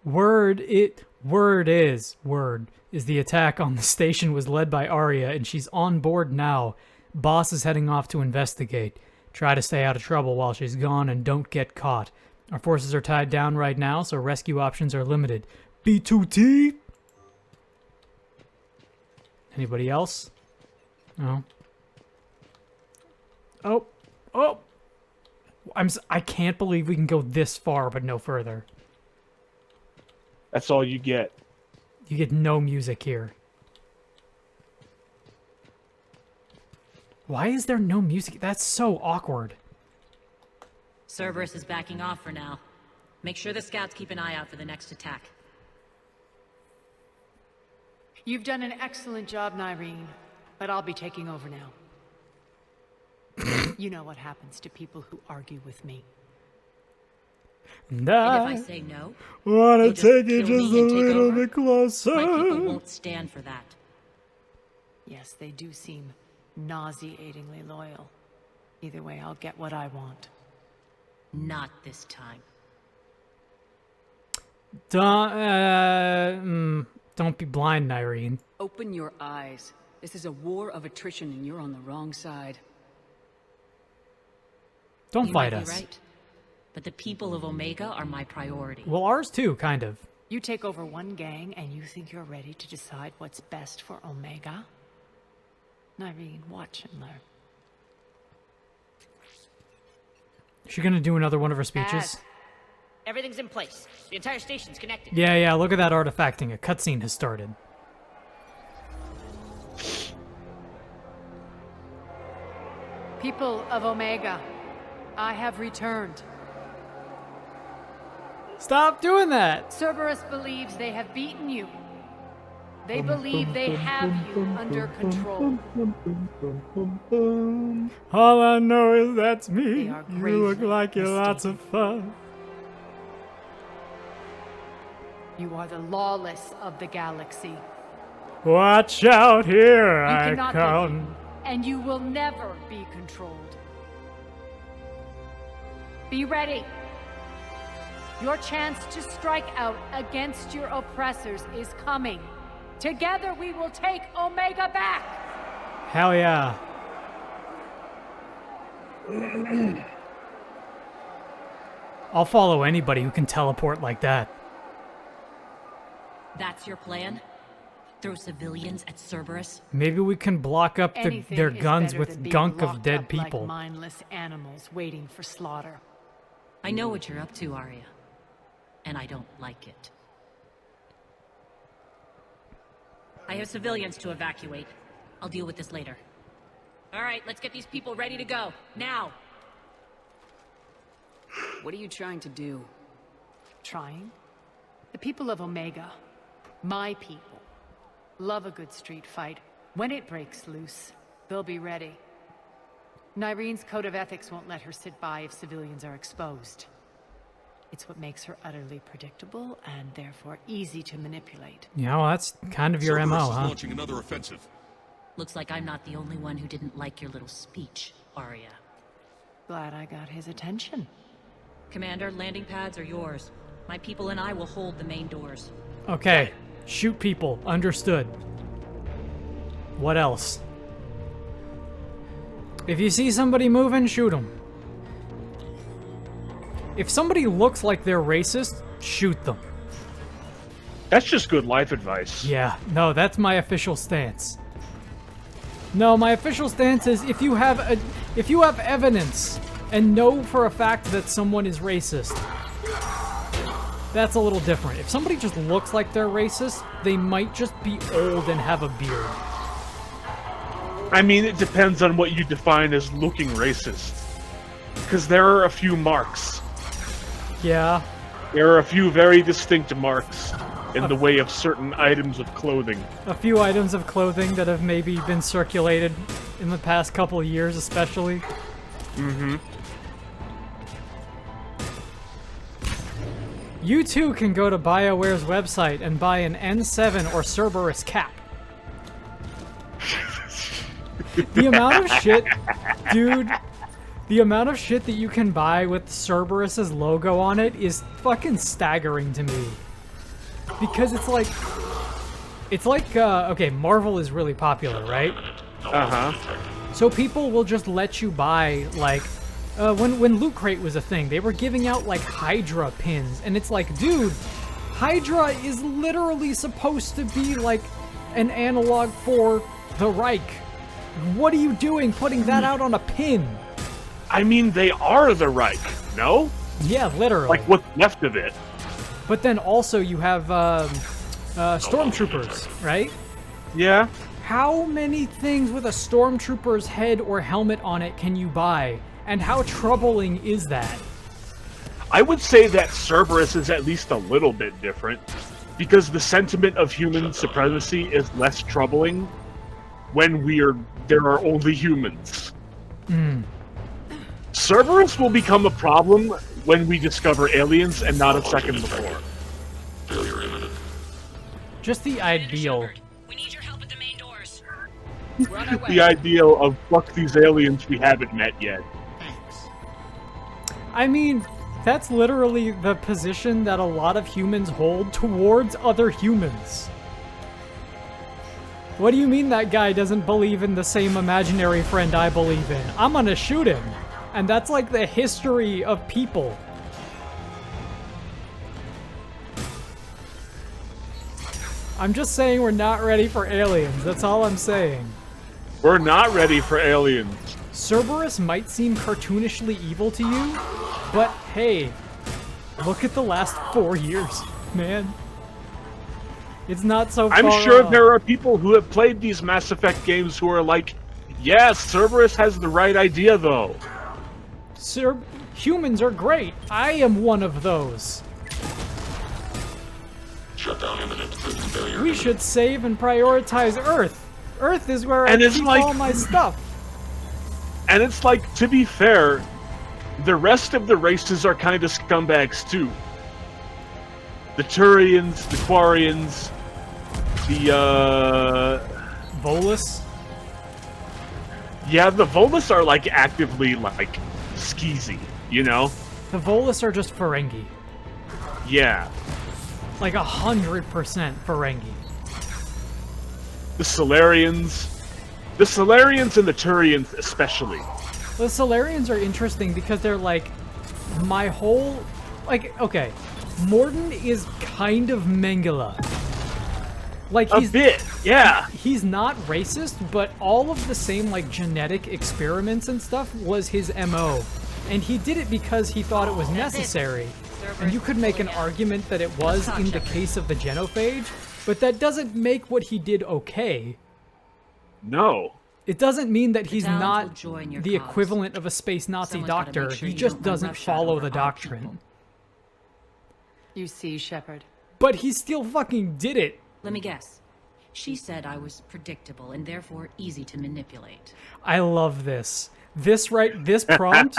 Speaker 1: Word is the attack on the station was led by Arya, and she's on board now. Boss is heading off to investigate. Try to stay out of trouble while she's gone and don't get caught. Our forces are tied down right now, so rescue options are limited. B2T? Anybody else? No. Oh! I can't believe we can go this far, but no further.
Speaker 2: That's all you get.
Speaker 1: You get no music here. Why is there no music? That's so awkward.
Speaker 9: Cerberus is backing off for now. Make sure the scouts keep an eye out for the next attack.
Speaker 5: You've done an excellent job, Nyreen, but I'll be taking over now. You know what happens to people who argue with me.
Speaker 1: And
Speaker 9: if I say no,
Speaker 1: wanna take it
Speaker 9: kill me
Speaker 1: just a
Speaker 9: and take
Speaker 1: little
Speaker 9: over?
Speaker 1: bit closer.
Speaker 9: My people won't stand for that.
Speaker 5: Yes, they do seem nauseatingly loyal. Either way, I'll get what I want.
Speaker 9: Not this time.
Speaker 1: Don't be blind, Nyreen.
Speaker 6: Open your eyes. This is a war of attrition and you're on the wrong side.
Speaker 1: Don't
Speaker 9: You
Speaker 1: fight
Speaker 9: might
Speaker 1: us.
Speaker 9: be right, but the people of Omega are my priority.
Speaker 1: Well, ours too, kind of.
Speaker 5: You take over one gang and you think you're ready to decide what's best for Omega? Nyreen, watch and learn.
Speaker 1: Is she gonna do another one of her speeches?
Speaker 17: As everything's in place. The entire station's connected.
Speaker 1: Yeah, look at that artifacting. A cutscene has started.
Speaker 5: People of Omega, I have returned.
Speaker 1: Stop doing that!
Speaker 5: Cerberus believes they have beaten you. They believe they have you under control.
Speaker 1: All I know is that's me.
Speaker 5: They are
Speaker 1: You look
Speaker 5: gravely
Speaker 1: like you're lots of fun.
Speaker 5: You are the lawless of the galaxy.
Speaker 1: Watch out, here
Speaker 5: You
Speaker 1: I
Speaker 5: cannot be
Speaker 1: come.
Speaker 5: hidden, and you will never be controlled. Be ready. Your chance to strike out against your oppressors is coming. Together we will take Omega back!
Speaker 1: Hell yeah. I'll follow anybody who can teleport like that.
Speaker 9: That's your plan? Throw civilians at Cerberus?
Speaker 1: Maybe we can block up
Speaker 5: Anything
Speaker 1: their
Speaker 5: is
Speaker 1: guns
Speaker 5: better
Speaker 1: with
Speaker 5: than being
Speaker 1: gunk of
Speaker 5: locked
Speaker 1: dead
Speaker 5: up
Speaker 1: people.
Speaker 5: Like mindless animals waiting for slaughter.
Speaker 9: I know what you're up to, Arya. And I don't like it. I have civilians to evacuate. I'll deal with this later. All right, let's get these people ready to go. Now!
Speaker 6: What are you trying to do?
Speaker 5: Trying? The people of Omega, my people, love a good street fight. When it breaks loose, they'll be ready. Nyreen's code of ethics won't let her sit by if civilians are exposed. It's what makes her utterly predictable and therefore easy to manipulate.
Speaker 1: Yeah, well, that's kind of your
Speaker 12: Cerberus
Speaker 1: MO,
Speaker 12: is
Speaker 1: huh?
Speaker 12: launching another offensive.
Speaker 9: Looks like I'm not the only one who didn't like your little speech, Arya.
Speaker 5: Glad I got his attention.
Speaker 9: Commander, landing pads are yours. My people and I will hold the main doors.
Speaker 1: Okay, shoot people. Understood. What else? If you see somebody moving, shoot them. If somebody looks like they're racist, shoot them.
Speaker 2: That's just good life advice.
Speaker 1: Yeah, no, that's my official stance. No, my official stance is if you have evidence and know for a fact that someone is racist, that's a little different. If somebody just looks like they're racist, they might just be old and have a beard.
Speaker 2: I mean, it depends on what you define as looking racist. Because there are a few marks.
Speaker 1: Yeah.
Speaker 2: There are a few very distinct marks in the way of certain items of clothing.
Speaker 1: A few items of clothing that have maybe been circulated in the past couple of years, especially.
Speaker 2: Mm-hmm.
Speaker 1: You too can go to BioWare's website and buy an N7 or Cerberus cap. The amount of shit, dude, the amount of shit that you can buy with Cerberus's logo on it is fucking staggering to me. Because it's like, okay, Marvel is really popular, right?
Speaker 2: Uh-huh.
Speaker 1: So people will just let you buy, like, when Loot Crate was a thing, they were giving out, like, Hydra pins. And it's like, dude, Hydra is literally supposed to be, like, an analog for the Reich. What are you doing putting that out on a pin?
Speaker 2: I mean, they are the Reich, no?
Speaker 1: Yeah, literally.
Speaker 2: Like, what's left of it.
Speaker 1: But then also you have stormtroopers, right?
Speaker 2: Yeah.
Speaker 1: How many things with a stormtrooper's head or helmet on it can you buy? And how troubling is that?
Speaker 2: I would say that Cerberus is at least a little bit different, because the sentiment of human supremacy is less troubling when there are only humans. Cerberus will become a problem when we discover aliens and not a second before.
Speaker 1: Just the ideal.
Speaker 2: The ideal of fuck these aliens we haven't met yet.
Speaker 1: I mean, that's literally the position that a lot of humans hold towards other humans. What do you mean that guy doesn't believe in the same imaginary friend I believe in? I'm gonna shoot him. And that's like the history of people. I'm just saying we're not ready for aliens. That's all I'm saying.
Speaker 2: We're not ready for aliens.
Speaker 1: Cerberus might seem cartoonishly evil to you, but hey, look at the last 4 years, man. It's not so far
Speaker 2: I'm sure
Speaker 1: off.
Speaker 2: there are people who have played these Mass Effect games who are like, yes, Cerberus has the right idea, though.
Speaker 1: Humans are great. I am one of those.
Speaker 19: Shutdown imminent.
Speaker 1: We should save and prioritize Earth. Earth is where I keep all my stuff.
Speaker 2: And it's like, to be fair, the rest of the races are kind of scumbags too. The Turians, the Quarians, the
Speaker 1: Volus?
Speaker 2: Yeah, the Volus are like actively like skeezy, you know?
Speaker 1: The Volus are just Ferengi.
Speaker 2: Yeah.
Speaker 1: Like 100% Ferengi.
Speaker 2: The Solarians. The Solarians and the Turians especially.
Speaker 1: The Solarians are interesting because they're like my whole... Like, okay, Mordin is kind of Mengele. Like he's
Speaker 2: a bit, yeah.
Speaker 1: He's not racist, but all of the same like genetic experiments and stuff was his MO. And he did it because he thought it was necessary. And you could make an argument that it was in the case of the genophage, but that doesn't make what he did okay.
Speaker 2: No.
Speaker 1: It doesn't mean that he's not the equivalent of a space Nazi doctor. He just doesn't follow the doctrine.
Speaker 5: You see, Shepard.
Speaker 1: But he still fucking did it.
Speaker 9: Let me guess. She said I was predictable and therefore easy to manipulate.
Speaker 1: I love this. This prompt,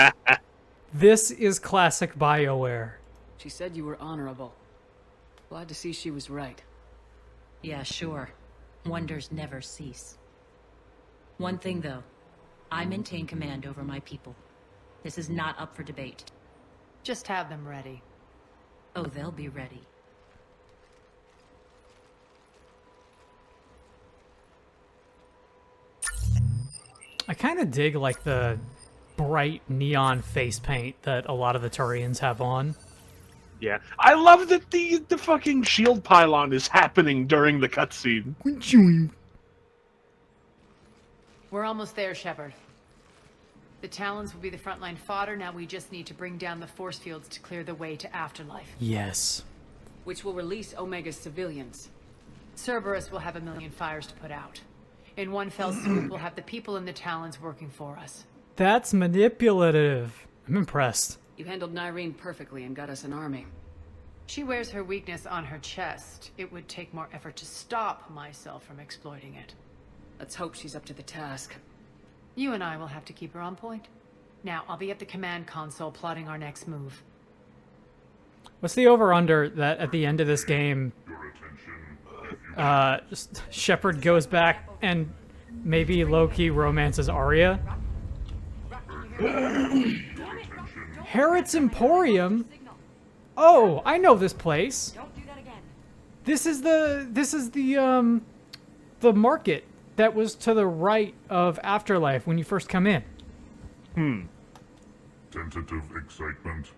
Speaker 1: this is classic BioWare.
Speaker 6: She said you were honorable. Glad to see she was right.
Speaker 9: Yeah, sure. Wonders never cease. One thing, though. I maintain command over my people. This is not up for debate.
Speaker 5: Just have them ready.
Speaker 9: Oh, they'll be ready.
Speaker 1: I kind of dig, like, the bright neon face paint that a lot of the Turians have on.
Speaker 2: Yeah. I love that the fucking shield pylon is happening during the cutscene.
Speaker 5: We're almost there, Shepard. The Talons will be the frontline fodder. Now we just need to bring down the force fields to clear the way to Afterlife.
Speaker 1: Yes.
Speaker 6: Which will release Omega's civilians.
Speaker 5: Cerberus will have 1 million fires to put out. In one fell swoop, we'll have the people in the Talons working for us.
Speaker 1: That's manipulative. I'm impressed.
Speaker 6: You handled Nyreen perfectly and got us an army.
Speaker 5: She wears her weakness on her chest. It would take more effort to stop myself from exploiting it.
Speaker 6: Let's hope she's up to the task.
Speaker 5: You and I will have to keep her on point. Now, I'll be at the command console plotting our next move.
Speaker 1: What's the over-under that at the end of this game, Shepard goes back and maybe low-key romances Arya? Harrod's Emporium? Oh, I know this place. This is the market that was to the right of Afterlife when you first come in.
Speaker 19: Tentative excitement.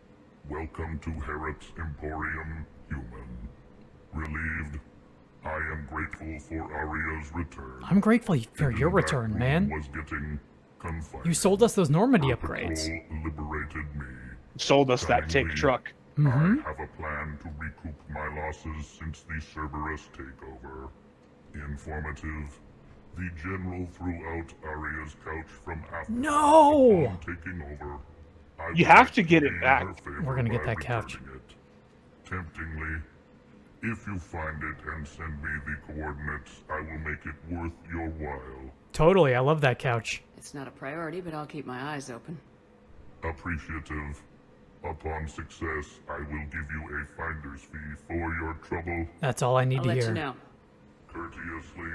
Speaker 19: Welcome to Harrod's Emporium, human. Relieved. I am grateful for Arya's return.
Speaker 1: I'm grateful for your return, man.
Speaker 19: Was getting confined.
Speaker 1: You sold us those Normandy
Speaker 19: Her
Speaker 1: upgrades.
Speaker 19: patrol liberated me.
Speaker 2: Sold us that tank truck.
Speaker 19: I have a plan to recoup my losses since the Cerberus takeover. Informative. The general threw out Arya's couch from after
Speaker 1: No!
Speaker 19: taking over.
Speaker 2: You have to get it back.
Speaker 1: We're gonna get that couch.
Speaker 19: Temptingly, if you find it and send me the coordinates, I will make it worth your while.
Speaker 1: Totally, I love that couch.
Speaker 6: It's not a priority, but I'll keep my eyes open.
Speaker 19: Appreciative. Upon success, I will give you a finder's fee for your trouble.
Speaker 1: That's all I need
Speaker 6: I'll
Speaker 1: to
Speaker 6: let
Speaker 1: hear.
Speaker 6: you know.
Speaker 19: Courteously,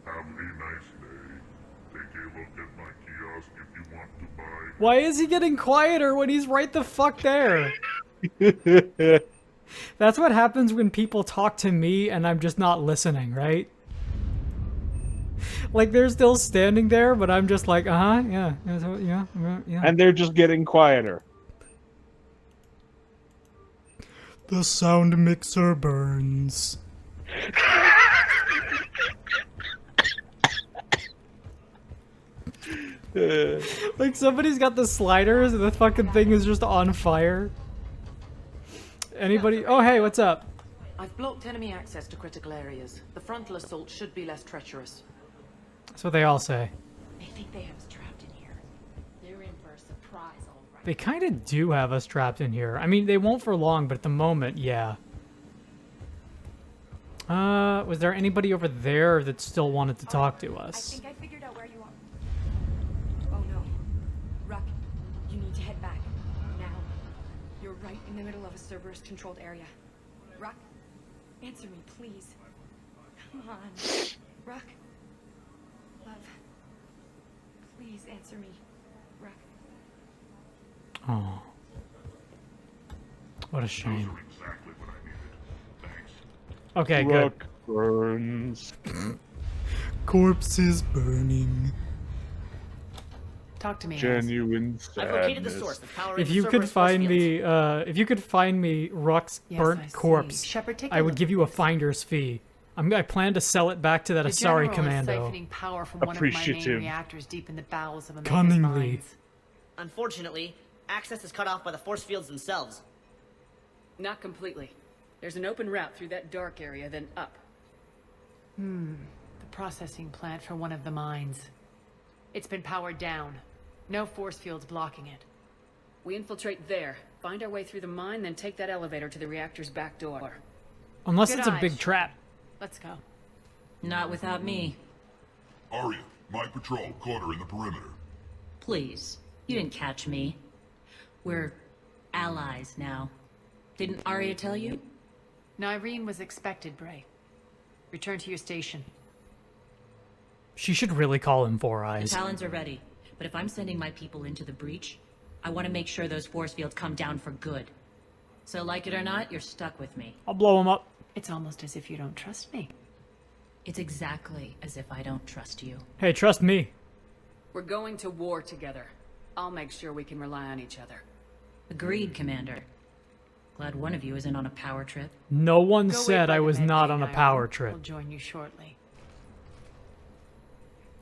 Speaker 19: have a nice day. Take a look at my kiosk if you want to buy.
Speaker 1: Why is he getting quieter when he's right the fuck there? That's what happens when people talk to me and I'm just not listening, right? Like they're still standing there, but I'm just like, yeah.
Speaker 2: And they're just getting quieter.
Speaker 1: The sound mixer burns. Like somebody's got the sliders and the fucking thing is just on fire. Anybody? Oh, hey, what's up?
Speaker 22: I've blocked enemy access to critical areas. The frontal assault should be less treacherous.
Speaker 1: That's what they all say.
Speaker 4: They think they have us trapped in here. They're in for a surprise, all right.
Speaker 1: They kind of do have us trapped in here. I mean, they won't for long, but at the moment, yeah. Was there anybody over there that still wanted to talk to us?
Speaker 3: I think I figured out where you are. Oh no. Ruck, you need to head back. Now. You're right in the middle of a Cerberus-controlled area. Ruck, answer me, please. Come on. Ruck. Love. Please answer me. Ruck.
Speaker 1: Oh. What a shame. Okay, good.
Speaker 2: Rock burns.
Speaker 1: Corpses burning.
Speaker 5: Talk to me.
Speaker 2: Genuine
Speaker 17: I've located the
Speaker 2: sadness.
Speaker 17: source of power.
Speaker 1: If you could find me, Ruck's
Speaker 5: Yes,
Speaker 1: burnt
Speaker 5: I see.
Speaker 1: corpse,
Speaker 5: Shepard, take a
Speaker 1: I would
Speaker 5: look
Speaker 1: give
Speaker 5: at
Speaker 1: you a
Speaker 5: this.
Speaker 1: finder's fee. I plan to sell it back to that
Speaker 5: The
Speaker 1: Asari
Speaker 5: General is
Speaker 1: commando.
Speaker 5: siphoning power from one of my main
Speaker 2: Appreciative.
Speaker 5: reactors deep in the bowels of Omega's
Speaker 1: Cunningly.
Speaker 5: mines.
Speaker 17: Unfortunately, access is cut off by the force fields themselves.
Speaker 6: Not completely. There's an open route through that dark area, then up.
Speaker 5: The processing plant for one of the mines. It's been powered down. No force fields blocking it.
Speaker 6: We infiltrate there, find our way through the mine, then take that elevator to the reactor's back door.
Speaker 1: Unless
Speaker 5: Good
Speaker 1: it's a
Speaker 5: eyes,
Speaker 1: big
Speaker 5: Shepard.
Speaker 1: trap.
Speaker 5: Let's go.
Speaker 9: Not without me.
Speaker 19: Arya, my patrol, quarter in the perimeter.
Speaker 9: Please. You didn't catch me. We're allies now. Didn't Arya tell you?
Speaker 5: Nyreen was expected, Bray. Return to your station.
Speaker 1: She should really call him Four
Speaker 9: The
Speaker 1: Eyes.
Speaker 9: Talons are ready. But if I'm sending my people into the breach, I want to make sure those force fields come down for good. So like it or not, you're stuck with me.
Speaker 1: I'll blow him up.
Speaker 5: It's almost as if you don't trust me.
Speaker 9: It's exactly as if I don't trust you.
Speaker 1: Hey, trust me.
Speaker 6: We're going to war together. I'll make sure we can rely on each other.
Speaker 9: Agreed, Commander. Glad one of you isn't on a power trip.
Speaker 1: No one
Speaker 5: Go
Speaker 1: said
Speaker 5: wait
Speaker 1: I
Speaker 5: by
Speaker 1: was
Speaker 5: the
Speaker 1: not
Speaker 5: med
Speaker 1: on a
Speaker 5: bay,
Speaker 1: power
Speaker 5: Irene.
Speaker 1: trip.
Speaker 5: We'll join you shortly.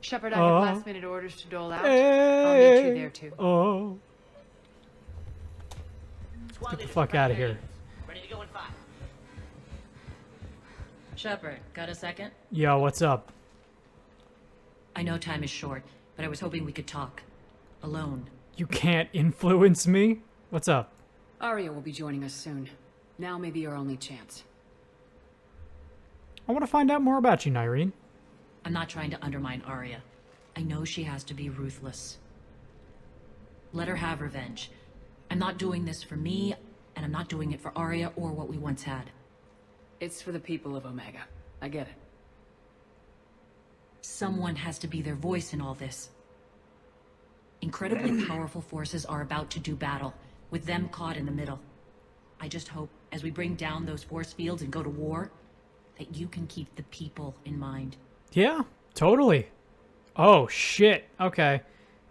Speaker 5: Shepard, I have last-minute orders to dole out. I'll meet you there too.
Speaker 1: Oh. Let's get the fuck out of here.
Speaker 17: Ready to go in 5.
Speaker 9: Shepard, got a second?
Speaker 1: Yo, what's up?
Speaker 9: I know time is short, but I was hoping we could talk. Alone.
Speaker 1: You can't influence me? What's up?
Speaker 6: Arya will be joining us soon. Now may be your only chance.
Speaker 1: I want to find out more about you, Nyreen.
Speaker 9: I'm not trying to undermine Arya. I know she has to be ruthless. Let her have revenge. I'm not doing this for me, and I'm not doing it for Arya or what we once had.
Speaker 6: It's for the people of Omega. I get it.
Speaker 9: Someone has to be their voice in all this. Incredibly powerful forces are about to do battle, with them caught in the middle. I just hope, as we bring down those force fields and go to war, that you can keep the people in mind.
Speaker 1: Yeah, totally. Oh, shit. Okay.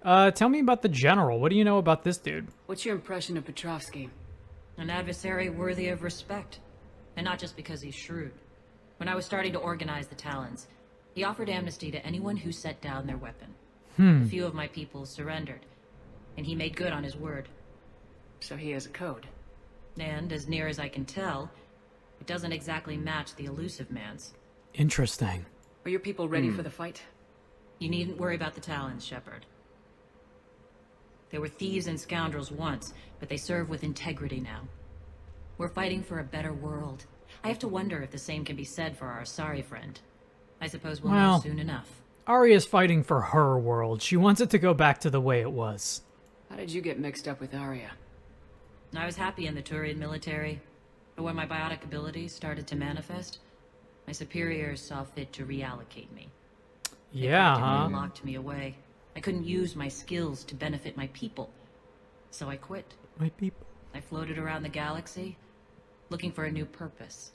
Speaker 1: Tell me about the General. What do you know about this dude?
Speaker 6: What's your impression of Petrovsky?
Speaker 9: An adversary worthy of respect. And not just because he's shrewd. When I was starting to organize the Talons, he offered amnesty to anyone who set down their weapon. A few of my people surrendered, and he made good on his word.
Speaker 6: So he has a code.
Speaker 9: And, as near as I can tell, it doesn't exactly match the elusive man's.
Speaker 1: Interesting.
Speaker 6: Are your people ready for the fight?
Speaker 9: You needn't worry about the Talons, Shepard. They were thieves and scoundrels once, but they serve with integrity now. We're fighting for a better world. I have to wonder if the same can be said for our Asari friend. I suppose we'll know soon enough.
Speaker 1: Arya's fighting for her world. She wants it to go back to the way it was.
Speaker 6: How did you get mixed up with Arya?
Speaker 9: I was happy in the Turian military, but when my biotic abilities started to manifest, my superiors saw fit to reallocate me. They practically locked me away. I couldn't use my skills to benefit my people, so I quit.
Speaker 1: My people?
Speaker 9: I floated around the galaxy, looking for a new purpose.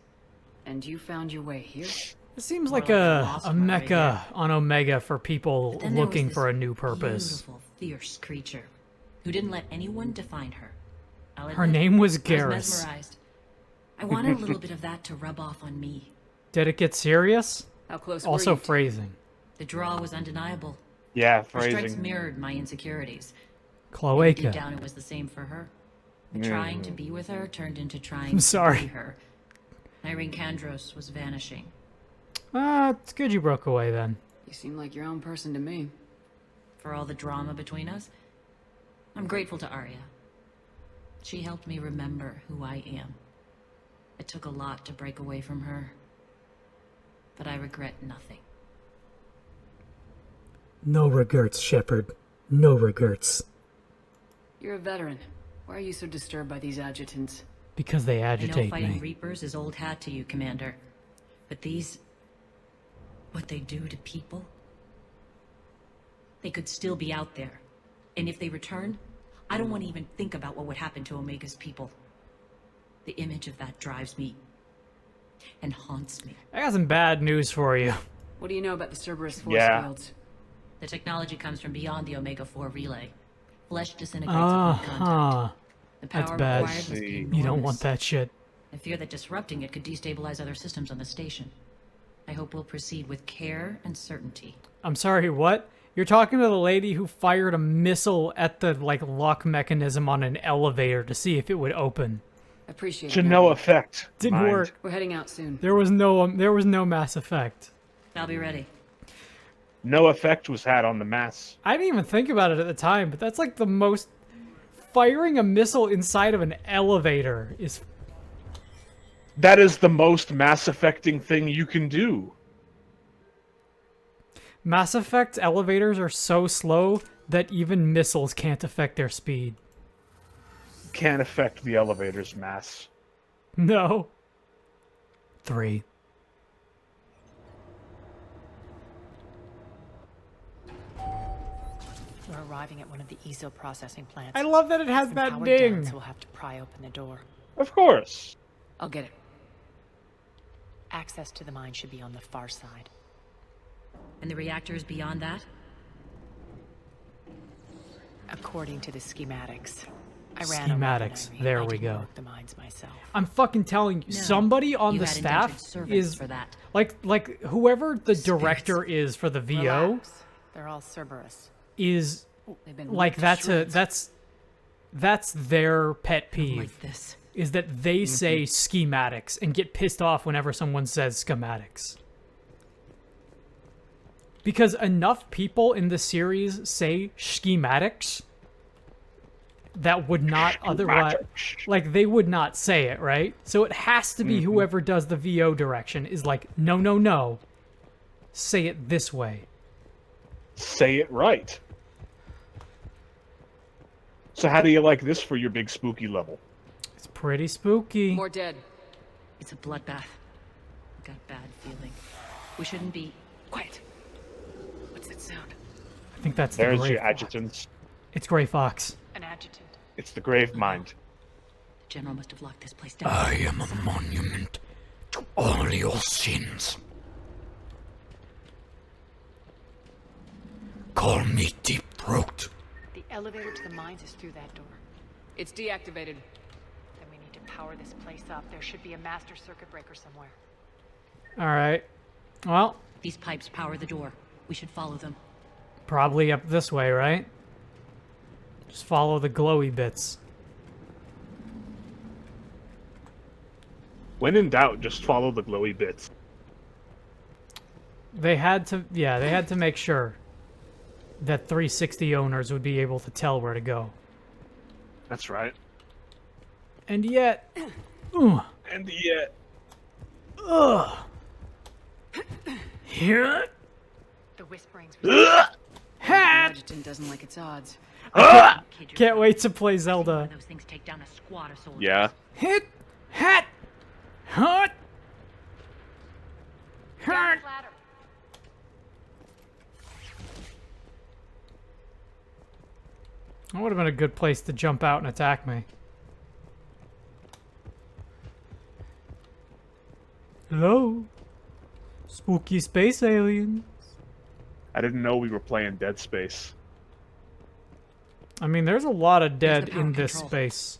Speaker 6: And you found your way here?
Speaker 1: It seems like a mecca on Omega for people looking for a new purpose.
Speaker 9: Beautiful, fierce creature who didn't let anyone define her.
Speaker 1: Her name was
Speaker 9: I was
Speaker 1: Garrus.
Speaker 9: mesmerized. I wanted a little bit of that to rub off on me.
Speaker 1: Did it get serious?
Speaker 6: How close
Speaker 1: Also
Speaker 6: were you
Speaker 1: phrasing.
Speaker 9: The draw was undeniable.
Speaker 2: Yeah,
Speaker 9: Her strikes
Speaker 2: phrasing.
Speaker 9: mirrored my insecurities.
Speaker 1: Cloaca.
Speaker 9: Deep down, it was the same for her. Trying to be with her turned into trying
Speaker 1: I'm sorry.
Speaker 9: to be her. Irene Kandros was vanishing.
Speaker 1: It's good you broke away then.
Speaker 6: You seem like your own person to me.
Speaker 9: For all the drama between us, I'm grateful to Arya. She helped me remember who I am. It took a lot to break away from her, but I regret nothing.
Speaker 21: No regrets, Shepard. No regrets.
Speaker 6: You're a veteran. Why are you so disturbed by these adjutants?
Speaker 1: Because they
Speaker 9: I know
Speaker 1: agitate
Speaker 9: fighting
Speaker 1: me.
Speaker 9: Reapers is old hat to you, Commander. But these... what they do to people? They could still be out there. And if they return, I don't want to even think about what would happen to Omega's people. The image of that drives me and haunts me.
Speaker 1: I got some bad news for you.
Speaker 6: What do you know about the Cerberus force fields?
Speaker 9: The technology comes from beyond the Omega-4 relay. Flesh disintegrates upon contact. The
Speaker 1: That's
Speaker 9: power
Speaker 1: bad.
Speaker 9: required must be
Speaker 1: You don't want
Speaker 9: enormous.
Speaker 1: that shit.
Speaker 9: I fear that disrupting it could destabilize other systems on the station. I hope we'll proceed with care and certainty.
Speaker 1: I'm sorry, what? You're talking to the lady who fired a missile at the, lock mechanism on an elevator to see if it would open.
Speaker 6: Appreciate
Speaker 2: To
Speaker 6: it.
Speaker 2: no effect.
Speaker 1: Didn't
Speaker 2: mind.
Speaker 1: work.
Speaker 6: We're heading out soon.
Speaker 1: There was no Mass Effect.
Speaker 9: I'll be ready.
Speaker 2: No effect was had on the mass.
Speaker 1: I didn't even think about it at the time, but that's like the most... Firing a missile inside of an elevator is...
Speaker 2: That is the most mass affecting thing you can do.
Speaker 1: Mass Effect elevators are so slow that even missiles can't affect their speed.
Speaker 2: Can't affect the elevator's mass.
Speaker 1: No. 3.
Speaker 5: We're arriving at one of the ESO processing plants.
Speaker 1: I love that it has
Speaker 5: Some
Speaker 1: that
Speaker 5: powered
Speaker 1: ding.
Speaker 5: down, so we'll have to pry open the door.
Speaker 2: Of course.
Speaker 6: I'll get it.
Speaker 5: Access to the mine should be on the far side.
Speaker 9: And the reactors beyond that?
Speaker 5: According to the schematics. I ran around
Speaker 1: Schematics.
Speaker 5: and I
Speaker 1: There
Speaker 5: I
Speaker 1: we
Speaker 5: didn't
Speaker 1: go.
Speaker 5: work the mines myself.
Speaker 1: I'm fucking telling you,
Speaker 9: No,
Speaker 1: somebody on
Speaker 9: you
Speaker 1: the
Speaker 9: had
Speaker 1: staff
Speaker 9: indentured servants
Speaker 1: is
Speaker 9: for that.
Speaker 1: like whoever the director is for the VO
Speaker 5: Relax. They're all Cerberus.
Speaker 1: is
Speaker 5: They've been
Speaker 1: like
Speaker 5: ripped to
Speaker 1: that's their pet peeve.
Speaker 9: Like this.
Speaker 1: Is that they say schematics and get pissed off whenever someone says schematics. Because enough people in the series say schematics that would not otherwise, like, they would not say it, right? So it has to be whoever does the VO direction is like, no, no, no, say it this way.
Speaker 2: Say it right. So how do you like this for your big spooky level?
Speaker 1: It's pretty spooky.
Speaker 6: More dead.
Speaker 9: It's a bloodbath. Got a bad feeling. We shouldn't be...
Speaker 6: Quiet. What's that sound?
Speaker 1: I think that's the
Speaker 2: There's
Speaker 1: Grey
Speaker 2: your
Speaker 1: Fox.
Speaker 2: adjutants.
Speaker 1: It's Grey Fox.
Speaker 6: An adjutant.
Speaker 2: It's the grave mind.
Speaker 9: The General must have locked this place down.
Speaker 18: I am a monument to all your sins. Call me Deep Throat.
Speaker 5: The elevator to the mines is through that door.
Speaker 6: It's deactivated.
Speaker 5: Then we need to power this place up. There should be a master circuit breaker somewhere.
Speaker 1: All right. Well,
Speaker 9: These pipes power the door. We should follow them.
Speaker 1: probably up this way, right? Just follow the glowy bits.
Speaker 2: When in doubt, just follow the glowy bits.
Speaker 1: They had to make sure that 360 owners would be able to tell where to go.
Speaker 2: That's right.
Speaker 1: And yet,
Speaker 2: And yet,
Speaker 1: here,
Speaker 5: The whisperings.
Speaker 6: The adjutant doesn't like its odds.
Speaker 1: can't wait to play Zelda.
Speaker 9: Those things take down a squad of soldiers.
Speaker 2: yeah.
Speaker 1: Hit, hat, hut, hurt. That would have been a good place to jump out and attack me. Hello? Spooky space aliens.
Speaker 2: I didn't know we were playing Dead Space.
Speaker 1: I mean, there's a lot of dead
Speaker 9: power
Speaker 1: in this
Speaker 9: control.
Speaker 1: space.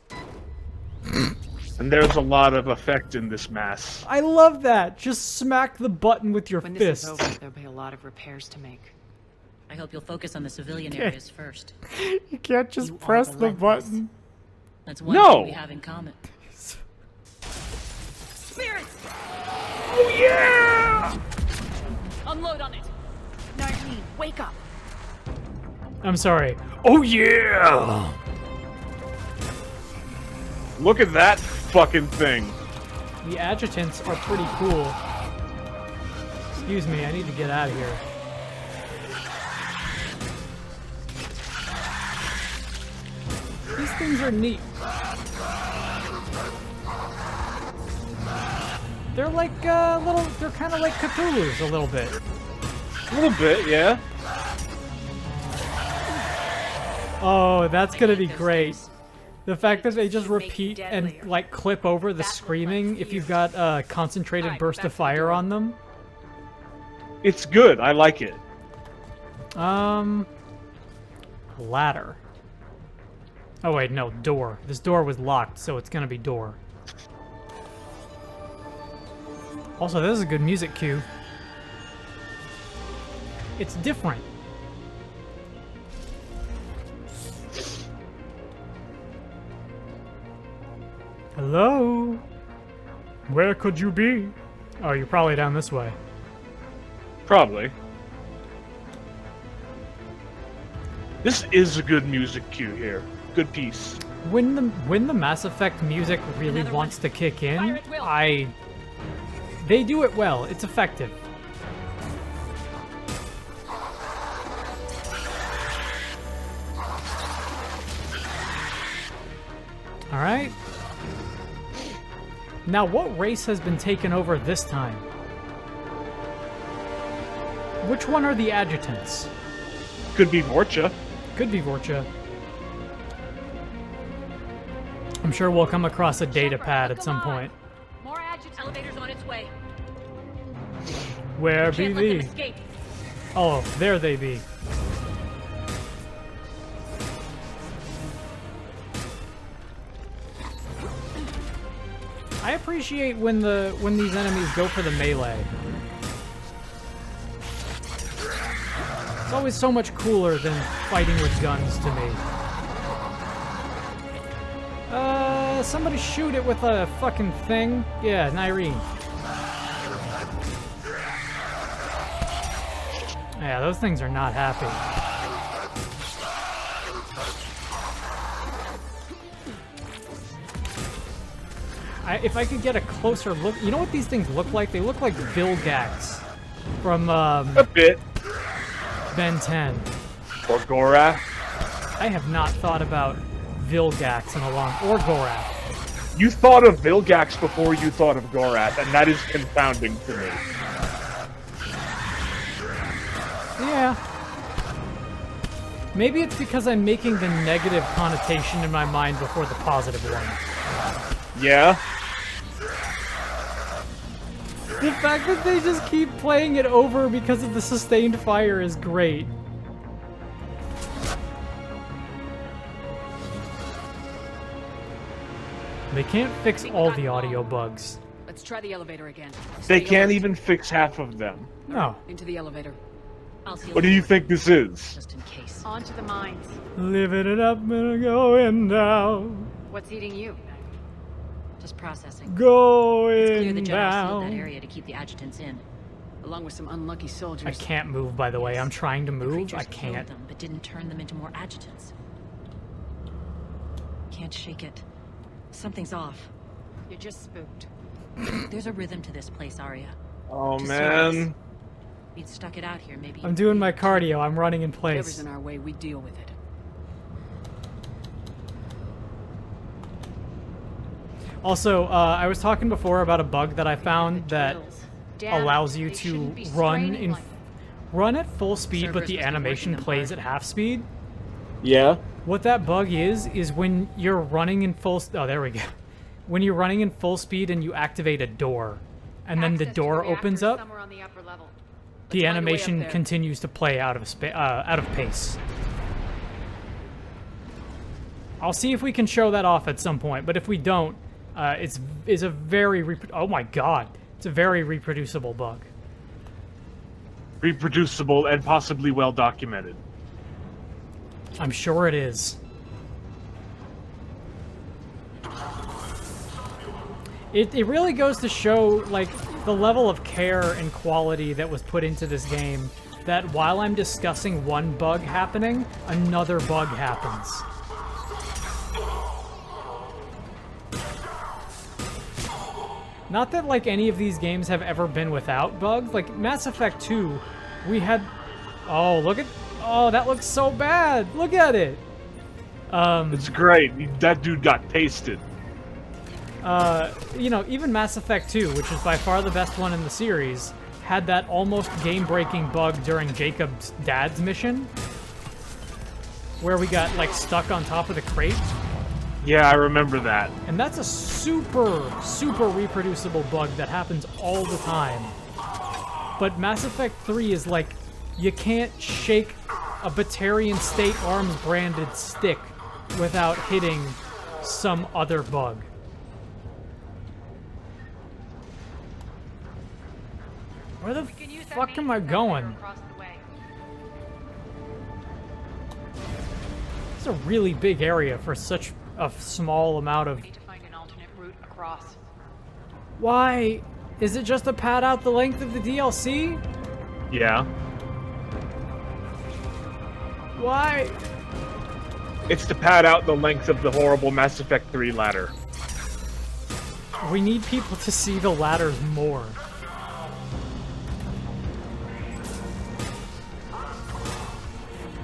Speaker 2: And there's a lot of effect in this mass.
Speaker 1: I love that. Just smack the button with your
Speaker 5: When
Speaker 1: fist.
Speaker 5: this is over, there'll be a lot of repairs to make.
Speaker 9: I hope you'll focus on the civilian
Speaker 1: Okay.
Speaker 9: areas first.
Speaker 1: You can't just
Speaker 9: You are
Speaker 1: press the
Speaker 9: relentless.
Speaker 1: button.
Speaker 9: That's one
Speaker 2: No!
Speaker 9: thing we have in common.
Speaker 6: Spirits!
Speaker 2: Oh yeah!
Speaker 6: Unload on it. Nardine, wake up.
Speaker 1: I'm sorry. Oh yeah!
Speaker 2: Look at that fucking thing.
Speaker 1: The adjutants are pretty cool. Excuse me, I need to get out of here. These things are neat. They're like they're kind of like Cthulhu's a little bit.
Speaker 2: A little bit, yeah.
Speaker 1: Oh, that's gonna be great. The fact that they just repeat and like clip over the screaming if you've got a concentrated burst of fire on them.
Speaker 2: It's good. I like it.
Speaker 1: Ladder. Oh wait, no, door. This door was locked, so it's gonna be door. Also, this is a good music cue. It's different. Hello? Where could you be? Oh, you're probably down this way.
Speaker 2: Probably. This is a good music cue here. Good piece.
Speaker 1: When the Mass Effect music really wants to kick in, they do it well. It's effective. All right. Now, what race has been taken over this time? Which one are the adjutants?
Speaker 2: Could be Vorcha.
Speaker 1: Could be Vorcha. I'm sure we'll come across a data pad at some point.
Speaker 4: More adjutant elevators on its way.
Speaker 1: Where be
Speaker 4: Can't let them
Speaker 1: thee?
Speaker 4: escape.
Speaker 1: Oh, there they be. I appreciate when these enemies go for the melee. It's always so much cooler than fighting with guns to me. Somebody shoot it with a fucking thing. Yeah, Nyreen. Yeah, those things are not happy. If I could get a closer look, you know what these things look like? They look like Vilgax from
Speaker 2: a bit.
Speaker 1: Ben 10.
Speaker 2: Or Gorath.
Speaker 1: I have not thought about Vilgax in a long... Or Gorath.
Speaker 2: You thought of Vilgax before you thought of Gorath, and that is confounding to me.
Speaker 1: Yeah. Maybe it's because I'm making the negative connotation in my mind before the positive one.
Speaker 2: Yeah.
Speaker 1: The fact that they just keep playing it over because of the sustained fire is great. They can't fix all the audio bugs.
Speaker 6: Let's try the elevator again.
Speaker 2: They can't even fix half of them.
Speaker 1: No.
Speaker 6: Into the elevator.
Speaker 2: What do you think this is?
Speaker 6: Just in case.
Speaker 5: Onto the mines.
Speaker 1: Living it up and going down.
Speaker 5: What's eating you?
Speaker 9: Just processing.
Speaker 1: Going
Speaker 9: It's clear the general sealed
Speaker 1: down.
Speaker 9: that area to keep the adjutants in.
Speaker 6: Along with some unlucky soldiers.
Speaker 1: I can't move, by the way. I'm trying to move.
Speaker 9: Creatures
Speaker 1: I can't.
Speaker 9: killed them, but didn't turn them into more adjutants. Can't shake it. Something's off.
Speaker 5: You're just spooked.
Speaker 9: There's a rhythm to this place, Arya.
Speaker 2: Oh,
Speaker 9: To
Speaker 2: man.
Speaker 9: service. We'd stuck it out here, maybe.
Speaker 1: I'm doing my cardio. I'm running in
Speaker 6: Whatever's
Speaker 1: place.
Speaker 6: in our way, we deal with it.
Speaker 1: Also, I was talking before about a bug that I found that allows you to run at full speed, but the animation plays at half speed.
Speaker 2: Yeah.
Speaker 1: What that bug is when you're running in full... Oh, there we go. When you're running in full speed and you activate a door, and then the door opens up, the animation continues to play out of pace. I'll see if we can show that off at some point, but if we don't, it's a very... Oh my god. It's a very reproducible bug.
Speaker 2: Reproducible and possibly well documented.
Speaker 1: I'm sure it is. It really goes to show, like, the level of care and quality that was put into this game, that while I'm discussing one bug happening, another bug happens. Not that, like, any of these games have ever been without bugs. Like, Mass Effect 2, we had... Oh, look at... Oh, that looks so bad! Look at it!
Speaker 2: It's great. That dude got pasted.
Speaker 1: You know, even Mass Effect 2, which is by far the best one in the series, had that almost game-breaking bug during Jacob's dad's mission, where we got, like, stuck on top of the crate.
Speaker 2: Yeah, I remember that.
Speaker 1: And that's a super, super reproducible bug that happens all the time. But Mass Effect 3 is like, you can't shake a Batarian State Arms branded stick without hitting some other bug. Where the fuck am I going? It's a really big area for such a small amount of...
Speaker 5: We need to find an alternate route across.
Speaker 1: Why? Is it just to pad out the length of the DLC?
Speaker 2: Yeah.
Speaker 1: Why?
Speaker 2: It's to pad out the length of the horrible Mass Effect 3 ladder.
Speaker 1: We need people to see the ladders more.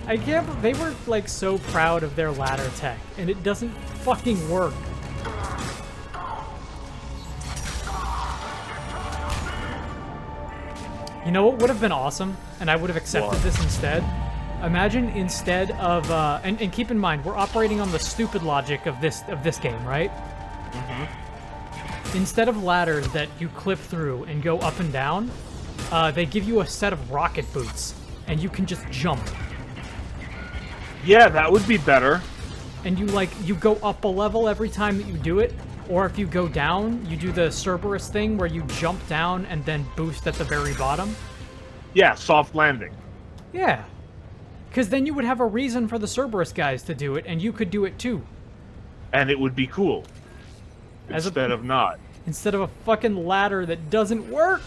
Speaker 1: I can't... They were, like, so proud of their ladder tech, and it doesn't fucking work. You know what would have been awesome? And I would have accepted this instead? Imagine instead of... and keep in mind, we're operating on the stupid logic of this game, right? Mm-hmm. Instead of ladders that you clip through and go up and down, they give you a set of rocket boots, and you can just jump.
Speaker 2: Yeah, that would be better.
Speaker 1: And you go up a level every time that you do it, Or if you go down, you do the Cerberus thing where you jump down and then boost at the very bottom.
Speaker 2: Yeah, soft landing.
Speaker 1: Yeah. Because then you would have a reason for the Cerberus guys to do it, and you could do it too.
Speaker 2: And it would be cool. Instead of not.
Speaker 1: Instead of a fucking ladder that doesn't work.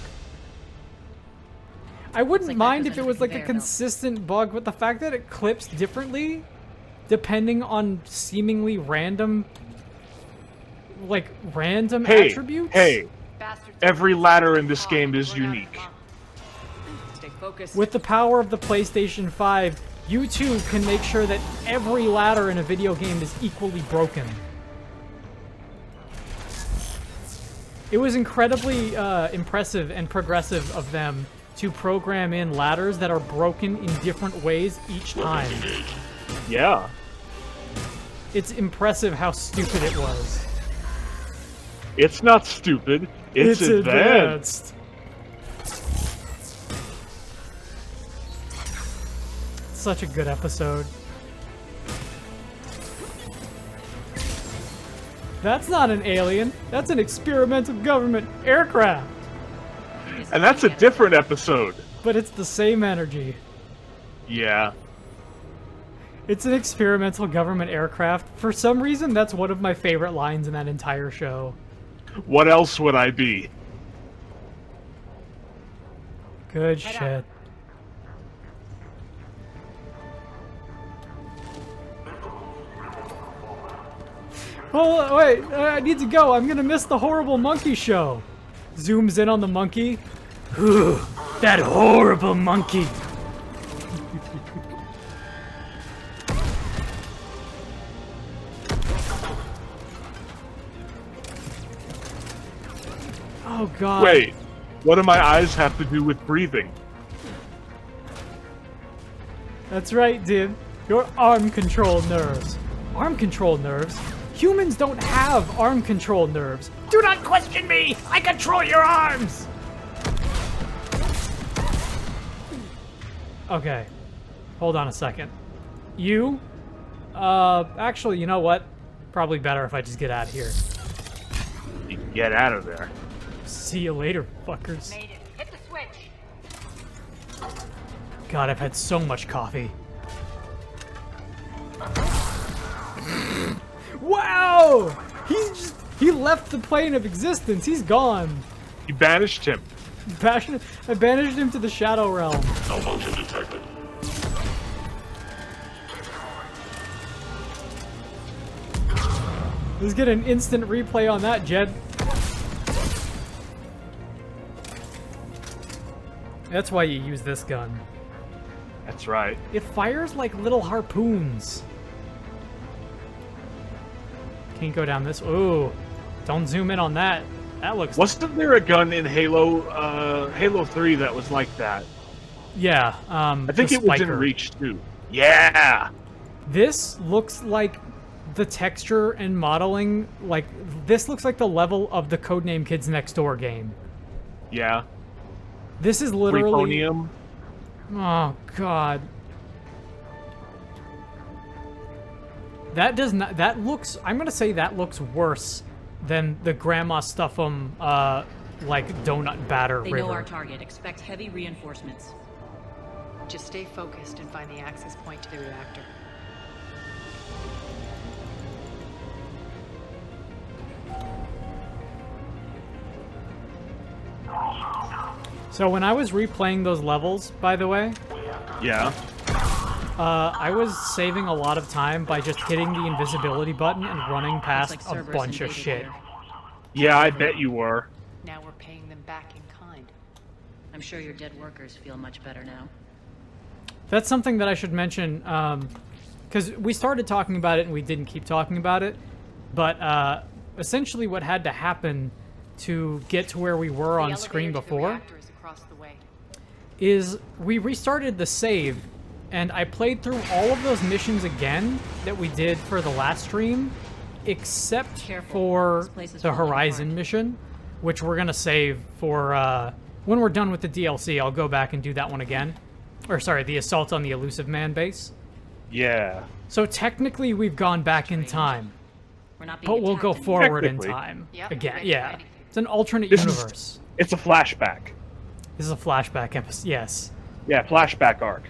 Speaker 1: I wouldn't mind if it was like a consistent bug, but the fact that it clips differently, depending on seemingly random, attributes.
Speaker 2: Hey, every ladder in this game is unique.
Speaker 6: Stay focused.
Speaker 1: With the power of the PlayStation 5, you too can make sure that every ladder in a video game is equally broken. It was incredibly impressive and progressive of them to program in ladders that are broken in different ways each time.
Speaker 2: Yeah.
Speaker 1: It's impressive how stupid it was.
Speaker 2: It's not stupid. It's advanced.
Speaker 1: Such a good episode. That's not an alien. That's an experimental government aircraft.
Speaker 2: And that's a different episode.
Speaker 1: But it's the same energy.
Speaker 2: Yeah.
Speaker 1: It's an experimental government aircraft. For some reason, that's one of my favorite lines in that entire show.
Speaker 2: What else would I be?
Speaker 1: Good shit. Oh, wait, I need to go. I'm gonna miss the horrible monkey show. Zooms in on the monkey. Ooh, that horrible monkey. Oh, God.
Speaker 2: Wait, what do my eyes have to do with breathing?
Speaker 1: That's right, dude. Your arm control nerves. Arm control nerves? Humans don't have arm control nerves. Do not question me! I control your arms! Okay. Hold on a second. You? Actually, you know what? Probably better if I just get out of here.
Speaker 2: You can get out of there.
Speaker 1: See you later, fuckers.
Speaker 4: Made it. Hit the switch.
Speaker 1: God, I've had so much coffee. Wow! He left the plane of existence. He's gone.
Speaker 2: You banished him.
Speaker 1: I banished him to the Shadow Realm.
Speaker 19: Malfunction detected.
Speaker 1: Let's get an instant replay on that, Jed. That's why you use this gun.
Speaker 2: That's right.
Speaker 1: It fires like little harpoons. Can't go down this. Ooh, don't zoom in on that. That looks.
Speaker 2: Wasn't there a gun in Halo 3 that was like that?
Speaker 1: Yeah.
Speaker 2: I think it was in Reach too. Yeah.
Speaker 1: This looks like the texture and modeling. Like this looks like the level of the Codename Kids Next Door game.
Speaker 2: Yeah.
Speaker 1: This is literally.
Speaker 2: Plutonium.
Speaker 1: Oh God. That does not. That looks. I'm gonna say that looks worse than the Grandma Stuff'em, like donut batter
Speaker 9: They
Speaker 1: river.
Speaker 9: know our target. Expect heavy reinforcements.
Speaker 5: Just stay focused and find the access point to the reactor.
Speaker 1: So when I was replaying those levels, by the way,
Speaker 2: yeah,
Speaker 1: I was saving a lot of time by just hitting the invisibility button and running past a bunch of shit.
Speaker 2: Yeah, I bet you were.
Speaker 5: Now we're paying them back in kind.
Speaker 9: I'm sure your dead workers feel much better now.
Speaker 1: That's something that I should mention, because we started talking about it and we didn't keep talking about it, but essentially what had to happen to get to where we were on screen before is we restarted the save, and I played through all of those missions again that we did for the last stream, except for the Horizon mission, which we're going to save for when we're done with the DLC. I'll go back and do that one again. Or sorry, the Assault on the Elusive Man base.
Speaker 2: Yeah.
Speaker 1: So technically we've gone back in time.
Speaker 9: We're not being
Speaker 1: But we'll go
Speaker 9: attacked
Speaker 1: forward in
Speaker 2: Technically.
Speaker 1: time.
Speaker 4: Yep,
Speaker 1: Again,
Speaker 4: ready for
Speaker 1: yeah.
Speaker 4: anything.
Speaker 1: It's an alternate
Speaker 2: This
Speaker 1: universe.
Speaker 2: It's a flashback.
Speaker 1: This is a flashback episode. Yes.
Speaker 2: Yeah, flashback arc.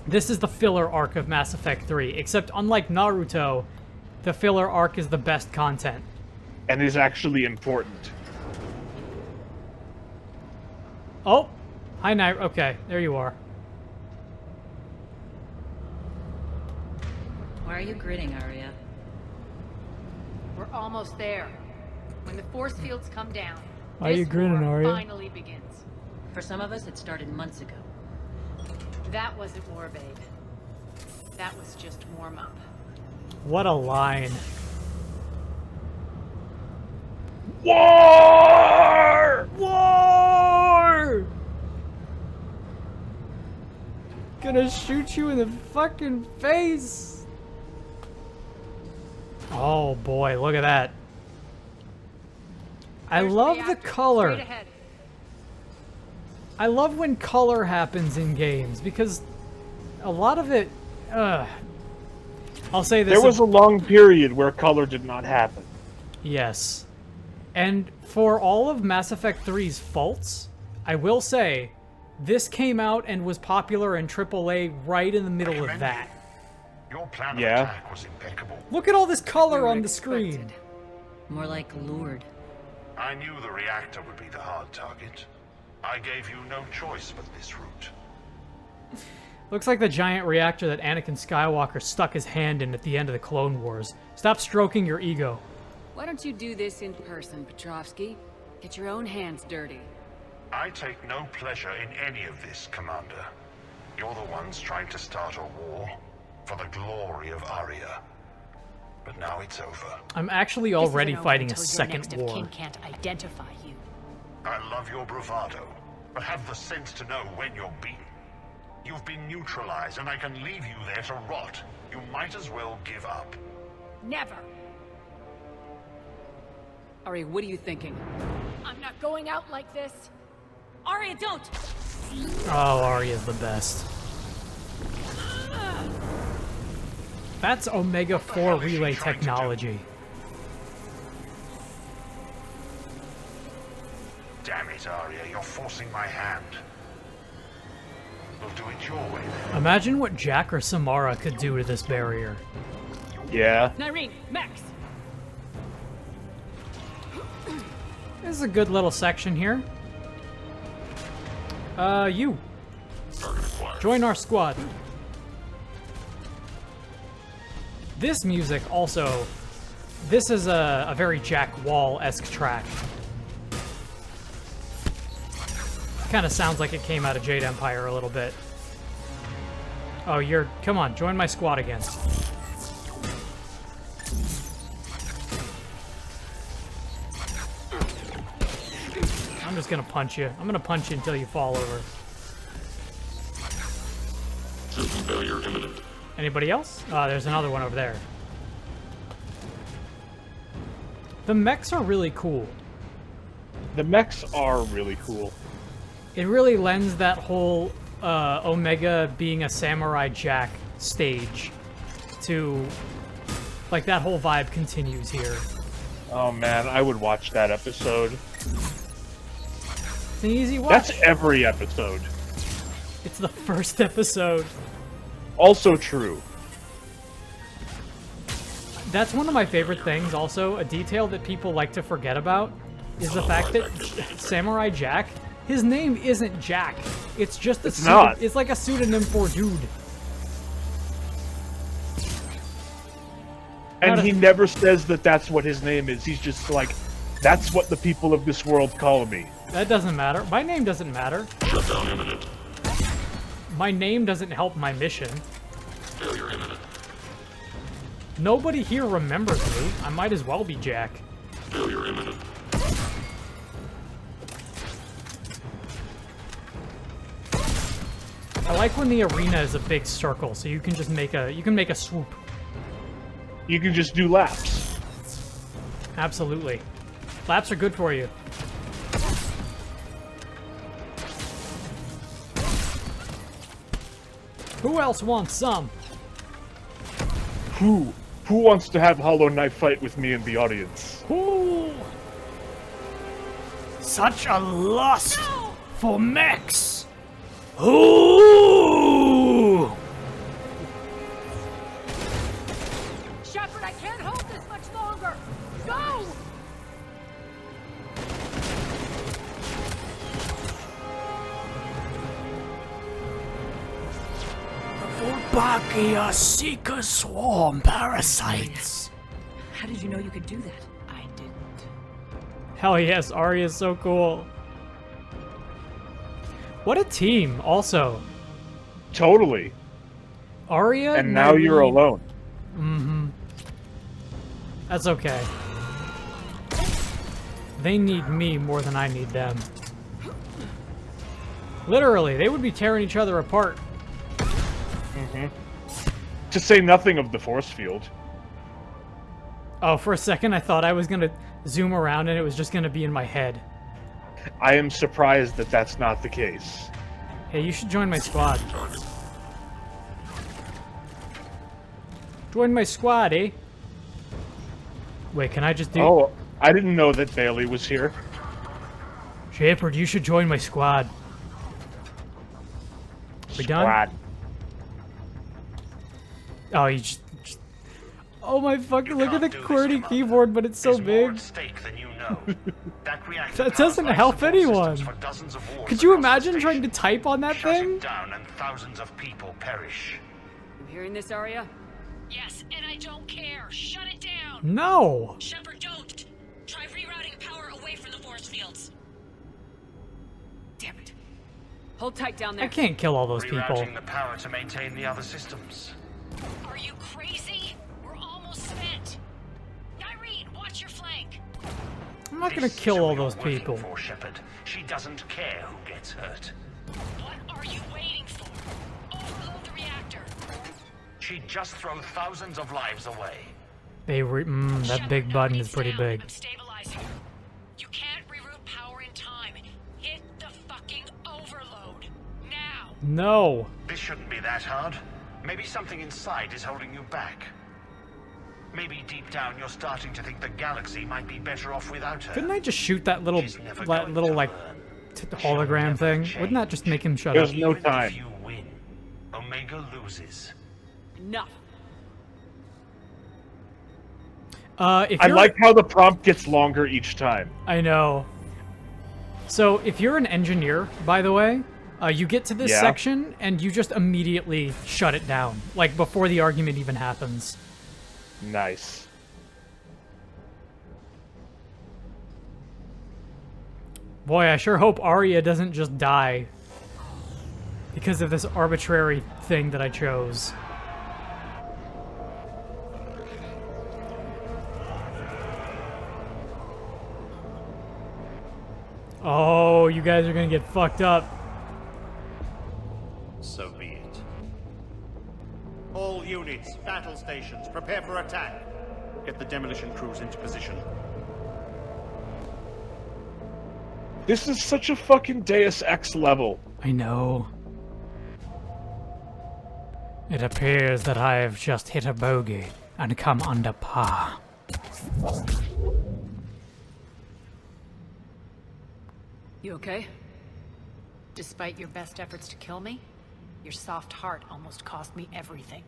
Speaker 1: This is the filler arc of Mass Effect 3, except unlike Naruto, the filler arc is the best content.
Speaker 2: And is actually important.
Speaker 1: Oh! Hi, Night. Okay, there you are.
Speaker 9: Why are you grinning, Arya?
Speaker 4: We're almost there. When the force fields come down,
Speaker 1: Why are you
Speaker 4: this
Speaker 1: grinning,
Speaker 4: war
Speaker 1: Arya?
Speaker 4: finally begins.
Speaker 9: For some of us, it started months ago.
Speaker 4: That wasn't war, babe. That was just warm up.
Speaker 1: What a line.
Speaker 2: War!
Speaker 1: War! Gonna shoot you in the fucking face. Oh boy, look at that. I love the color.
Speaker 4: Straight ahead.
Speaker 1: I love when color happens in games because a lot of it, I'll say this.
Speaker 2: There was a long period where color did not happen.
Speaker 1: Yes. And for all of Mass Effect 3's faults, I will say, this came out and was popular in AAA right in the middle of that.
Speaker 18: Your plan
Speaker 2: Yeah.
Speaker 18: of attack was impeccable.
Speaker 1: Look at all this color on the screen.
Speaker 9: More like lured.
Speaker 18: I knew the reactor would be the hard target. I gave you no choice but this route.
Speaker 1: Looks like the giant reactor that Anakin Skywalker stuck his hand in at the end of the Clone Wars. Stop stroking your ego.
Speaker 6: Why don't you do this in person, Petrovsky? Get your own hands dirty.
Speaker 18: I take no pleasure in any of this, Commander. You're the ones trying to start a war for the glory of Arya. But now it's over.
Speaker 1: I'm actually already fighting a second war.
Speaker 4: King can't identify you.
Speaker 18: I love your bravado, but have the sense to know when you're beaten. You've been neutralized, and I can leave you there to rot. You might as well give up.
Speaker 4: Never.
Speaker 6: Ari, what are you thinking?
Speaker 4: I'm not going out like this.
Speaker 9: Arya, don't!
Speaker 1: Oh, Arya's the best. That's Omega 4 relay technology.
Speaker 18: Damn it, Arya, you're forcing my hand. We'll do it your way then.
Speaker 1: Imagine what Jack or Samara could do to this barrier.
Speaker 2: Yeah.
Speaker 6: Nyreen, Max!
Speaker 1: This is a good little section here. You. Join our squad. This music also, this is a very Jack Wall-esque track. Kind of sounds like it came out of Jade Empire a little bit. Oh, come on, join my squad again. I'm just gonna punch you. I'm gonna punch you until you fall over.
Speaker 19: System failure imminent.
Speaker 1: Anybody else? There's another one over there. The mechs are really cool.
Speaker 2: The mechs are really cool.
Speaker 1: It really lends that whole Omega being a Samurai Jack stage to, like, that whole vibe continues here.
Speaker 2: Oh man, I would watch that episode.
Speaker 1: It's an easy watch.
Speaker 2: That's every episode.
Speaker 1: It's the first episode.
Speaker 2: Also true.
Speaker 1: That's one of my favorite things also, a detail that people like to forget about, is the fact that Samurai Jack, his name isn't Jack. It's just it's like a pseudonym for dude.
Speaker 2: And he never says that that's what his name is. He's just like, that's what the people of this world call me.
Speaker 1: That doesn't matter. My name doesn't matter.
Speaker 19: Shutdown imminent.
Speaker 1: My name doesn't help my mission.
Speaker 19: Failure imminent.
Speaker 1: Nobody here remembers me. I might as well be Jack.
Speaker 19: Failure imminent.
Speaker 1: I like when the arena is a big circle, so you can just make a swoop.
Speaker 2: You can just do laps.
Speaker 1: Absolutely. Laps are good for you. Who else wants some?
Speaker 2: Who? Who wants to have Hollow Knight fight with me in the audience?
Speaker 1: Ooh. Such a lust for mechs. Ooh.
Speaker 4: Shepard, I can't hold this much longer. Go!
Speaker 1: Volbakia Seeker Swarm Parasites.
Speaker 9: How did you know you could do that?
Speaker 5: I didn't.
Speaker 1: Hell yes, Arya's so cool. What a team, also.
Speaker 2: Totally.
Speaker 1: Arya
Speaker 2: and now you're alone.
Speaker 1: Mm-hmm. That's okay. They need me more than I need them. Literally, they would be tearing each other apart.
Speaker 2: Mm-hmm. To say nothing of the force field.
Speaker 1: Oh, for a second I thought I was gonna zoom around and it was just gonna be in my head.
Speaker 2: I am surprised that that's not the case.
Speaker 1: Hey, you should join my squad. Join my squad, eh? Wait, can I just do...
Speaker 2: Oh, I didn't know that Bailey was here.
Speaker 1: Shepard, you should join my squad. We done? Oh, you just... Oh my fucking... Look at the QWERTY keyboard, but it's so big. That doesn't help anyone. Could you imagine trying to type on that thing?
Speaker 18: Down and thousands of people perish.
Speaker 4: You hearing this, Arya?
Speaker 10: Yes, and I don't care. Shut it down.
Speaker 1: No.
Speaker 10: Shepard, don't. Try rerouting power away from the force fields.
Speaker 4: Damn it. Hold tight down there.
Speaker 1: I can't kill all those people.
Speaker 18: Rerouting the power to maintain the other systems.
Speaker 10: Are you crazy? We're almost spent. Irene, watch your flank.
Speaker 1: I'm not gonna kill all those people.
Speaker 18: For Shepard. She doesn't care who gets hurt.
Speaker 10: What are you waiting for? Overload the reactor.
Speaker 18: She'd just throw thousands of lives away.
Speaker 1: That big button is pretty big.
Speaker 10: I'm stabilizing. You can't reroute power in time. Hit the fucking overload. Now.
Speaker 1: No.
Speaker 18: This shouldn't be that hard. Maybe something inside is holding you back. Maybe deep down you're starting to think the galaxy might be better off without her.
Speaker 1: Couldn't I just shoot that little like hologram thing? Wouldn't that just make him shut up?
Speaker 2: There's no time.
Speaker 18: If you win, Omega loses.
Speaker 4: Enough.
Speaker 2: I like how the prompt gets longer each time.
Speaker 1: I know. So, if you're an engineer, by the way, you get to this section and you just immediately shut it down, like before the argument even happens.
Speaker 2: Nice.
Speaker 1: Boy, I sure hope Arya doesn't just die because of this arbitrary thing that I chose. Oh, you guys are gonna get fucked up.
Speaker 13: So be it. All units, battle stations, prepare for attack. Get the demolition crews into position.
Speaker 2: This is such a fucking Deus Ex level.
Speaker 1: I know. It appears that I have just hit a bogey and come under par.
Speaker 4: You okay?
Speaker 5: Despite your best efforts to kill me, your soft heart almost cost me everything.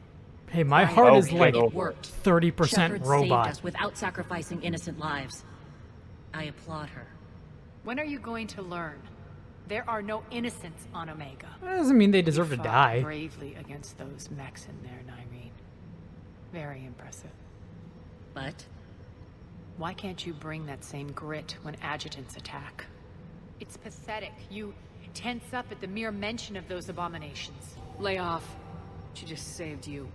Speaker 1: Hey, my heart is like
Speaker 9: It worked.
Speaker 1: 30%
Speaker 9: Shepard
Speaker 1: robot.
Speaker 9: saved us without sacrificing innocent lives. I applaud her.
Speaker 5: When are you going to learn? There are no innocents on Omega.
Speaker 1: That doesn't mean they deserve to
Speaker 5: You fought
Speaker 1: die.
Speaker 5: bravely against those mechs in there, Nyreen. Very impressive.
Speaker 9: But?
Speaker 5: Why can't you bring that same grit when adjutants attack? It's pathetic. You tense up at the mere mention of those abominations.
Speaker 4: Lay off. She just saved you.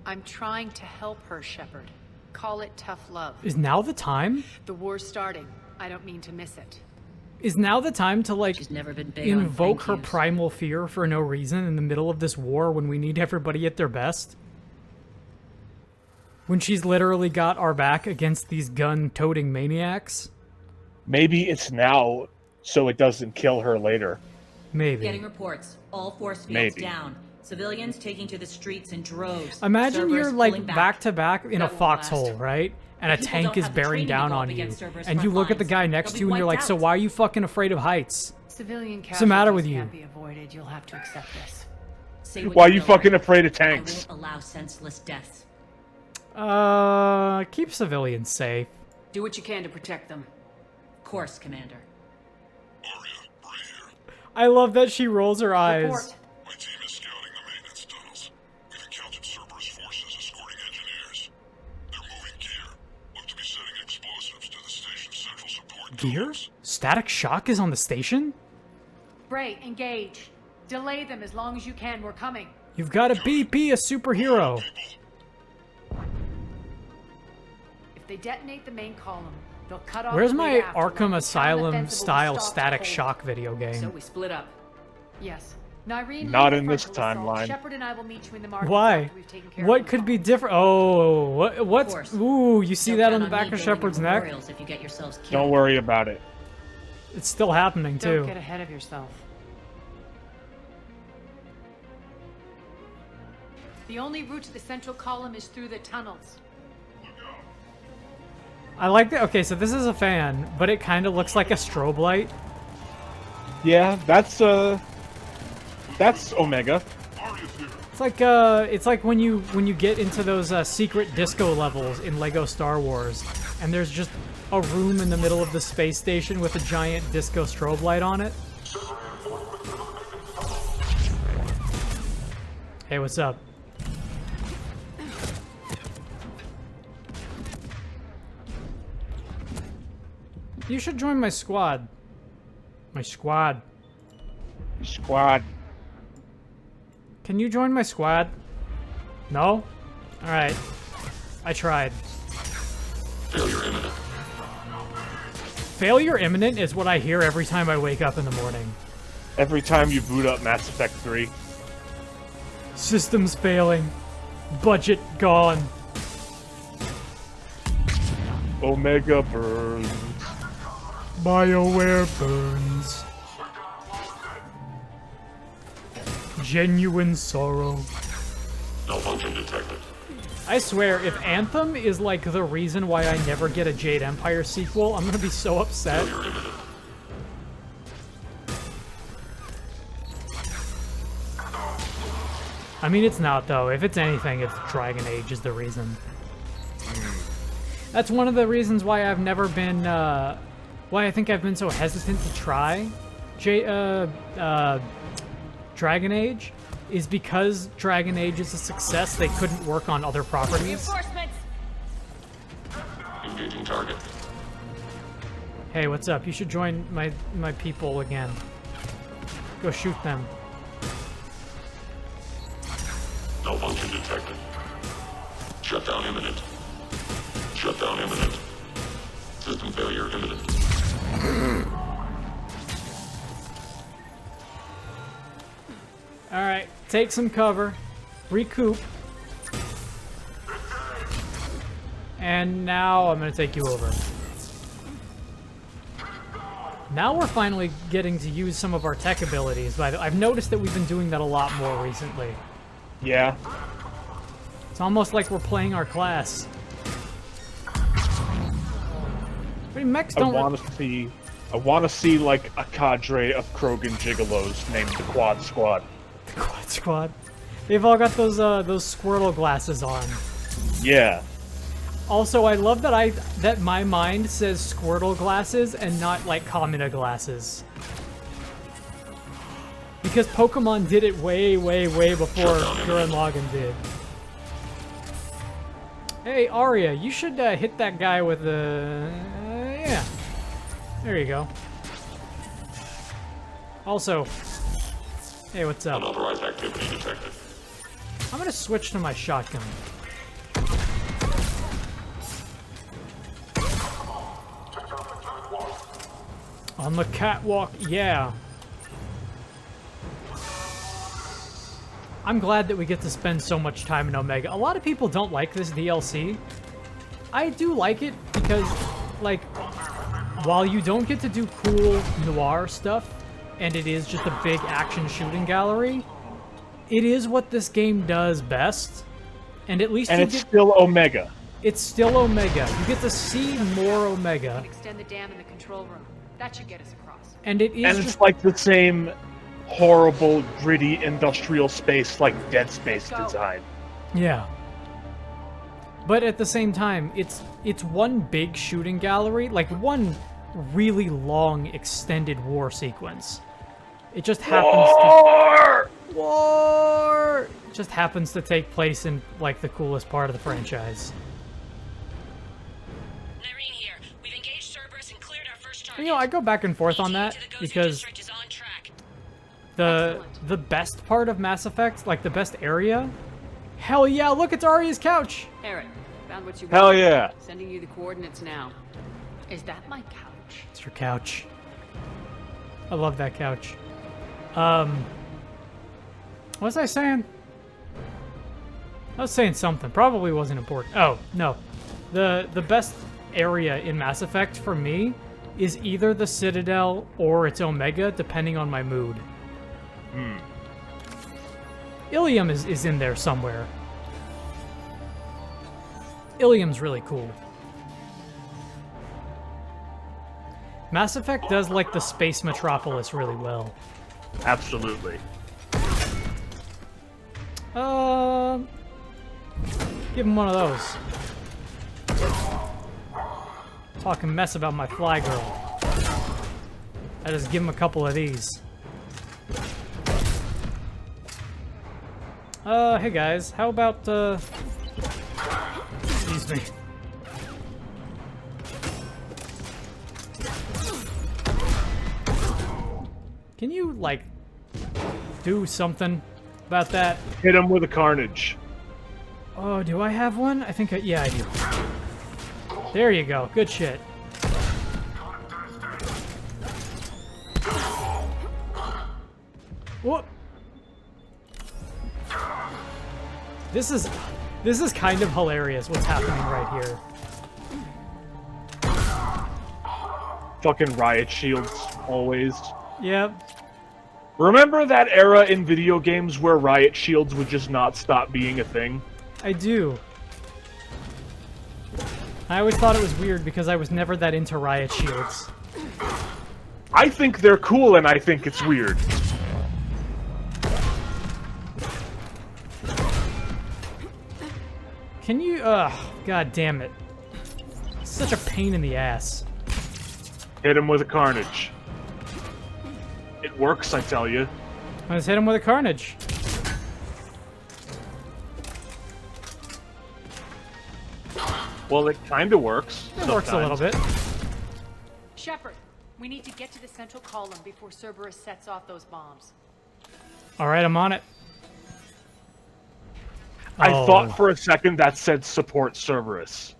Speaker 5: I'm trying to help her, Shepard. Call it tough love.
Speaker 1: Is now the time?
Speaker 5: The war's starting. I don't mean to miss it.
Speaker 1: Is now the time to, like,
Speaker 9: She's never been big on
Speaker 1: invoke
Speaker 9: thank
Speaker 1: her
Speaker 9: yous.
Speaker 1: primal fear for no reason in the middle of this war when we need everybody at their best? When she's literally got our back against these gun-toting maniacs?
Speaker 2: Maybe it's now so it doesn't kill her later.
Speaker 1: Maybe.
Speaker 9: Getting reports. All force fields
Speaker 2: Maybe.
Speaker 9: down. Civilians taking to the streets in droves.
Speaker 1: Imagine
Speaker 9: Cerberus
Speaker 1: you're like
Speaker 9: pulling
Speaker 1: back to back in a
Speaker 9: That won't last.
Speaker 1: foxhole, right? And a
Speaker 9: People
Speaker 1: tank
Speaker 9: don't
Speaker 1: is
Speaker 9: have the
Speaker 1: bearing
Speaker 9: training to
Speaker 1: down
Speaker 9: go up
Speaker 1: on you.
Speaker 9: against Cerberus
Speaker 1: And you
Speaker 9: front
Speaker 1: look at the
Speaker 9: lines.
Speaker 1: guy next
Speaker 9: They'll
Speaker 1: to you
Speaker 9: be
Speaker 1: and you're like,
Speaker 9: wiped
Speaker 1: so
Speaker 9: out.
Speaker 1: why are you fucking afraid of heights?
Speaker 5: Civilian
Speaker 1: What's the matter with
Speaker 5: casualties
Speaker 1: you?
Speaker 5: can't be avoided. You'll have to accept this.
Speaker 9: Say what
Speaker 2: Why are you
Speaker 9: will.
Speaker 2: fucking afraid of
Speaker 9: I
Speaker 2: tanks?
Speaker 9: won't allow senseless deaths.
Speaker 1: Keep civilians safe.
Speaker 6: Do what you can to protect them.
Speaker 9: Of course, Commander.
Speaker 1: I love that she rolls her eyes.
Speaker 6: Report.
Speaker 19: My team is scouting the maintenance tunnels. We've encountered Cerberus forces escorting engineers. They're moving gear. Look to be setting explosives to the station's central support.
Speaker 1: Gear? Static shock is on the station?
Speaker 4: Bray, engage. Delay them as long as you can. We're coming.
Speaker 1: You've got a BP, a superhero.
Speaker 4: If they detonate the main column, they'll cut off.
Speaker 1: Where's
Speaker 4: the
Speaker 1: my
Speaker 4: lead after,
Speaker 1: Arkham
Speaker 4: letting the
Speaker 1: Asylum
Speaker 4: town
Speaker 1: style
Speaker 4: defensible
Speaker 1: static
Speaker 4: stop to
Speaker 1: shock video
Speaker 6: So
Speaker 1: game?
Speaker 6: we split up.
Speaker 4: Yes. Nyreen,
Speaker 2: Not
Speaker 4: lead
Speaker 2: in
Speaker 4: the
Speaker 2: this
Speaker 4: frontal assault.
Speaker 2: timeline.
Speaker 4: Shepard and I will meet you in the market
Speaker 1: Why?
Speaker 4: after we've taken care of
Speaker 1: What
Speaker 4: the
Speaker 1: could be different? Oh, what's...
Speaker 9: course.
Speaker 1: Ooh, you see
Speaker 9: Don't
Speaker 1: that
Speaker 9: count
Speaker 1: on the
Speaker 9: me
Speaker 1: back of
Speaker 9: building
Speaker 1: Shepard's neck?
Speaker 9: memorials If you get yourselves killed.
Speaker 2: Don't worry about it.
Speaker 1: It's still happening, too.
Speaker 5: Don't get ahead of yourself.
Speaker 4: The only route to the central column is through the tunnels.
Speaker 1: I like that. Okay, so this is a fan, but it kind of looks like a strobe light.
Speaker 2: Yeah, that's Omega.
Speaker 1: It's like when you get into those secret disco levels in Lego Star Wars, and there's just a room in the middle of the space station with a giant disco strobe light on it. Hey, what's up? You should join my squad. My squad.
Speaker 2: Squad.
Speaker 1: Can you join my squad? No? Alright. I tried.
Speaker 19: Failure imminent.
Speaker 1: Failure imminent is what I hear every time I wake up in the morning.
Speaker 2: Every time you boot up Mass Effect 3.
Speaker 1: Systems failing. Budget gone.
Speaker 2: Omega burns.
Speaker 1: BioWare burns. Genuine sorrow.
Speaker 19: Malfunction detected.
Speaker 1: I swear, if Anthem is like the reason why I never get a Jade Empire sequel, I'm gonna be so upset. I mean, it's not, though. If it's anything, it's Dragon Age is the reason. That's one of the reasons why I've never been, why I think I've been so hesitant to try Dragon Age, is because Dragon Age is a success, they couldn't work on other properties.
Speaker 19: Engaging target.
Speaker 1: Hey, what's up? You should join my people again. Go shoot them.
Speaker 19: Malfunction detected. Shutdown imminent. Shutdown imminent. System failure imminent.
Speaker 1: Alright, take some cover. Recoup. And now I'm gonna take you over. Now we're finally getting to use some of our tech abilities. I've noticed that we've been doing that a lot more recently.
Speaker 2: Yeah.
Speaker 1: It's almost like we're playing our class. I mean, mechs don't...
Speaker 2: I want to see like a cadre of Krogan gigolos named the Quad Squad.
Speaker 1: The Quad Squad. They've all got those Squirtle glasses on.
Speaker 2: Yeah.
Speaker 1: Also, I love that my mind says Squirtle glasses and not like Kamina glasses. Because Pokemon did it way, way, way before Gurren Lagann did. Hey, Arya, you should hit that guy with the... yeah. There you go. Also, hey, what's up?
Speaker 19: Unauthorized activity detected.
Speaker 1: I'm gonna switch to my shotgun. On the catwalk, yeah. I'm glad that we get to spend so much time in Omega. A lot of people don't like this DLC. I do like it because, like, while you don't get to do cool noir stuff, and it is just a big action shooting gallery, It is what this game does best, and at least
Speaker 2: it's still Omega.
Speaker 1: It's still Omega. You get to see more Omega.
Speaker 4: Extend the dam in the control room. That should get us across.
Speaker 1: And it is
Speaker 2: And it's like the same horrible, gritty industrial space like Dead Space design.
Speaker 1: Yeah. But at the same time, it's one big shooting gallery, like one really long extended war sequence. It just happens War! It just happens to take place in like the coolest part of the franchise. You know, I go back and forth on that because the best part of Mass Effect, like the best area, hell yeah, look, it's Arya's couch.
Speaker 5: Eric, found what you want.
Speaker 2: Hell yeah.
Speaker 5: Sending you the coordinates now. Is that my couch?
Speaker 1: It's your couch. I love that couch. What was I saying? I was saying something. Probably wasn't important. Oh, no. The best area in Mass Effect for me is either the Citadel or it's Omega, depending on my mood. Ilium is in there somewhere. Ilium's really cool. Mass Effect does like the space metropolis really well.
Speaker 2: Absolutely.
Speaker 1: Give him one of those. Talking mess about my fly girl. I just give him a couple of these. Hey guys, how about, excuse me. Can you, like, do something about that?
Speaker 2: Hit him with a carnage.
Speaker 1: Oh, do I have one? I think yeah, I do. There you go. Good shit. Whoop. This is kind of hilarious what's happening right here.
Speaker 2: Fucking riot shields, always.
Speaker 1: Yep.
Speaker 2: Remember that era in video games where riot shields would just not stop being a thing?
Speaker 1: I do. I always thought it was weird because I was never that into riot shields.
Speaker 2: I think they're cool and I think it's weird.
Speaker 1: Can you, god damn it. Such a pain in the ass.
Speaker 2: Hit him with a carnage. It works, I tell you.
Speaker 1: Let's hit him with a carnage.
Speaker 2: Well, it kinda works.
Speaker 1: It works a little bit.
Speaker 4: Shepard, we need to get to the central column before Cerberus sets off those bombs.
Speaker 1: Alright, I'm on it.
Speaker 2: I thought for a second that said support Cerberus.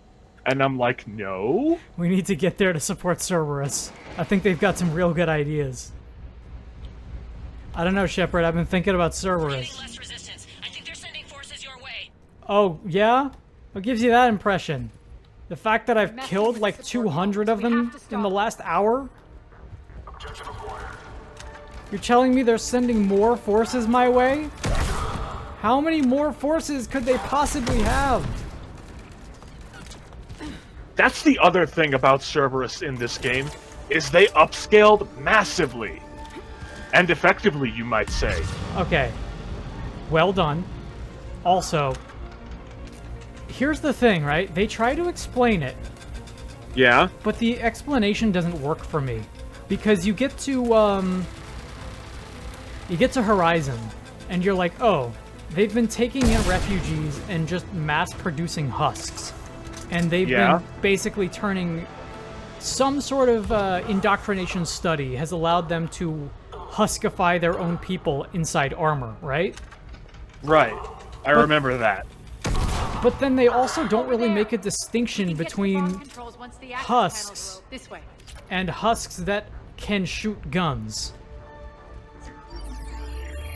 Speaker 2: And I'm like, no?
Speaker 1: We need to get there to support Cerberus. I think they've got some real good ideas. I don't know, Shepard. I've been thinking about Cerberus.
Speaker 10: Less resistance. I think they're sending forces your way.
Speaker 1: Oh, yeah? What gives you that impression? The fact that I've killed like 200 of them in the last hour? You're telling me they're sending more forces my way? How many more forces could they possibly have?
Speaker 2: That's the other thing about Cerberus in this game, is they upscaled massively. And effectively, you might say.
Speaker 1: Okay. Well done. Also, here's the thing, right? They try to explain it.
Speaker 2: Yeah?
Speaker 1: But the explanation doesn't work for me. Because you get to Horizon, and you're like, oh, they've been taking in refugees and just mass-producing husks. And they've been basically turning... Some sort of indoctrination study has allowed them to huskify their own people inside armor, right?
Speaker 2: Right. I remember that.
Speaker 1: But then they also don't really make a distinction between husks and husks that can shoot guns.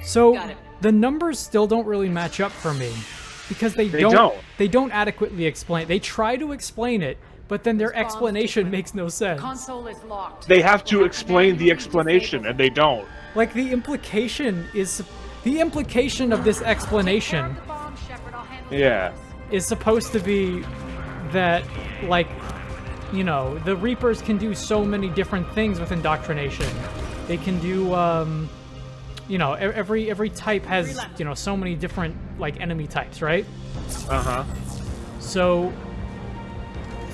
Speaker 1: So the numbers still don't really match up for me because they don't adequately explain. They try to explain it, but then their explanation makes no sense.
Speaker 4: Console is locked.
Speaker 2: They have to explain the explanation, and they don't.
Speaker 1: Like, the implication is the implication of this explanation is supposed to be that, like, you know, the Reapers can do so many different things with indoctrination. They can do, you know, every type has, you know, so many different, like, enemy types, right?
Speaker 2: Uh-huh.
Speaker 1: So,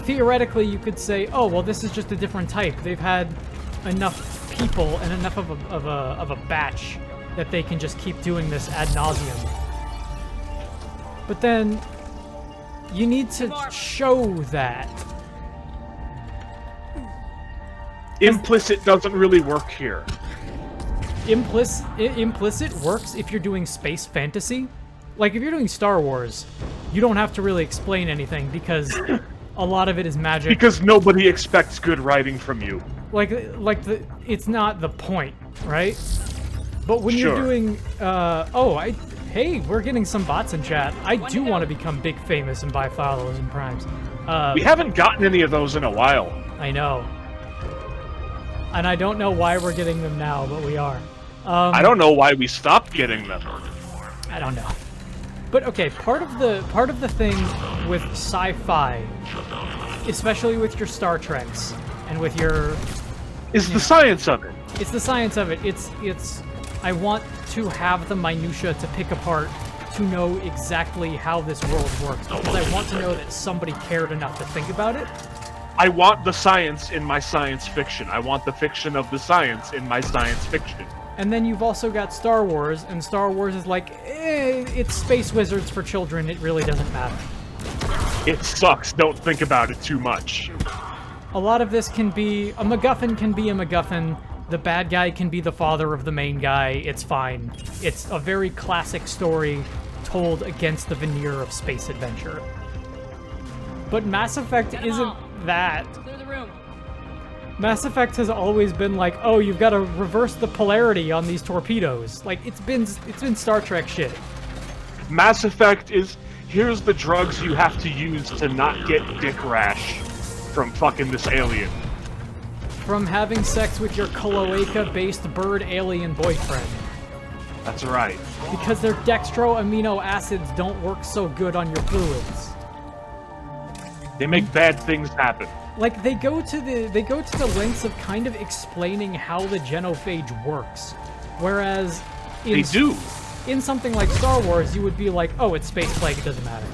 Speaker 1: theoretically, you could say, oh, well, this is just a different type. They've had enough people and enough of a batch that they can just keep doing this ad nauseum. But then, you need to show that.
Speaker 2: Implicit doesn't really work here.
Speaker 1: Implicit works if you're doing space fantasy. Like, if you're doing Star Wars, you don't have to really explain anything because a lot of it is magic.
Speaker 2: Because nobody expects good writing from you.
Speaker 1: It's not the point, right? But when
Speaker 2: Sure.
Speaker 1: you're doing, hey, we're getting some bots in chat. I do want to become big famous and buy follows and primes.
Speaker 2: We haven't gotten any of those in a while.
Speaker 1: I know. And I don't know why we're getting them now, but we are.
Speaker 2: I don't know why we stopped getting them.
Speaker 1: I don't know. But okay, part of the thing with sci-fi, especially with your Star Treks and with your
Speaker 2: is the science of it.
Speaker 1: It's the science of it. It's I want to have the minutia to pick apart to know exactly how this world works because I want to know that somebody cared enough to think about it.
Speaker 2: I want the science in my science fiction. I want the fiction of the science in my science fiction.
Speaker 1: And then you've also got Star Wars, and Star Wars is like, it's space wizards for children, it really doesn't matter.
Speaker 2: It sucks, don't think about it too much.
Speaker 1: A lot of this can be, a MacGuffin can be a MacGuffin, the bad guy can be the father of the main guy, it's fine. It's a very classic story told against the veneer of space adventure. But Mass Effect isn't that.
Speaker 6: Clear the room.
Speaker 1: Mass Effect has always been like, oh, you've got to reverse the polarity on these torpedoes. Like, it's been Star Trek shit.
Speaker 2: Mass Effect is, here's the drugs you have to use to not get dick rash from fucking this alien.
Speaker 1: From having sex with your cloaca-based bird alien boyfriend.
Speaker 2: That's right.
Speaker 1: Because their dextro amino acids don't work so good on your fluids.
Speaker 2: They make bad things happen.
Speaker 1: Like, they go to the lengths of kind of explaining how the genophage works. Whereas in something like Star Wars, you would be like, oh, it's space plague, it doesn't matter.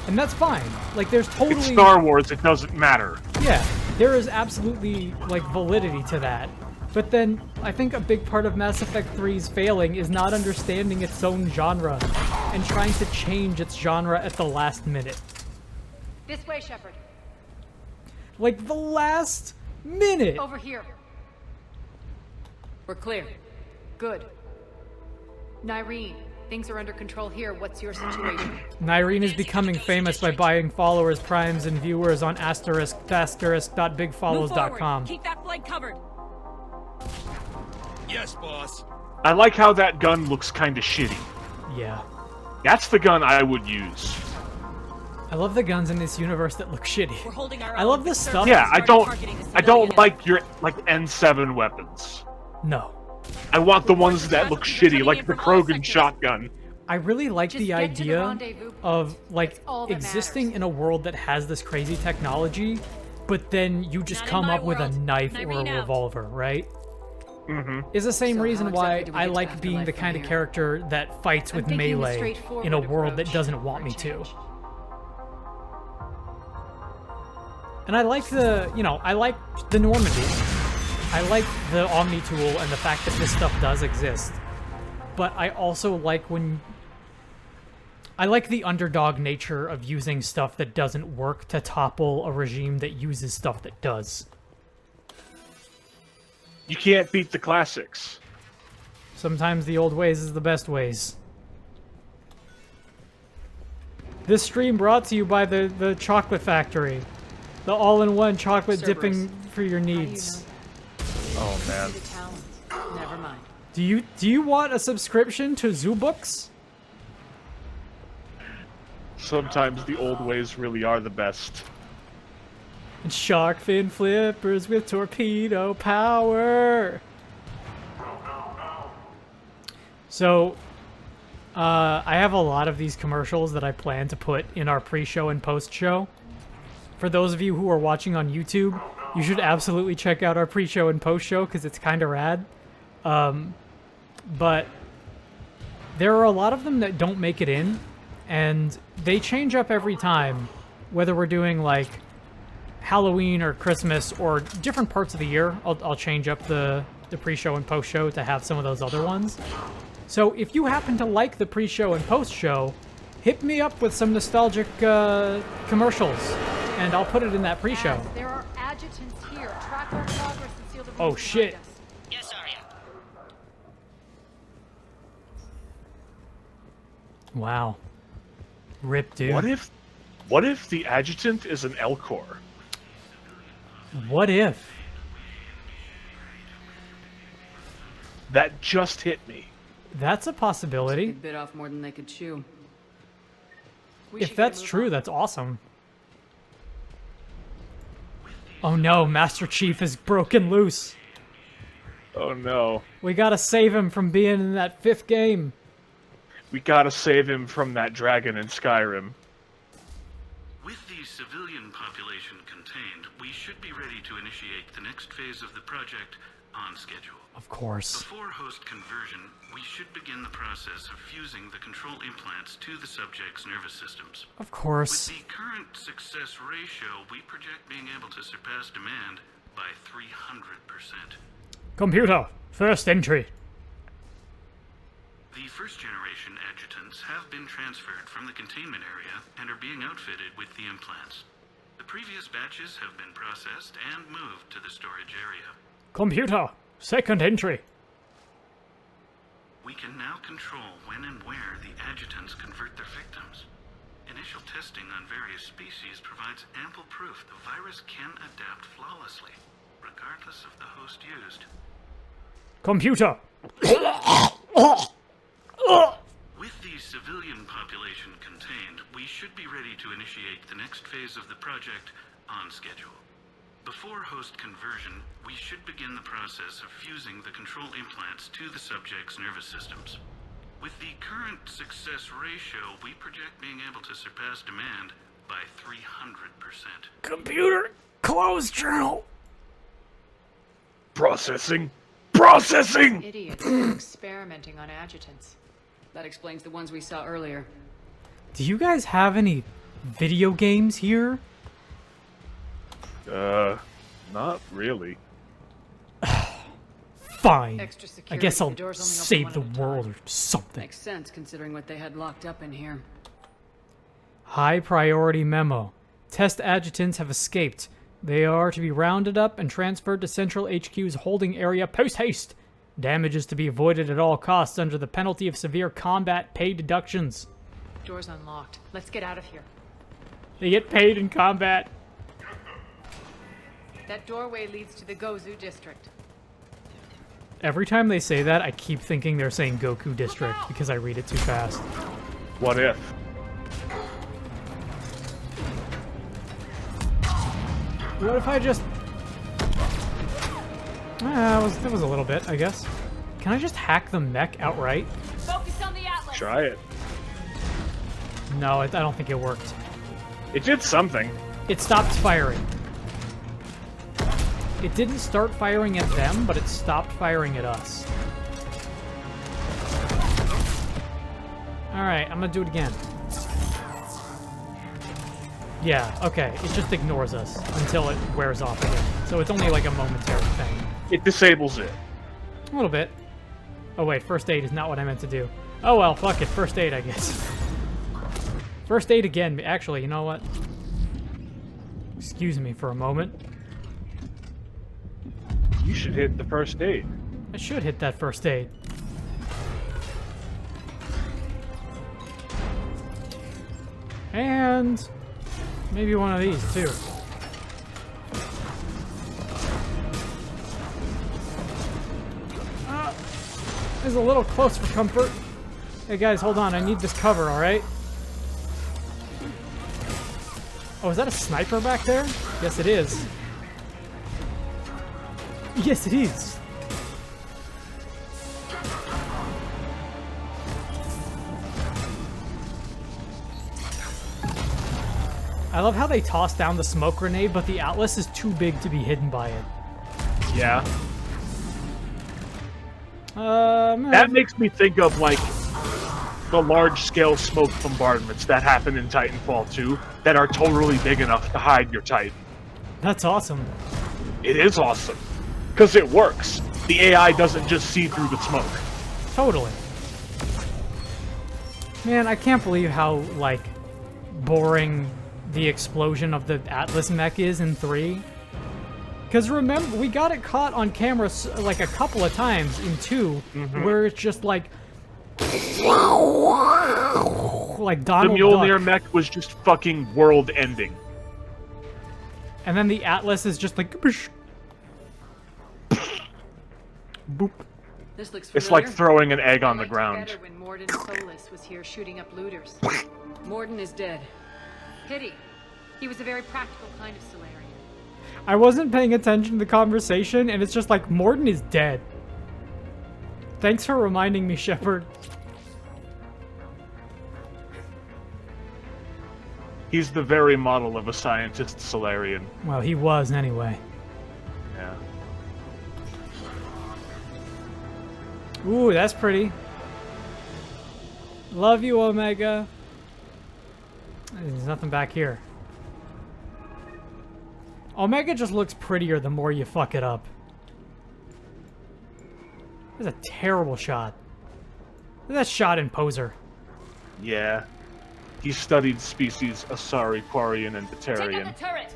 Speaker 1: And that's fine. Like, there's totally...
Speaker 2: It's Star Wars, it doesn't matter.
Speaker 1: Yeah, there is absolutely, like, validity to that. But then, I think a big part of Mass Effect 3's failing is not understanding its own genre and trying to change its genre at the last minute.
Speaker 4: This way, Shepard.
Speaker 1: Like, the last minute!
Speaker 4: Over here. We're clear. Good. Nyreen, things are under control here. What's your situation?
Speaker 1: Nyreen is becoming famous by buying followers, primes, and viewers on ***bigfollows.com.
Speaker 6: Keep that flank covered.
Speaker 20: Yes, boss.
Speaker 2: I like how that gun looks kinda shitty.
Speaker 1: Yeah.
Speaker 2: That's the gun I would use.
Speaker 1: I love the guns in this universe that look shitty.
Speaker 6: We're holding our
Speaker 1: I love the stuff.
Speaker 2: Yeah, I don't like your N7 weapons.
Speaker 1: No.
Speaker 2: I want the ones that look shitty, like the Krogan shotgun.
Speaker 1: I really like the idea of, like, existing in a world that has this crazy technology, but then you just come up with a knife or a revolver, right?
Speaker 2: Mm-hmm.
Speaker 1: Is the same reason why I like being the kind of character that fights with melee in a world that doesn't want me to. And I like the, I like the Normandy. I like the Omni tool and the fact that this stuff does exist. But I also like I like the underdog nature of using stuff that doesn't work to topple a regime that uses stuff that does.
Speaker 2: You can't beat the classics.
Speaker 1: Sometimes the old ways is the best ways. This stream brought to you by the Chocolate Factory. The all-in-one chocolate dipping for your needs.
Speaker 2: Oh man.
Speaker 5: Never mind.
Speaker 1: Do you want a subscription to Zoo Books?
Speaker 2: Sometimes the old ways really are the best.
Speaker 1: And shark fin flippers with torpedo power. So, I have a lot of these commercials that I plan to put in our pre-show and post-show. For those of you who are watching on YouTube, you should absolutely check out our pre-show and post-show because it's kind of rad. But there are a lot of them that don't make it in, and they change up every time, whether we're doing like Halloween or Christmas or different parts of the year. I'll change up the pre-show and post-show to have some of those other ones. So if you happen to like the pre-show and post-show, hit me up with some nostalgic commercials, and I'll put it in that pre-show.
Speaker 4: There are adjutants here. Track our progress and seal the room
Speaker 1: Oh shit.
Speaker 4: behind us.
Speaker 10: Yes, Arya.
Speaker 1: Wow. Rip, dude.
Speaker 2: What if the adjutant is an Elcor?
Speaker 1: What if?
Speaker 2: That just hit me.
Speaker 1: That's a possibility.
Speaker 6: They bit off more than they could chew.
Speaker 1: If that's true, that's awesome. Oh no, Master Chief is broken loose.
Speaker 2: Oh no.
Speaker 1: We gotta save him from being in that 5th game.
Speaker 2: We gotta save him from that dragon in Skyrim.
Speaker 20: With the civilian population contained, we should be ready to initiate the next phase of the project on schedule.
Speaker 1: Of course.
Speaker 20: Before host conversion, we should begin the process of fusing the control implants to the subject's nervous systems.
Speaker 1: Of course.
Speaker 20: With the current success ratio, we project being able to surpass demand by 300%.
Speaker 1: Computer, first entry.
Speaker 20: The first-generation adjutants have been transferred from the containment area and are being outfitted with the implants. The previous batches have been processed and moved to the storage area.
Speaker 1: Computer, second entry.
Speaker 20: We can now control when and where the adjutants convert their victims. Initial testing on various species provides ample proof the virus can adapt flawlessly, regardless of the host used.
Speaker 1: Computer.
Speaker 20: With the civilian population contained, we should be ready to initiate the next phase of the project on schedule. Before host conversion, we should begin the process of fusing the control implants to the subject's nervous systems. With the current success ratio, we project being able to surpass demand by 300%.
Speaker 1: Computer, close journal.
Speaker 2: Processing. Processing!
Speaker 5: Idiots are experimenting on adjutants.
Speaker 6: That explains the ones we saw earlier.
Speaker 1: Do you guys have any video games here?
Speaker 2: Not really.
Speaker 1: Fine.
Speaker 6: Extra
Speaker 1: I
Speaker 6: security,
Speaker 1: guess I'll
Speaker 6: the doors only open
Speaker 1: save
Speaker 6: one
Speaker 1: the
Speaker 6: at a
Speaker 1: world
Speaker 6: time.
Speaker 1: or something.
Speaker 6: Makes sense considering what they had locked up in here.
Speaker 1: High priority memo. Test adjutants have escaped. They are to be rounded up and transferred to Central HQ's holding area post-haste. Damage is to be avoided at all costs under the penalty of severe combat pay deductions.
Speaker 5: Door's unlocked. Let's get out of here.
Speaker 1: They get paid in combat.
Speaker 5: That doorway leads to the Gozu district.
Speaker 1: Every time they say that, I keep thinking they're saying Goku District because I read it too fast.
Speaker 2: What if?
Speaker 1: What if I just... that was a little bit, I guess. Can I just hack the mech outright?
Speaker 4: Focus on the Atlas.
Speaker 2: Try it.
Speaker 1: No, I don't think it worked.
Speaker 2: It did something.
Speaker 1: It stopped firing. It didn't start firing at them, but it stopped firing at us. Alright, I'm gonna do it again. Yeah, okay, it just ignores us until it wears off again. So it's only like a momentary thing.
Speaker 2: It disables it.
Speaker 1: A little bit. Oh wait, first aid is not what I meant to do. Oh well, fuck it, first aid I guess. First aid again, actually, you know what? Excuse me for a moment.
Speaker 2: You should hit the first aid.
Speaker 1: I should hit that first aid. And maybe one of these too. This is a little close for comfort. Hey guys, hold on, I need this cover, alright? Oh, is that a sniper back there? Yes, it is. Yes, it is. I love how they toss down the smoke grenade, but the Atlas is too big to be hidden by it.
Speaker 2: Yeah. That makes me think of, like, the large-scale smoke bombardments that happen in Titanfall 2 that are totally big enough to hide your Titan.
Speaker 1: That's awesome.
Speaker 2: It is awesome. Because it works. The AI doesn't just see through the smoke.
Speaker 1: Totally. Man, I can't believe how, like, boring the explosion of the Atlas mech is in 3. Because remember, we got it caught on camera, like, a couple of times in 2, where it's just like... like Donald
Speaker 2: The Mjolnir
Speaker 1: Duck.
Speaker 2: mech was just fucking world-ending.
Speaker 1: And then the Atlas is just like... boop.
Speaker 5: This looks
Speaker 2: It's like throwing an egg on the ground.
Speaker 5: better when Morden Solus was here shooting up looters.
Speaker 4: Morden is dead.
Speaker 5: Pity. He was a very practical kind of Solarian.
Speaker 1: I wasn't paying attention to the conversation, and it's just like, Morden is dead. Thanks for reminding me, Shepard.
Speaker 2: He's the very model of a scientist Solarian.
Speaker 1: Well, he was anyway.
Speaker 2: Yeah.
Speaker 1: Ooh, that's pretty. Love you, Omega. There's nothing back here. Omega just looks prettier the more you fuck it up. That's a terrible shot. That shot in Poser.
Speaker 2: Yeah. He studied species Asari, Quarian, and
Speaker 5: Take out
Speaker 2: Batarian.
Speaker 5: the turret!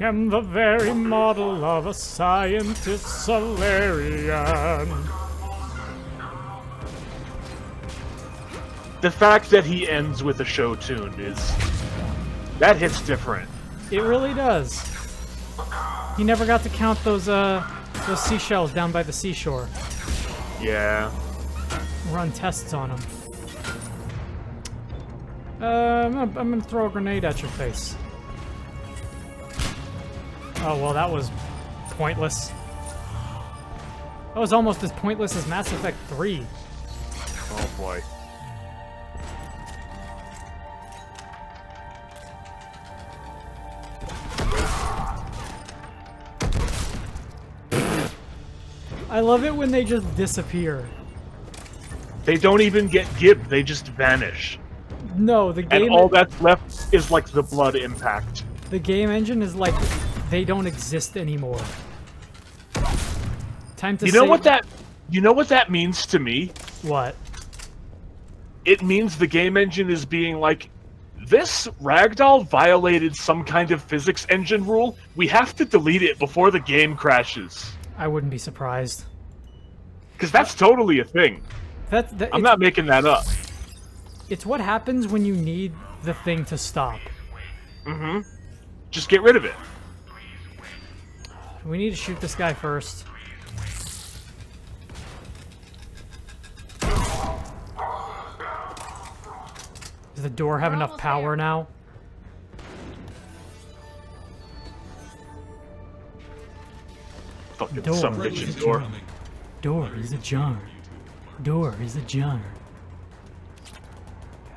Speaker 1: I'm the very model of a scientist Solarian.
Speaker 2: The fact that he ends with a show tune is... that hits different.
Speaker 1: It really does. He never got to count those seashells down by the seashore.
Speaker 2: Yeah.
Speaker 1: Run tests on them. I'm gonna throw a grenade at your face. Oh, well, that was pointless. That was almost as pointless as Mass Effect 3.
Speaker 2: Oh, boy.
Speaker 1: I love it when they just disappear.
Speaker 2: They don't even get gibbed, they just vanish.
Speaker 1: No, the game...
Speaker 2: And all that's left is, like, the blood impact.
Speaker 1: The game engine is like, they don't exist anymore. Time to
Speaker 2: You know
Speaker 1: save-
Speaker 2: what that means to me?
Speaker 1: What?
Speaker 2: It means the game engine is being like, this ragdoll violated some kind of physics engine rule. We have to delete it before the game crashes.
Speaker 1: I wouldn't be surprised.
Speaker 2: Because that's totally a thing. I'm not making that up.
Speaker 1: It's what happens when you need the thing to stop.
Speaker 2: Mm-hmm. Just get rid of it.
Speaker 1: We need to shoot this guy first. Does the door have enough power now?
Speaker 2: Fucking some bitch's door.
Speaker 1: Door is ajar. Door is ajar.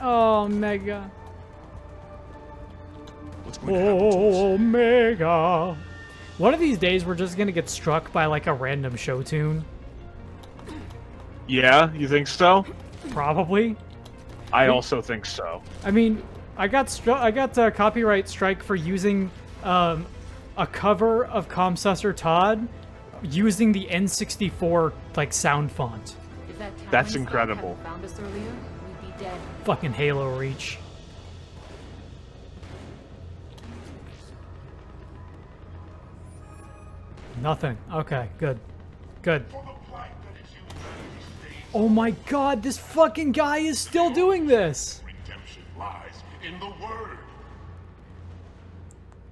Speaker 1: Oh, Mega. Omega. One of these days, we're just gonna get struck by like a random show tune.
Speaker 2: Yeah, you think so?
Speaker 1: Probably.
Speaker 2: I also think so.
Speaker 1: I mean, I got a copyright strike for using a cover of Comsussor Todd using the N64 like sound font.
Speaker 5: If that
Speaker 2: That's
Speaker 5: Talon
Speaker 2: incredible.
Speaker 5: hadn't found us earlier, we'd be dead.
Speaker 1: Fucking Halo Reach. Nothing. Okay, good. Good. Oh my god, this fucking guy is still doing this!
Speaker 19: Redemption lies in the word.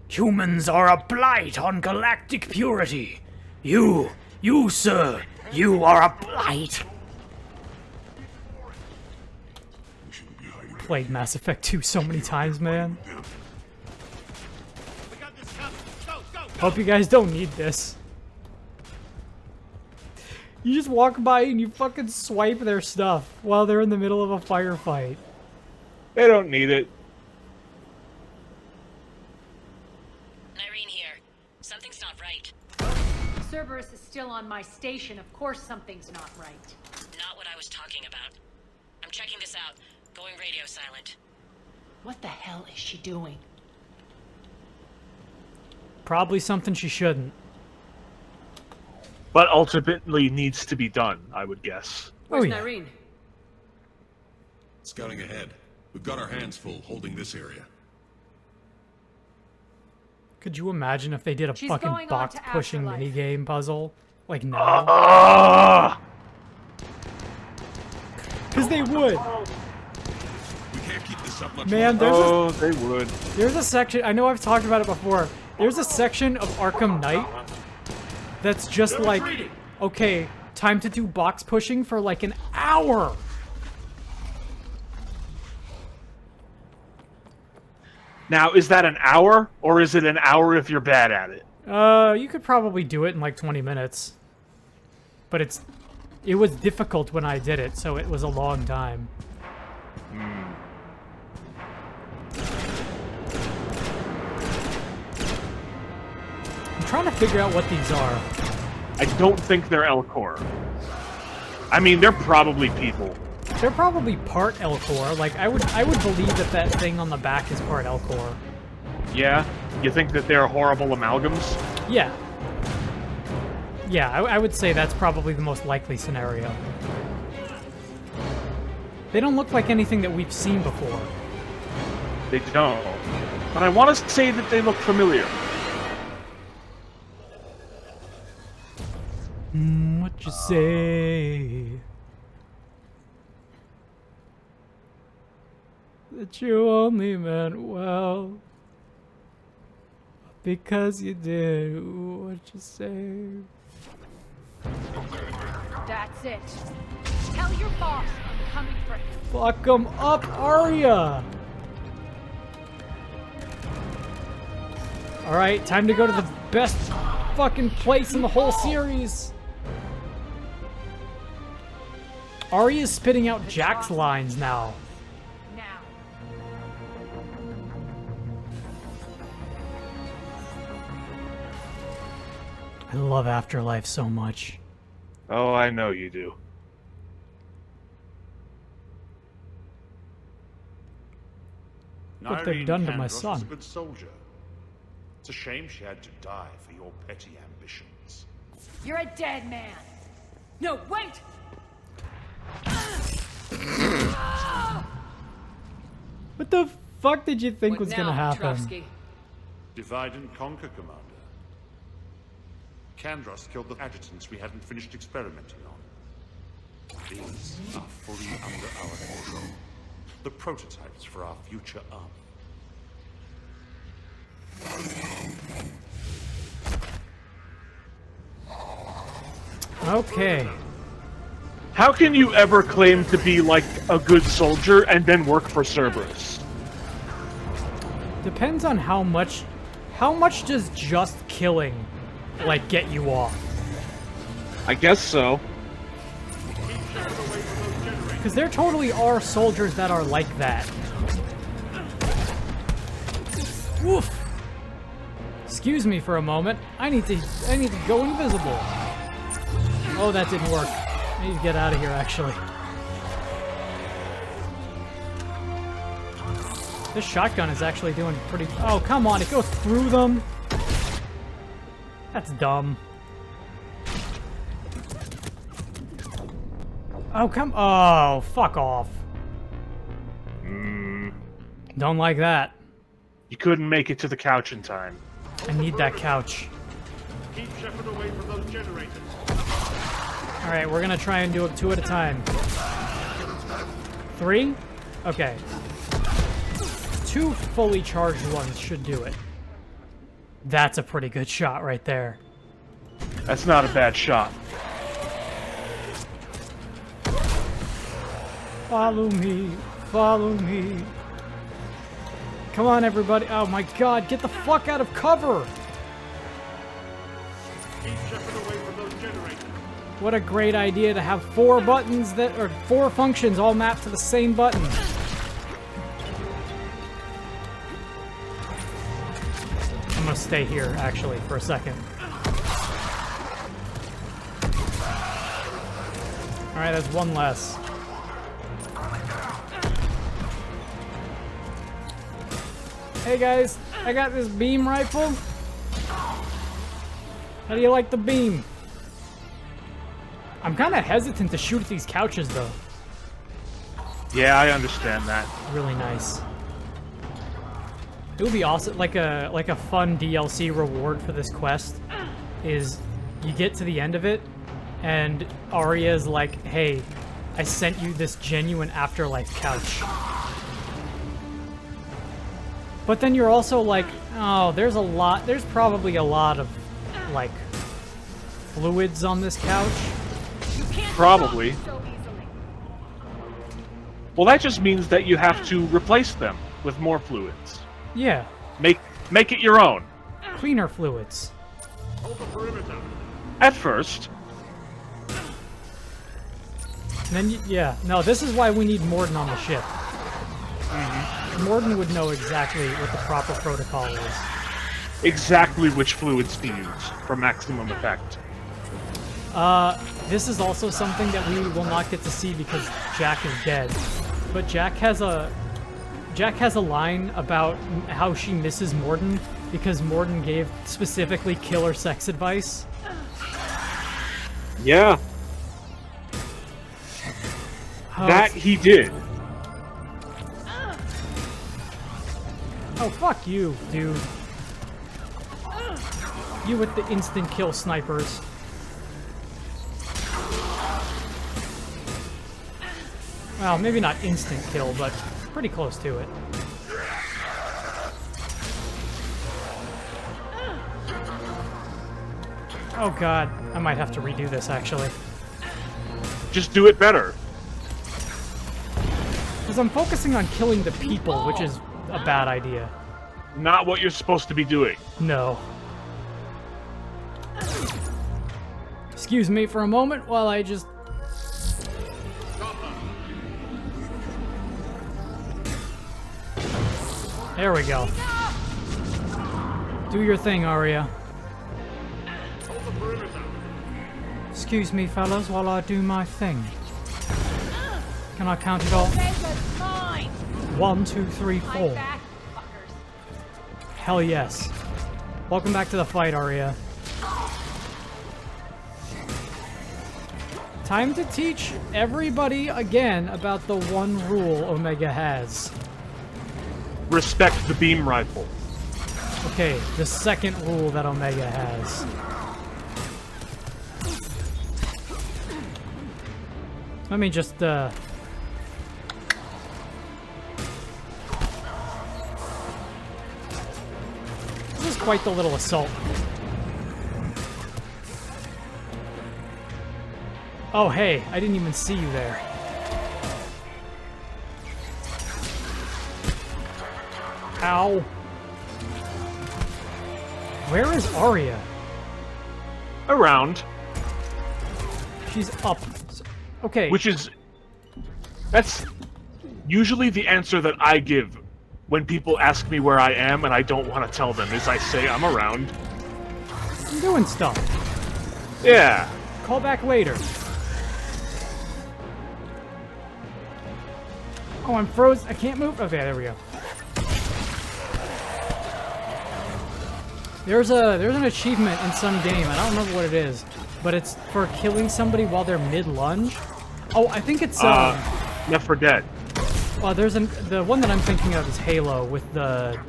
Speaker 21: Humans are a blight on galactic purity. You, sir, you are a blight.
Speaker 1: Played Mass Effect 2 so many times, man. Hope you guys don't need this. You just walk by and you fucking swipe their stuff while they're in the middle of a firefight.
Speaker 2: They don't need it.
Speaker 10: not right.
Speaker 4: Cerberus is still on my station. Of course something's not right.
Speaker 10: Not what I was talking about. I'm checking this out. Going radio silent.
Speaker 4: What the hell is she doing?
Speaker 1: Probably something she shouldn't.
Speaker 2: But ultimately needs to be done, I would guess.
Speaker 22: Where's Nyreen?
Speaker 12: Scouting ahead. We've got our hands full holding this area.
Speaker 1: Could you imagine if they did a
Speaker 4: She's
Speaker 1: fucking
Speaker 4: going on
Speaker 1: box
Speaker 4: to
Speaker 1: pushing
Speaker 4: Afterlife.
Speaker 1: minigame puzzle? Like now? Because they would.
Speaker 12: We can't keep this up much
Speaker 1: Man,
Speaker 12: longer.
Speaker 1: there's
Speaker 2: they would.
Speaker 1: There's a section, I know I've talked about it before. There's a section of Arkham Knight that's just like, okay, time to do box pushing for like an hour.
Speaker 2: Now, is that an hour, or is it an hour if you're bad at it?
Speaker 1: You could probably do it in like 20 minutes. But it was difficult when I did it, so it was a long time. I'm trying to figure out what these are.
Speaker 2: I don't think they're Elcor. I mean, they're probably people.
Speaker 1: They're probably part Elcor. Like, I would believe that that thing on the back is part Elcor.
Speaker 2: Yeah? You think that they're horrible amalgams?
Speaker 1: Yeah. Yeah, I would say that's probably the most likely scenario. They don't look like anything that we've seen before.
Speaker 2: They don't. But I want to say that they look familiar.
Speaker 1: What you say? That you only meant well because you did what you say.
Speaker 4: That's it. Tell your boss I'm coming for him.
Speaker 1: Fuck 'em up, Arya! Alright, time to go to the best fucking place in the whole series! Arya's spitting out Jack's lines now. I love Afterlife so much.
Speaker 2: Oh, I know you do.
Speaker 1: What they've done to my
Speaker 13: Kandros
Speaker 1: son.
Speaker 13: was a good soldier. It's a shame she had to die for your petty ambitions.
Speaker 4: You're a dead man. No, wait!
Speaker 1: What the fuck did you think
Speaker 22: What
Speaker 1: was
Speaker 22: now,
Speaker 1: gonna happen?
Speaker 22: Petrovsky?
Speaker 13: Divide and conquer, Commander. Kandros killed the adjutants we hadn't finished experimenting on. These are fully under our control. The prototypes for our future army.
Speaker 1: Okay.
Speaker 2: How can you ever claim to be like a good soldier and then work for Cerberus?
Speaker 1: Depends on how much does just killing, like, get you off?
Speaker 2: I guess so.
Speaker 1: Because there totally are soldiers that are like that. Woof! Excuse me for a moment. I need to go invisible. Oh, that didn't work. I need to get out of here, actually. This shotgun is actually doing pretty... Oh, come on, it goes through them. That's dumb. Oh, oh, fuck off. Don't like that.
Speaker 2: You couldn't make it to the couch in time.
Speaker 1: I need that couch.
Speaker 13: Keep Shepard away from those generators.
Speaker 1: Alright, we're gonna try and do it 2 at a time. 3? Okay. 2 fully charged ones should do it. That's a pretty good shot right there.
Speaker 2: That's not a bad shot.
Speaker 1: Follow me, follow me. Come on, everybody. Oh my god, get the fuck out of cover!
Speaker 13: Keep Shepard away from those generators.
Speaker 1: What a great idea to have 4 buttons that are 4 functions all mapped to the same button. I'm gonna stay here, actually, for a second. Alright, that's one less. Hey guys, I got this beam rifle. How do you like the beam? I'm kind of hesitant to shoot at these couches though.
Speaker 2: Yeah, I understand that.
Speaker 1: Really nice. It would be awesome, like a fun DLC reward for this quest is you get to the end of it and Arya's like, hey, I sent you this genuine afterlife couch. But then you're also like, oh, there's probably a lot of, like, fluids on this couch.
Speaker 2: Probably. Well, that just means that you have to replace them with more fluids.
Speaker 1: Yeah.
Speaker 2: Make it your own.
Speaker 1: Cleaner fluids.
Speaker 2: At first.
Speaker 1: And then, yeah. No, this is why we need Morden on the ship. Morden would know exactly what the proper protocol is.
Speaker 2: Exactly which fluids to use for maximum effect.
Speaker 1: This is also something that we will not get to see because Jack is dead. But Jack has a line about how she misses Morden because Morden gave specifically killer sex advice.
Speaker 2: Yeah. That he did.
Speaker 1: Oh, fuck you, dude. You with the instant kill snipers. Well, maybe not instant kill, but pretty close to it. Oh god, I might have to redo this, actually.
Speaker 2: Just do it better.
Speaker 1: Because I'm focusing on killing the people, which is a bad idea.
Speaker 2: Not what you're supposed to be doing.
Speaker 1: No. Excuse me for a moment while I just... There we go. Do your thing, Arya. Excuse me, fellas, while I do my thing. Can I count it off? 1, 2, 3, 4. Hell yes. Welcome back to the fight, Arya. Time to teach everybody again about the one rule Omega has.
Speaker 2: Respect the beam rifle.
Speaker 1: Okay, the second rule that Omega has. Let me just, This is quite the little assault. Oh, hey, I didn't even see you there. Ow. Where is Arya?
Speaker 2: Around.
Speaker 1: She's up. Okay.
Speaker 2: Which is... That's usually the answer that I give when people ask me where I am and I don't want to tell them, is I say I'm around.
Speaker 1: I'm doing stuff.
Speaker 2: Yeah.
Speaker 1: Call back later. Oh, I'm frozen. I can't move. Okay, there we go. There's an achievement in some game. I don't remember what it is, but it's for killing somebody while they're mid-lunge. Oh, I think it's
Speaker 2: Left 4 Dead.
Speaker 1: Well, the one that I'm thinking of is Halo with the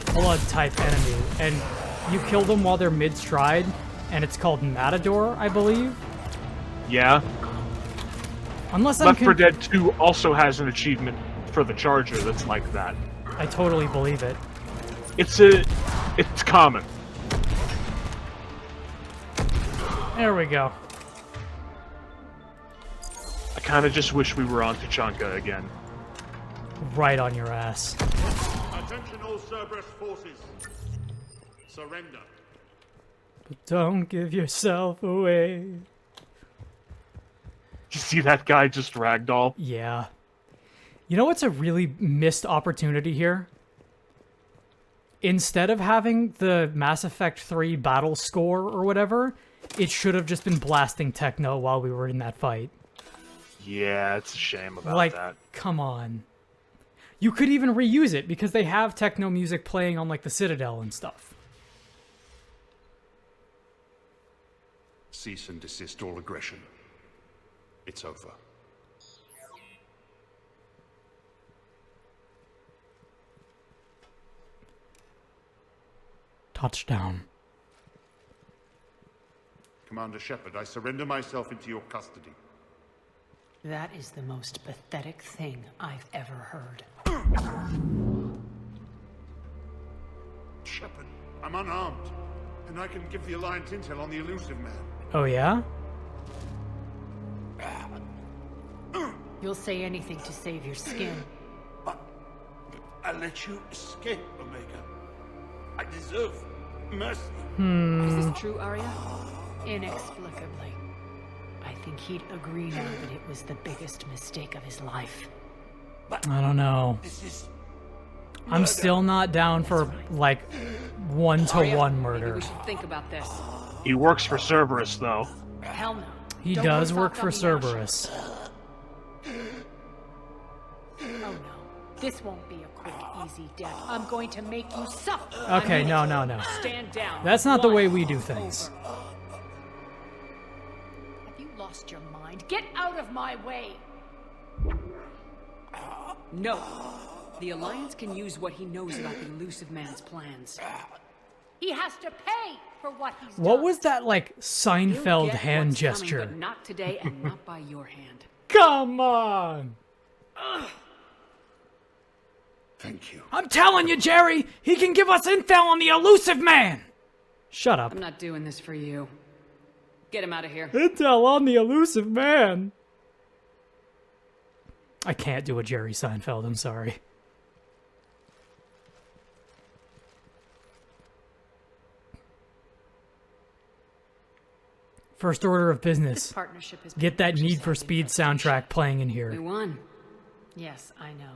Speaker 1: flood type enemy, and you kill them while they're mid-stride, and it's called Matador, I believe.
Speaker 2: Yeah.
Speaker 1: Unless I'm
Speaker 2: Left 4 Dead 2 also has an achievement for the Charger that's like that.
Speaker 1: I totally believe it.
Speaker 2: It's common.
Speaker 1: There we go.
Speaker 2: I kind of just wish we were on Tuchanka again.
Speaker 1: Right on your ass.
Speaker 13: Attention all Cerberus forces. Surrender.
Speaker 1: But don't give yourself away.
Speaker 2: You see that guy just ragdoll?
Speaker 1: Yeah. You know what's a really missed opportunity here? Instead of having the Mass Effect 3 battle score or whatever, it should have just been blasting techno while we were in that fight.
Speaker 2: Yeah, it's a shame about
Speaker 1: Like,
Speaker 2: that.
Speaker 1: come on. You could even reuse it because they have techno music playing on like the Citadel and stuff.
Speaker 13: Cease and desist all aggression. It's over.
Speaker 1: Touchdown.
Speaker 13: Commander Shepard, I surrender myself into your custody.
Speaker 5: That is the most pathetic thing I've ever heard.
Speaker 13: Shepard, I'm unarmed, and I can give the Alliance intel on the elusive man.
Speaker 1: Oh, yeah?
Speaker 5: You'll say anything to save your skin.
Speaker 13: I let you escape, Omega. I deserve mercy.
Speaker 5: Is this true, Arya? Inexplicably. I think he'd agree now that it was the biggest mistake of his life.
Speaker 1: I don't know. I'm still not down for, like, one-to-one murder.
Speaker 6: Maybe we should think about this.
Speaker 2: He works for Cerberus, though.
Speaker 6: Hell no.
Speaker 1: He
Speaker 6: Don't
Speaker 1: does
Speaker 6: go
Speaker 1: work
Speaker 6: soft
Speaker 1: for
Speaker 6: on the
Speaker 1: Cerberus.
Speaker 5: Oh no, this won't be a quick, easy death. I'm going to make you suffer.
Speaker 1: Okay, no.
Speaker 6: Stand down.
Speaker 1: That's not the way we do things.
Speaker 5: Have you lost your mind? Get out of my way!
Speaker 6: No. The Alliance can use what he knows about the elusive man's plans.
Speaker 5: He has to pay for what he's
Speaker 1: What
Speaker 5: done.
Speaker 1: was that, like, Seinfeld
Speaker 6: You'll get
Speaker 1: hand
Speaker 6: what's coming,
Speaker 1: gesture?
Speaker 6: but not today and not by your hand.
Speaker 1: Come on!
Speaker 13: Thank you.
Speaker 1: I'm telling you, Jerry! He can give us intel on the elusive man! Shut up.
Speaker 6: I'm not doing this for you. Get him out of here.
Speaker 1: Intel on the elusive man! I can't do a Jerry Seinfeld, I'm sorry. First order of business.
Speaker 5: This partnership has
Speaker 1: Get that Need for Speed soundtrack playing in here.
Speaker 6: We won.
Speaker 5: Yes, I know.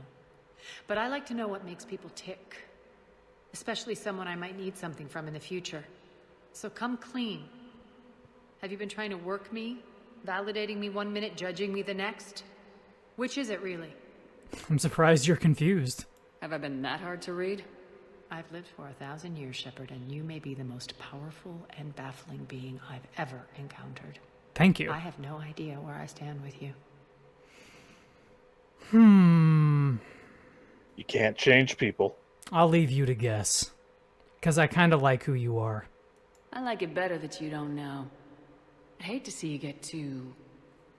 Speaker 5: But I like to know what makes people tick. Especially someone I might need something from in the future. So come clean. Have you been trying to work me? Validating me 1 minute, judging me the next? Which is it, really?
Speaker 1: I'm surprised you're confused.
Speaker 6: Have I been that hard to read?
Speaker 5: I've lived for 1,000 years, Shepard, and you may be the most powerful and baffling being I've ever encountered.
Speaker 1: Thank you.
Speaker 5: I have no idea where I stand with you.
Speaker 2: You can't change people.
Speaker 1: I'll leave you to guess. Because I kind of like who you are.
Speaker 6: I like it better that you don't know. I'd hate to see you get too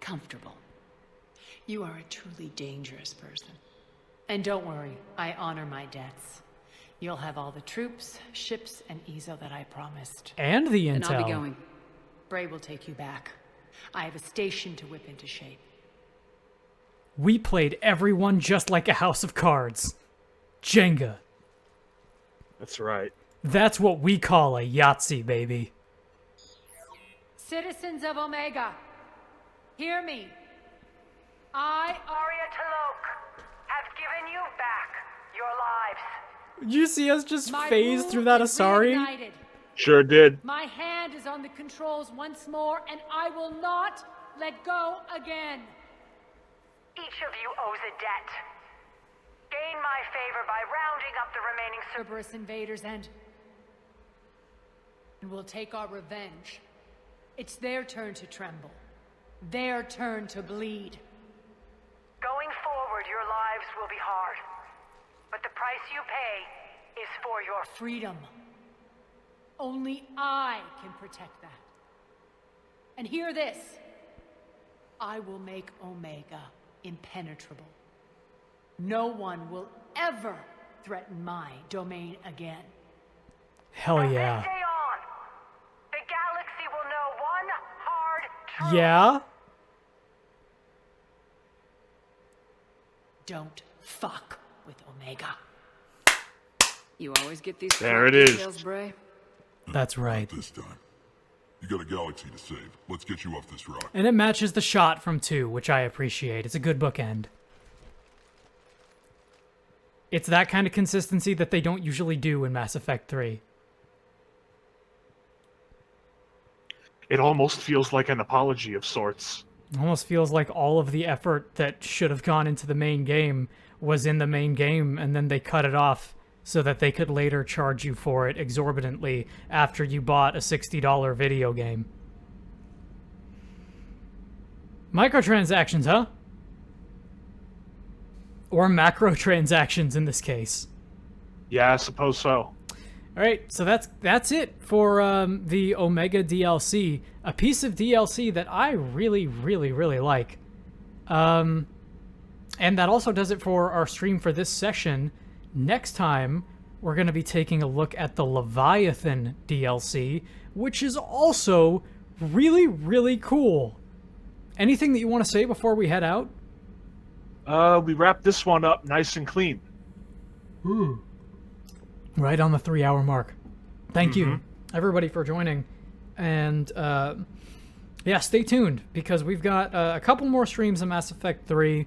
Speaker 6: comfortable.
Speaker 5: You are a truly dangerous person. And don't worry, I honor my debts. You'll have all the troops, ships, and Ezo that I promised.
Speaker 1: And the intel.
Speaker 6: And I'll be going.
Speaker 5: Bray will take you back. I have a station to whip into shape.
Speaker 1: We played everyone just like a house of cards. Jenga.
Speaker 2: That's right.
Speaker 1: That's what we call a Yahtzee, baby.
Speaker 5: Citizens of Omega, hear me.
Speaker 15: Arya Talok have given you back your lives.
Speaker 1: Did you see us just
Speaker 5: My
Speaker 1: phase
Speaker 5: rule
Speaker 1: through that
Speaker 5: is
Speaker 1: Asari?
Speaker 5: reignited.
Speaker 2: Sure did.
Speaker 5: My hand is on the controls once more, and I will not let go again.
Speaker 15: Each of you owes a debt. Gain my favor by rounding up the remaining
Speaker 5: Cerberus invaders, and we'll take our revenge. It's their turn to tremble. Their turn to bleed.
Speaker 15: Going forward, your lives will be hard. But the price you pay is for your
Speaker 5: freedom. Only I can protect that. And hear this. I will make Omega impenetrable. No one will ever threaten my domain again.
Speaker 1: Hell yeah.
Speaker 15: From this day on, the galaxy will know one hard truth.
Speaker 1: Yeah?
Speaker 5: Don't fuck with Omega.
Speaker 6: You always get these
Speaker 2: There it is.
Speaker 6: details, Bray.
Speaker 1: That's right.
Speaker 19: Not this time. You got a galaxy to save. Let's get you off this rock.
Speaker 1: And it matches the shot from 2, which I appreciate. It's a good bookend. It's that kind of consistency that they don't usually do in Mass Effect 3.
Speaker 2: it almost feels like an apology of sorts.
Speaker 1: It almost feels like all of the effort that should have gone into the main game was in the main game, and then they cut it off so that they could later charge you for it exorbitantly after you bought a $60 video game. Microtransactions, huh? Or macrotransactions in this case.
Speaker 2: Yeah, I suppose so.
Speaker 1: All right, so that's it for the Omega DLC. A piece of DLC that I really, really, really like. And that also does it for our stream for this session. Next time, we're going to be taking a look at the Leviathan DLC, which is also really, really cool. Anything that you want to say before we head out?
Speaker 2: We wrap this one up nice and clean.
Speaker 1: Right on the 3-hour mark. Thank you, everybody, for joining. And, yeah, stay tuned, because we've got a couple more streams of Mass Effect 3.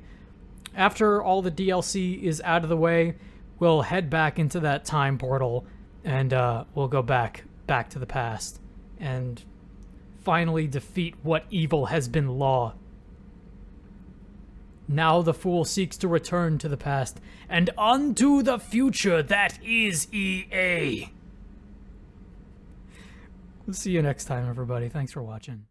Speaker 1: After all the DLC is out of the way, we'll head back into that time portal, and we'll go back to the past, and finally defeat what evil has been law. Now the fool seeks to return to the past and unto the future that is EA. We'll see you next time, everybody. Thanks for watching.